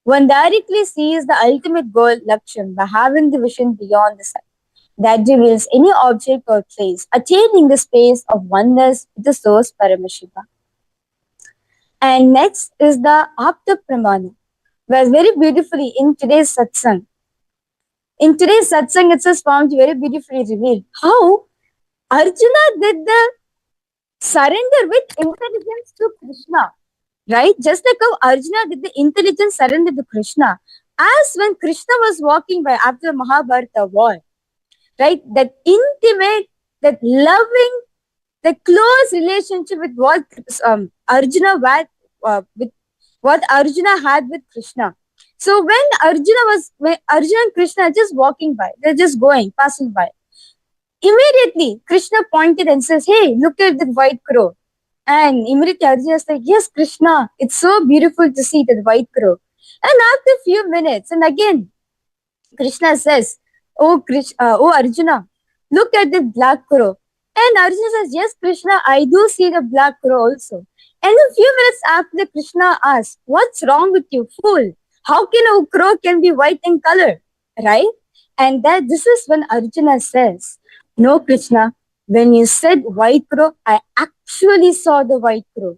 One directly sees the ultimate goal, Lakshman, by having the vision beyond the sight that reveals any object or place, attaining the space of oneness with the source Paramashiva. And next is the Apta Pramana, where very beautifully in today's Satsang. In today's Satsang, it says Swamiji very beautifully revealed how Arjuna did the surrender with intelligence to Krishna. Right? Just like how Arjuna did the intelligence surrender to Krishna. As when Krishna was walking by after the Mahabharata war, right? That intimate, that loving, the close relationship with what Arjuna had, with what Arjuna had with Krishna. So when Arjuna and Krishna are just walking by, they're just passing by. Immediately, Krishna pointed and says, "Hey, look at the white crow." And immediately Arjuna is like, "Yes, Krishna, it's so beautiful to see that white crow." And after a few minutes, and again, Krishna says, "Oh Arjuna, look at the black crow." And Arjuna says, "Yes, Krishna, I do see the black crow also." And a few minutes after, Krishna asks, "What's wrong with you, fool? How can a crow can be white in color?" Right? And this is when Arjuna says, "No, Krishna, when you said white crow, I actually saw the white crow.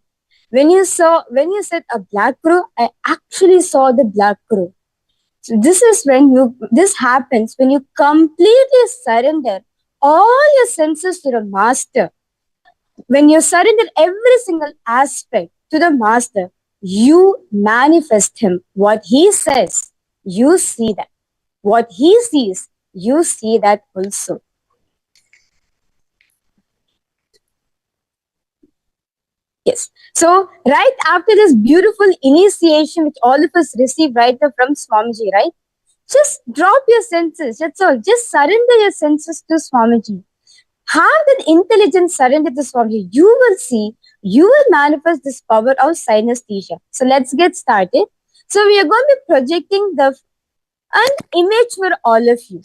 When you said a black crow, I actually saw the black crow." So this happens when you completely surrender all your senses to the master. When you surrender every single aspect to the master, you manifest him. What he says, you see that. What he sees, you see that also. Yes. So right after this beautiful initiation which all of us receive right now from Swamiji, right? Just drop your senses. That's all. Just surrender your senses to Swamiji. Have that intelligence surrender to Swamiji. You will see, you will manifest this power of synesthesia. So let's get started. So we are going to be projecting an image for all of you.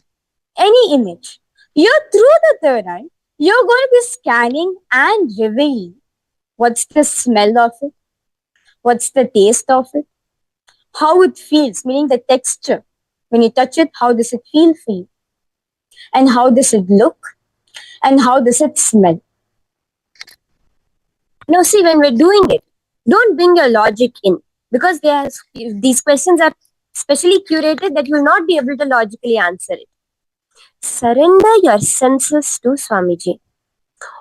Any image. You're through the third eye. You're going to be scanning and revealing. What's the smell of it? What's the taste of it? How it feels, meaning the texture. When you touch it, how does it feel for you? And how does it look? And how does it smell? Now see, when we're doing it, don't bring your logic in. Because these questions are specially curated that you will not be able to logically answer it. Surrender your senses to Swamiji.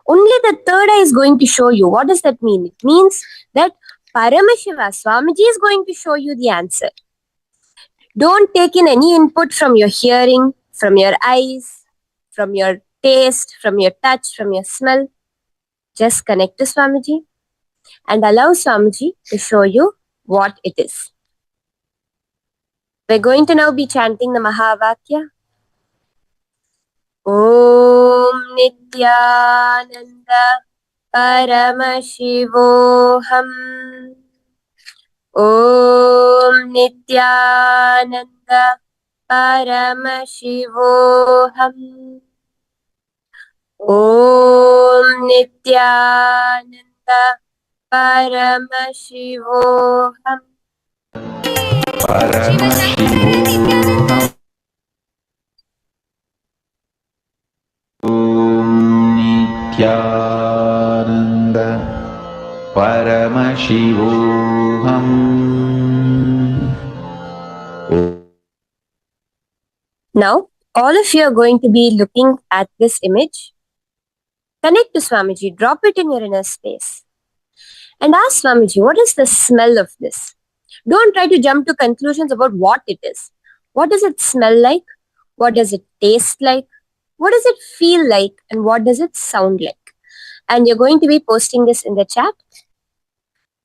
Only the third eye is going to show you. What does that mean? It means that Paramashiva, Swamiji is going to show you the answer. Don't take in any input from your hearing, from your eyes, from your taste, from your touch, from your smell. Just connect to Swamiji and allow Swamiji to show you what it is. We're going to now be chanting the Mahavakya. Om Nithyananda Paramashivoham. Om Nithyananda Paramashivoham. Om Nithyananda Paramashivoham. Paramashivoham. Nithyananda Paramashivoham. Now, all of you are going to be looking at this image. Connect to Swamiji, drop it in your inner space. And ask Swamiji, what is the smell of this? Don't try to jump to conclusions about what it is. What does it smell like? What does it taste like? What does it feel like? And what does it sound like? And you're going to be posting this in the chat.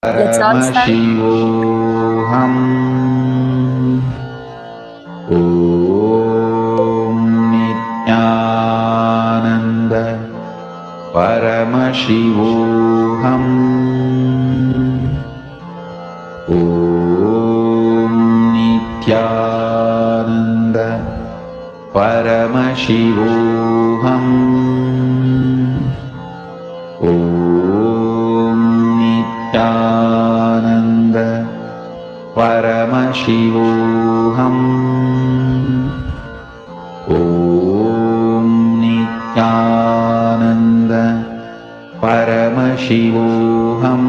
Let's all start. Paramashivoham. Om Nithyananda Paramashivoham. Om Nithyananda Paramashivoham. Om Nithyananda Paramashivoham. Om Nithyananda Paramashivoham.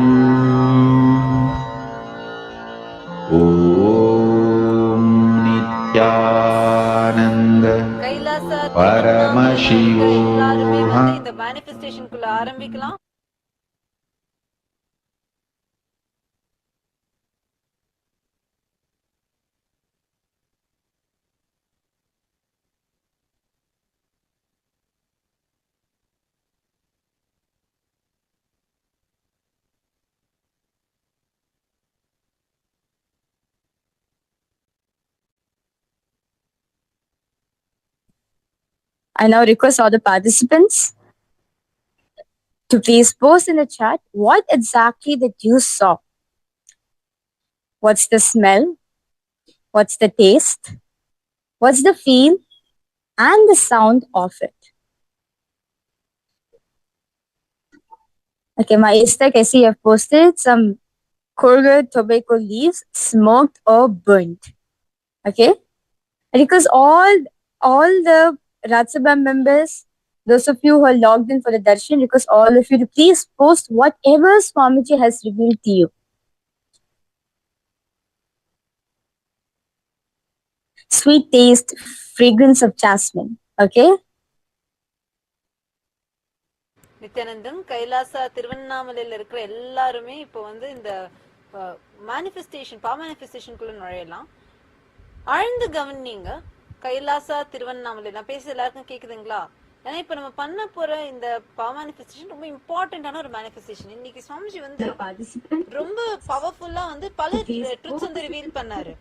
Om Nithyananda Kailasa Paramashivoham. எல்லாருமே வந்து இந்த மேனிஃபெஸ்டேஷனுக்குள்ள ஆரம்பிக்கலாம். I now request all the participants to please post in the chat what exactly that you saw. What's the smell? What's the taste? What's the feel? And the sound of it. Okay, Maha Paramashivaratri, I see you have posted some Courgette tobacco leaves, smoked or burnt. Okay? Because all the Ratsabha members, those of you who are logged in for the darshan, request all of you to please post whatever Swamiji has revealed to you. Sweet taste, fragrance of jasmine. Okay? Nithyanandam Kailasa திருவண்ணாமலையில இருக்கிற எல்லாருமே இப்போ வந்து இந்த manifestation மேனிஃபெஸ்டேஷனுக்குள்ள நுழையலாம். ஆழ்ந்து கவனிங்க. கைலாசா திருவண்ணாமலை நான் பேச எல்லாருக்கும் கேக்குதுங்களா? ஏன்னா இப்ப நம்ம பண்ண போற இந்த மேனிஃபெஸ்டேஷன் ரொம்ப இம்பார்ட்டன்டான ஒரு மேனிஃபெஸ்டேஷன். இன்னைக்கு சுவாமிஜி வந்து ரொம்ப பவர்ஃபுல்லா வந்து பல ட்ரூத்ஸ் வந்து ரிவீல் பண்ணாரு.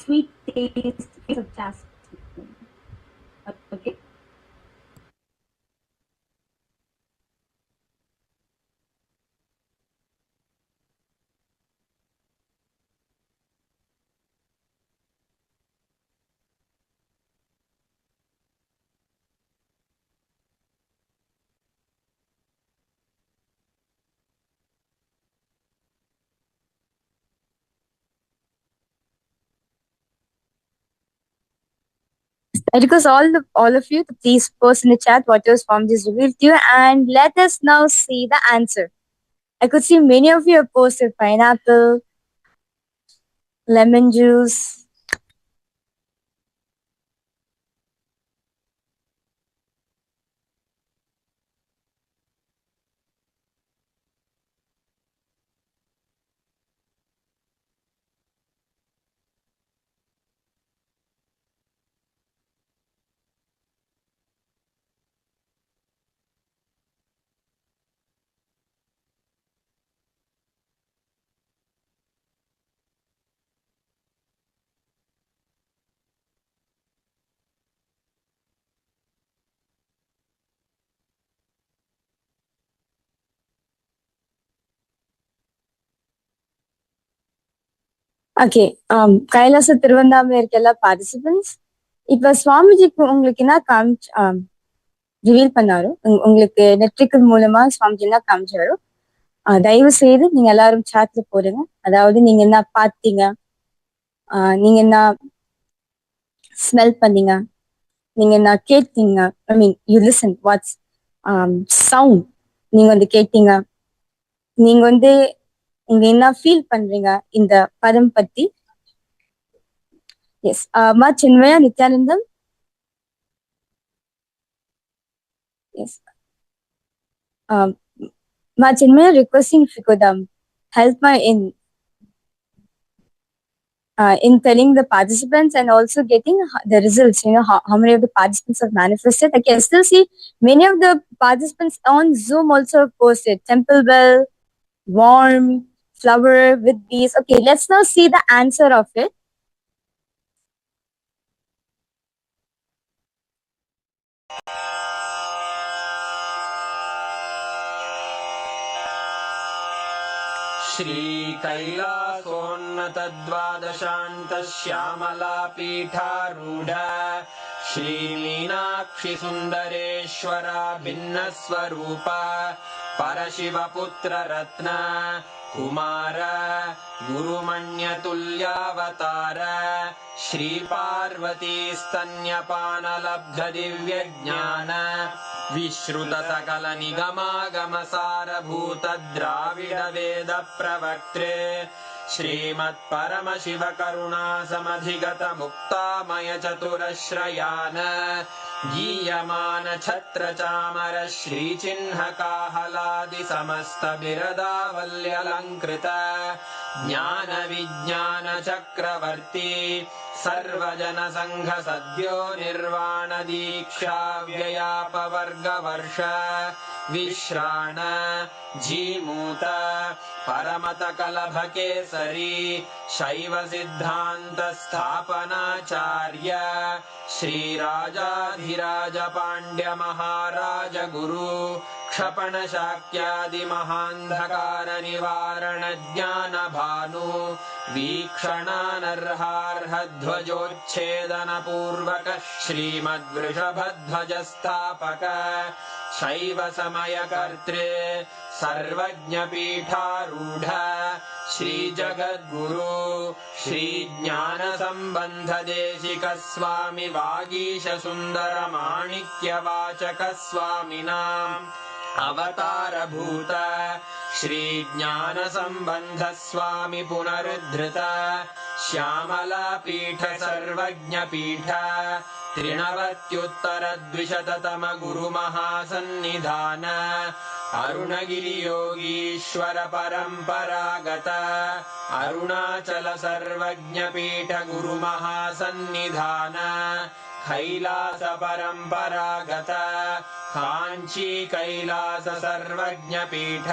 Sweet taste of jasmine. Okay. I request all of you to please post in the chat what your Swamiji is revealed to you, and let us now see the answer. I could see many of you have posted pineapple, lemon juice. Okay, Kailasa Tiruvannamala இருக்க எல்லா participants, இப்ப சுவாமிஜிக்கு உங்களுக்கு என்ன reveal பண்ணாரோ, உங்களுக்கு நெட்ரிக்கல் மூலமா சுவாமிஜி என்ன காமிச்சாரோ, தயவு செய்து நீங்க எல்லாரும் சாட்ல போடுங்க. அதாவது நீங்க என்ன பார்த்தீங்க, நீங்க என்ன ஸ்மெல் பண்ணீங்க, நீங்க என்ன கேட்டீங்க, I mean you listen what's sound நீங்க வந்து கேட்டீங்க, நீங்க வந்து இங்க என்ன ஃபீல் பண்றீங்க இந்த பதம் பத்தி. Yes, Ma Chinmaya Nityanandam. Yes, Ma Chinmaya, requesting if you could help me in telling the participants and also getting the results, how many of the participants have manifested. I can still see many of the participants on Zoom also have posted temple bell, warm, flower with bees. Okay, let's now see the answer of it. श्रीकैलासोन्नतद्वादशान्तश्यामला पीठारूढ श्रीमीनाक्षि सुन्दरेश्वरा भिन्नस्वरूप परशिवपुत्ररत्न कुमार गुरुमण्यतुल्यावतार श्रीपार्वती स्तन्यपानलब्धदिव्यज्ञान विश्रुतसकलनिगमागमसारभूत द्राविड वेद प्रवक्त्रे श्रीमत्परमशिव करुणासमधिगत मुक्तामय चतुरश्रयान गीयमान छत्र चामर श्रीचिह्न काहलादि समस्त बिरदावल्यलङ्कृत ज्ञान विज्ञान चक्रवर्ती सर्वजन संघ सद्यो निर्वाण दीक्षा व्ययापवर्गवर्ष विश्राण जीमूत परमत कलभ केसरी शैव सिद्धांत स्थापनाचार्य श्रीराजाधिराज पांड्य महाराज गुरु क्षपण शाक्यादि महांधकार निवारण ज्ञान भानु वीक्षणानर्हार्ह ध्वजोच्छेदन पूर्वक श्रीमद्वृषभध्वज स्थापक शैव समय कर्त्रे सर्वज्ञ पीठारूढ़ श्री जगद्गुरु श्री ज्ञान संबंध देशिक स्वामी वागीश सुंदर माणिक्य वाचक स्वामिनां अवतार भूत श्री ज्ञान संबंध स्वामी पुनरुद्धृत श्यामला पीठ सर्वज्ञ पीठ त्रिनवत्युत्तर द्विशततम गुरु महासन्निधान अरुणगिरि योगीश्वर परंपरागत अरुणाचल सर्वज्ञ पीठ गुरु महासन्निधान कैलास परंपरागत कांची कैलास सर्वज्ञ पीठ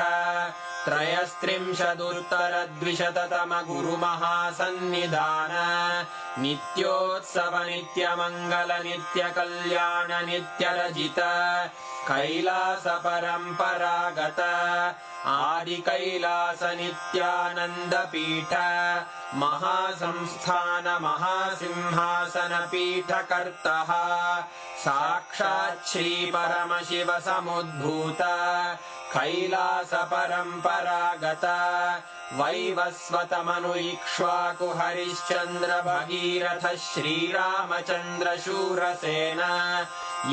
त्रयस्त्रिंशदुत्तर द्विशततम गुरु महासन्निधान नित्योत्सव नित्य मंगल नित्य कल्याण नित्य रजित कैलास परंपरागत आदि कैलास नित्यानंद पीठ महासंस्थान महासिंहासन पीठ कर्तः साक्षात् श्री परमशिव समुद्भूत कैलास परंपरागत वैवस्वत मनु इक्ष्वाकु हरिश्चंद्र भगीरथ श्रीरामचंद्र शूरसेन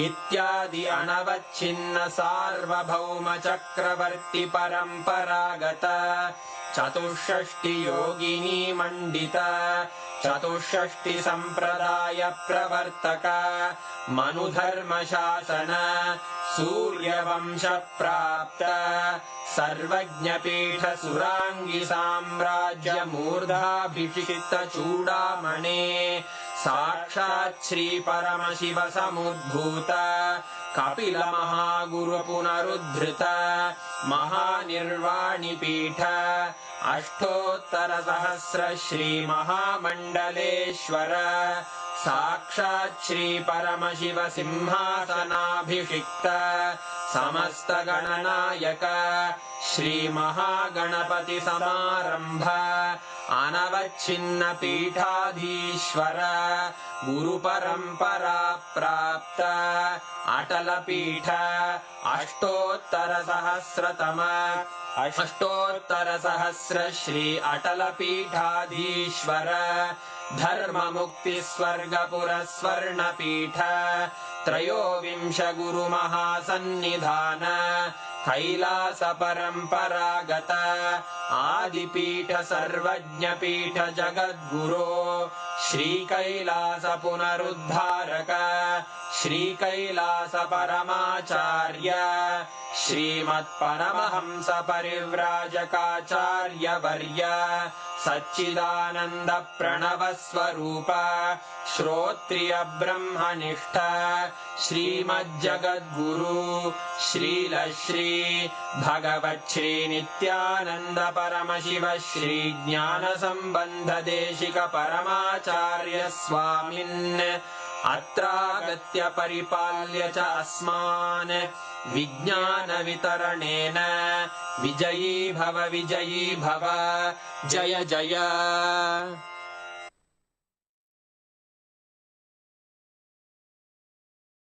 इत्यादि अनवच्छिन्न सार्वभौम चक्रवर्ती परंपरागत चतुष्षष्टि योगिनी मंडित चतुष्षष्टि संप्रदाय प्रवर्तक मनुधर्म शासन सूर्यवंश प्राप्त सर्वज्ञ पीठ सुरांगी साम्राज्य मूर्धाभिषिक्त चूड़ामणे साक्षात् श्री परमशिव समुद्भूत कपिल महागुरु पुनरुद्धृत महानिर्वाणि पीठ अष्टोत्तर सहस्र श्री महामंडलेश्वर साक्षात् श्री परमशिव सिंहासनाभिषिक्त समस्त गणनायक श्री महागणपति समारंभ अनवच्छिन्न पीठाधीश्वर गुरु परंपरा प्राप्त अटल पीठ अष्टोत्तर सहस्र श्री अटल पीठाधीश्वर धर्म मुक्ति स्वर्गपुर स्वर्ण पीठ त्रयोविंश गुरु महासन्निधान कैलास परंपरागत आदिपीठ सर्वज्ञ पीठ जगद्गुरो श्री कैलास पुनरुद्धारक श्रीकैलास परमाचार्य श्रीमत्परमहंस परिव्राजकाचार्य वर्य सच्चिदानंद प्रणव स्वरूप श्रोत्रिय ब्रह्मनिष्ठ श्रीमज्जगद्गुरु श्रील श्री भगवत् श्री नित्यानंद परमशिव श्री ज्ञान संबंध देशिक परमाचार्य स्वामिन् अत्रागत्य परिपाल्य च अस्मान् विज्ञान वितरणेन विजयी भव जय जय।